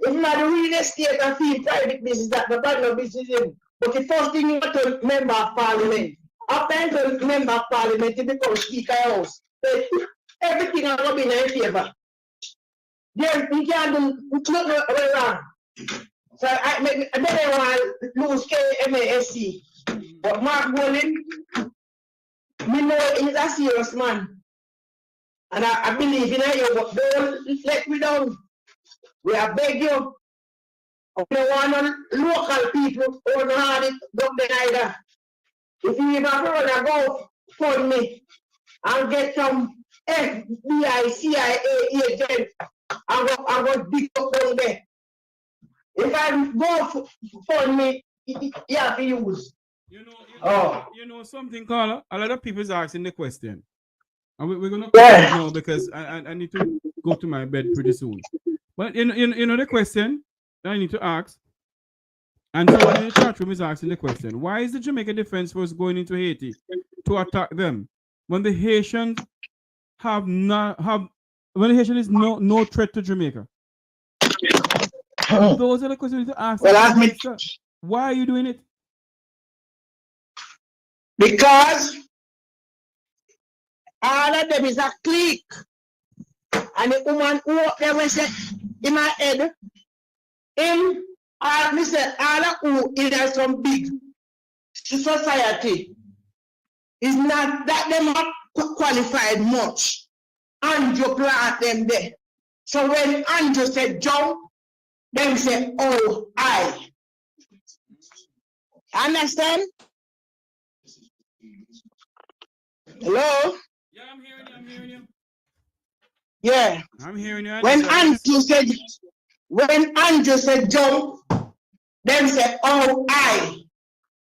If not the real estate and fee private business, that the bad no business in. But the first thing you want to member of parliament. After you member of parliament, you become speaker house. Everything is going to be in your favor. There, you can't do nothing wrong. So I don't want to lose KMASC. But Mark Bolin, me know he's a serious man. And I believe in you, but don't let me down. We are begging you. We don't want no local people who don't have it done either. If you even want to go fund me and get some FBI, CIA agent, I'm going to dig up down there. If I go fund me, you have to use. You know something, Carla? A lot of people is asking the question. And we're going to now because I need to go to my bed pretty soon. But you know the question that I need to ask, and someone in the chat room is asking the question: why is the Jamaica Defense Force going into Haiti to attack them when the Haitians when the Haitian is no threat to Jamaica? Those are the questions to ask. Well, why are you doing it? Because all of them is a clique. And the woman who up there was in my head, all of who is some big society is not that them are qualified much. Andrew plant them there. So when Andrew said jump, them say, oh, I. Understand? Hello? Yeah, I'm hearing you. Yeah. I'm hearing you. When Andrew said jump, them say, oh, I.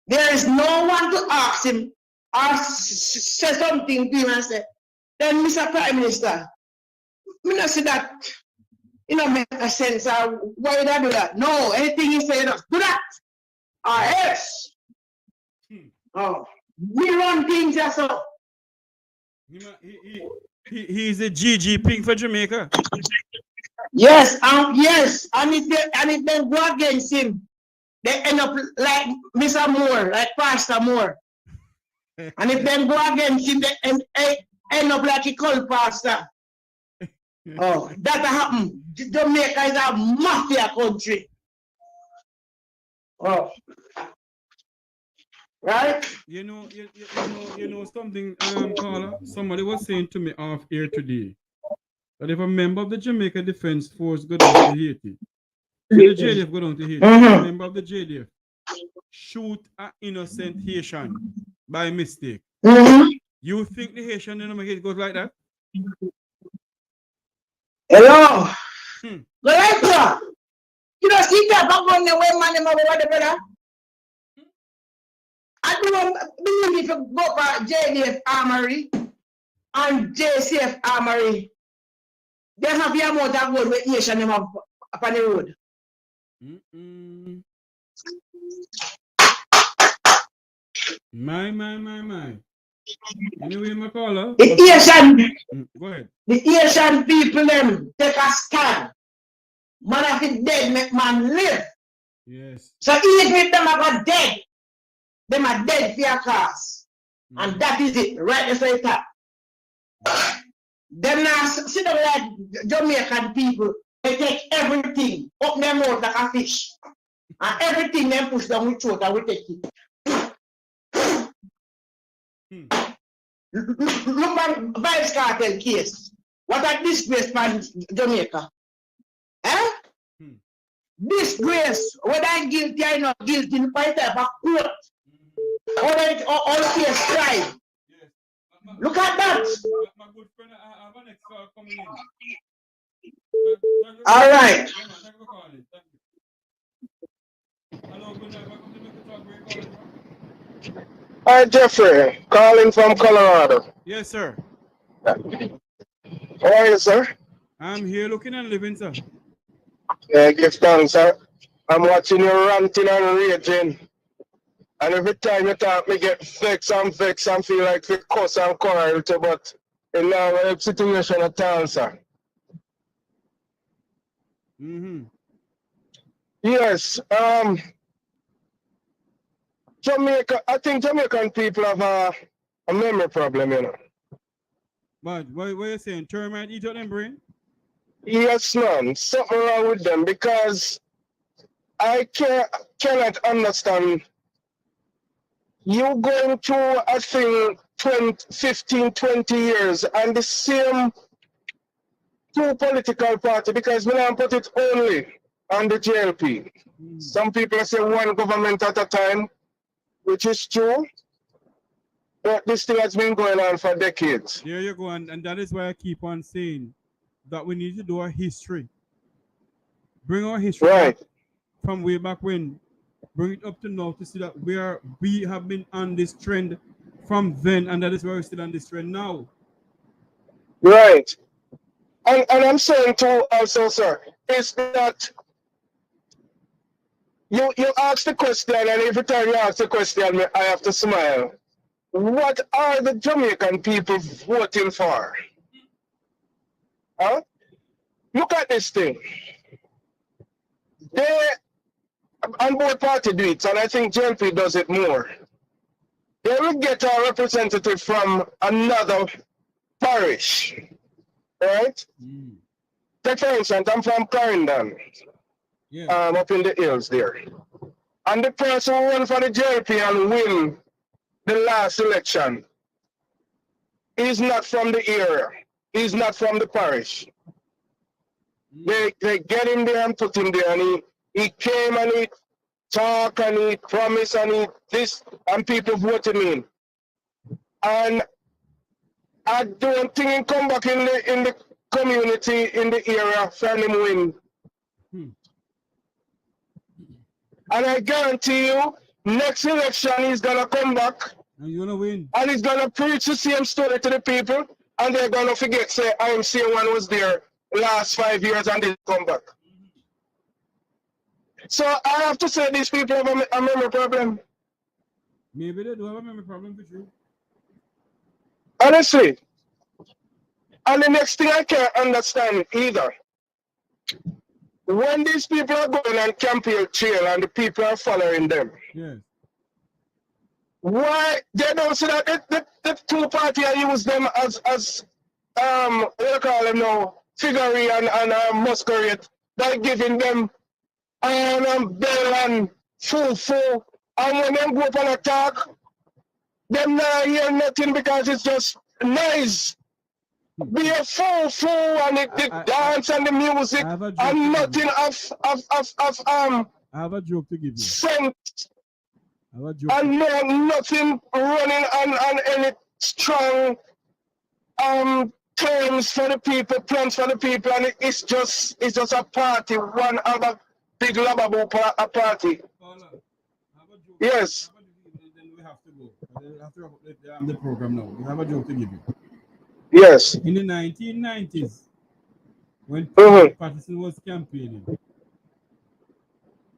There is no one to ask him or say something to him and say, then Mr. Prime Minister, me not see that, make a sense. Why would I do that? No, anything you say, just do that. Or else. Oh, we run things as well. He's a GG Ping for Jamaica. Yes, yes. And if they go against him, they end up like Mr. Moore, like Pastor Moore. And if they go against him, they end up like a cult pastor. Oh, that happened. Jamaica is a mafia country. Oh. Right? You know something, Carla? Somebody was saying to me off air today that if a member of the Jamaica Defense Force go down to Haiti, the JDF go down to Haiti, a member of the JDF shoot an innocent Haitian by mistake. You think the Haitian in Haiti goes like that? Hello? Go you don't see that back on the way man over the brother? I don't believe if you go for JDF Armory and JCF Armory, they have the amount of gold with Haitian them up on the road. My. Anyway, my caller. Go ahead. The Haitian people them take a stand. Man if it dead, make man live. Yes. So even if them are dead, them are dead for your cause. And that is it, right as I thought. Them now sit down like Jamaican people, they take everything, up their mouth like a fish. And everything they push down with throat and we take it. Look at Vibes Cartel case. What a disgrace for Jamaica. Eh? Disgrace, whether I'm guilty or not guilty, in the type of court. All the kids cry. Look at that. My good friend, I have an extra coming in. All right. Hello, good night. Welcome to Make Talk. Where you calling from? Hi, Jeffrey, calling from Colorado. Yes, sir. How are you, sir? I'm here looking and living, sir. Yeah, give thanks, sir. I'm watching you ranting and raging. And every time you talk, me get vexed and feel like we cuss and quarrel too, but in now a situation at all, sir. Mm-hmm. Yes, Jamaica, I think Jamaican people have a memory problem, you know. But what are you saying? Termite eat out them brain? Yes, man, something wrong with them because I cannot understand you going through a thing 15, 20 years and the same two political party because we don't put it only on the JLP. Some people say one government at a time, which is true, but this thing has been going on for decades. There you go, and that is why I keep on saying that we need to do our history. Bring our history back from way back when. Bring it up to now to see that we have been on this trend from then, and that is why we're still on this trend now. Right. And I'm saying too also, sir, is that you ask the question, and every time you ask the question, I have to smile. What are the Jamaican people voting for? Huh? Look at this thing. They, and both parties do it, and I think JLP does it more. They will get a representative from another parish, right? Take for instance, I'm from Clarendon, up in the hills there. And the person who won for the JLP and win the last election is not from the area. He's not from the parish. They get him there and put him there, and he came and he talked and he promised and he this, and people voted him in. And I don't think he come back in the community in the area for him win. And I guarantee you, next election he's gonna come back. And you're gonna win. And he's gonna preach the same story to the people, and they're gonna forget, say, IMC one was there last 5 years and didn't come back. So I have to say these people have a memory problem. Maybe they do have a memory problem with you. Honestly. And the next thing I can't understand either, when these people are going on Campbell Trail and the people are following them, why they don't see that the two parties use them as what do you call them now, figure and masquerade by giving them bell and full, and when them go up and attack, them not hear nothing because it's just noise. Be a fool, and the dance and the music and nothing of I have a joke to give you. sense. And nothing running on any strong terms for the people, plans for the people, and it's just a party, one other big lovable party. Yes. Then we have to go. We have to wrap up the program now. We have a joke to give you. Yes. In the 1990s, when PJ Patterson was campaigning,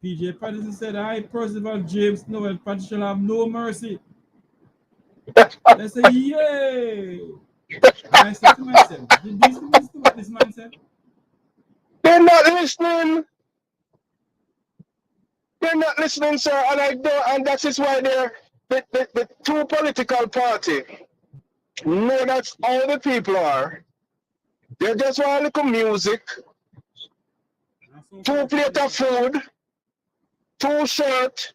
PJ Patterson said, I, Percival James Noel Patterson, shall have no mercy. I said, yay! And I said to myself, did these people listen to what this man said? They're not listening. They're not listening, sir, and I don't, and that is why the two political parties know that's all the people are. They just want a little music, 2 plates of food, 2 shirts,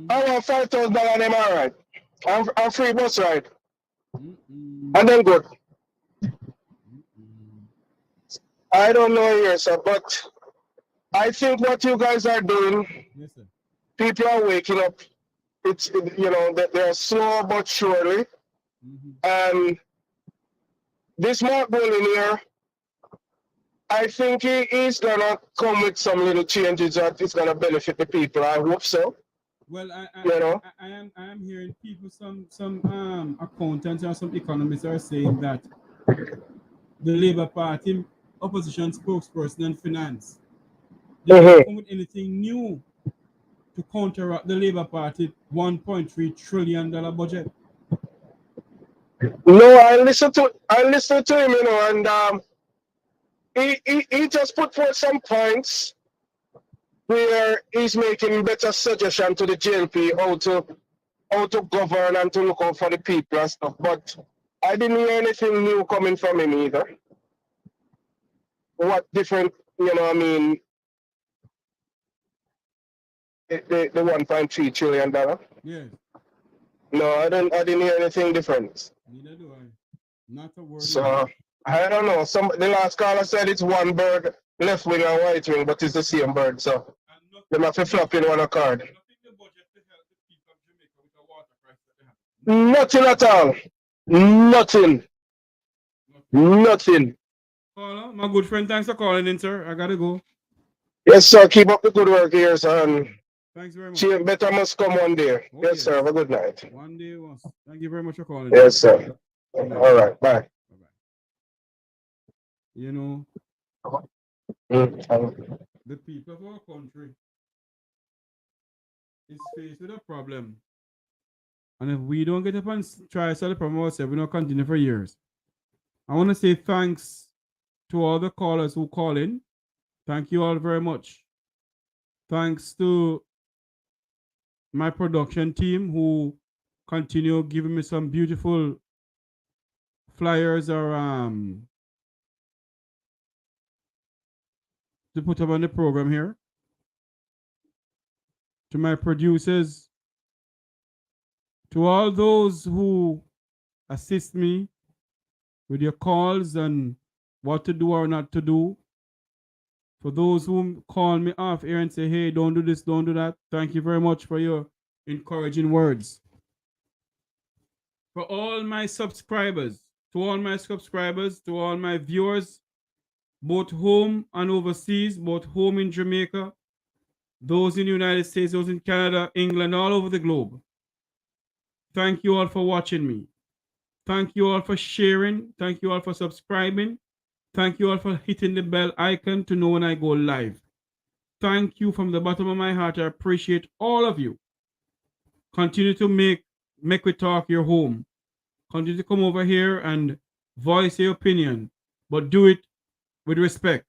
I want $5,000 and them all right. And free bus ride. And then good. I don't know here, sir, but I think what you guys are doing, people are waking up. you know, that they're slow but surely. And this Mark Billionaire, I think he is gonna come with some little changes that is gonna benefit the people. I hope so. Well, You know, I am hearing people, some accountants and some economists are saying that the Labour Party opposition spokesperson and finance, they don't come with anything new to counteract the Labour Party $1.3 trillion budget. no, I listened to him, you know, and he just put forth some points where he's making better suggestion to the JLP how to govern and to look out for the people and stuff. But I didn't hear anything new coming from him either. What different, you know, I mean, the $1.3 trillion. Yes. No, I didn't hear anything different. Neither do I. Not a word. So I don't know. The last caller said it's one bird, left wing and right wing, but it's the same bird. So they have to flop in one card. Nothing at all. Nothing. Nothing. Caller, my good friend, thanks for calling in, sir. I gotta go. Yes, sir. Keep up the good work here, son. Thanks very much. She better must come one day. Oh, yes, sir. Have a good night. One day once. Thank you very much for calling. Yes, sir. All right. Bye. You know, the people of our country is faced with a problem. And if we don't get up and try to solve the problem ourselves, we're not continue for years. I want to say thanks to all the callers who call in. Thank you all very much. Thanks to my production team who continue giving me some beautiful flyers or to put up on the program here. To my producers, to all those who assist me with your calls and what to do or not to do. For those who call me off here and say, hey, don't do this, don't do that. Thank you very much for your encouraging words. For all my subscribers, to all my viewers, both home and overseas, both home in Jamaica, those in the United States, those in Canada, England, all over the globe. Thank you all for watching me. Thank you all for sharing. Thank you all for subscribing. Thank you all for hitting the bell icon to know when I go live. Thank you from the bottom of my heart. I appreciate all of you. Continue to make We Talk your home. Continue to come over here and voice your opinion, but do it with respect.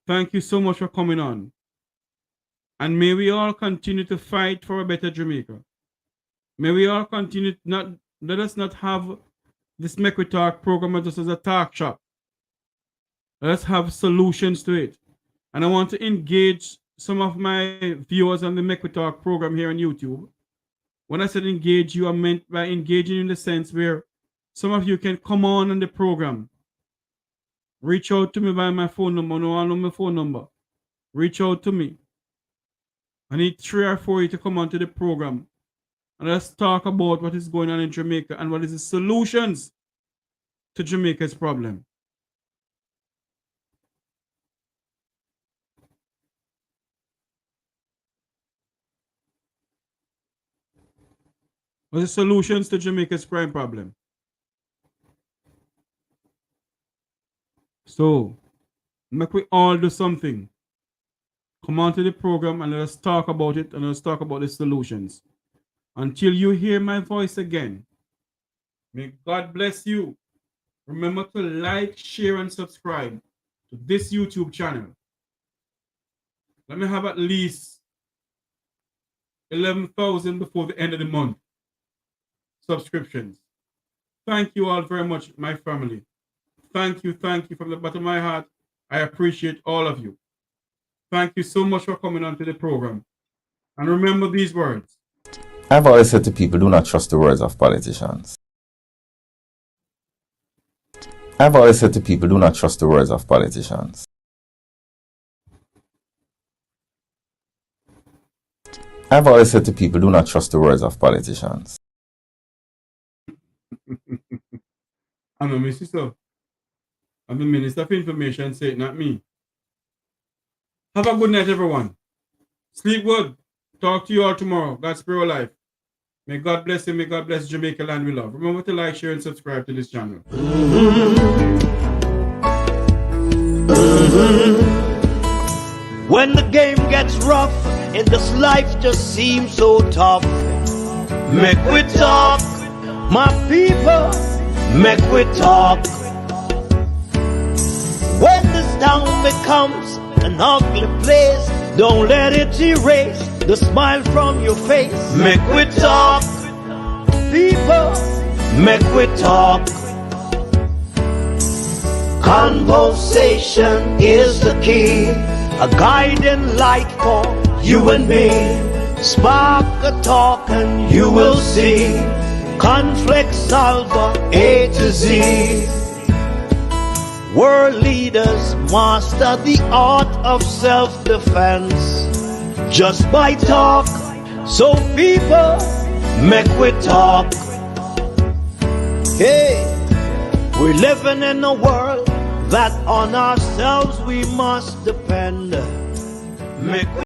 Thank you so much for coming on. And may we all continue to fight for a better Jamaica. May we all continue, let us not have this Make We Talk program just as a talk shop. Let us have solutions to it. And I want to engage some of my viewers on the Make We Talk program here on YouTube. When I said engage you, I meant by engaging in the sense where some of you can come on the program. Reach out to me by my phone number. No, I know my phone number. Reach out to me. I need 3 or 4 of you to come onto the program. And let's talk about what is going on in Jamaica and what is the solutions to Jamaica's problem. What are the solutions to Jamaica's crime problem? So, make we all do something. Come on to the program and let us talk about it and let's talk about the solutions. Until you hear my voice again, may God bless you. Remember to like, share, and subscribe to this YouTube channel. Let me have at least 11,000 before the end of the month subscriptions. Thank you all very much, my family. Thank you from the bottom of my heart. I appreciate all of you. Thank you so much for coming on to the program. And remember these words. I've always said to people, do not trust the words of politicians. I've always said to people, do not trust the words of politicians. I've always said to people, do not trust the words of politicians. I'm a minister. I'm the Minister for Information, say it, not me. Have a good night, everyone. Sleep good. Talk to you all tomorrow. God's Spirit life. May God bless you. May God bless Jamaica land we love. Remember to like, share, and subscribe to this channel. When the game gets rough and this life just seems so tough, make we talk, my people, make we talk. When this town becomes an ugly place, don't let it erase the smile from your face. Make we talk, people, make we talk. Conversation is the key, a guiding light for you and me. Spark a talk and you will see. Conflict solver A to Z. World leaders master the art of self-defense just by talk. So people, make we talk. Hey, we're living in a world that on ourselves we must depend. Make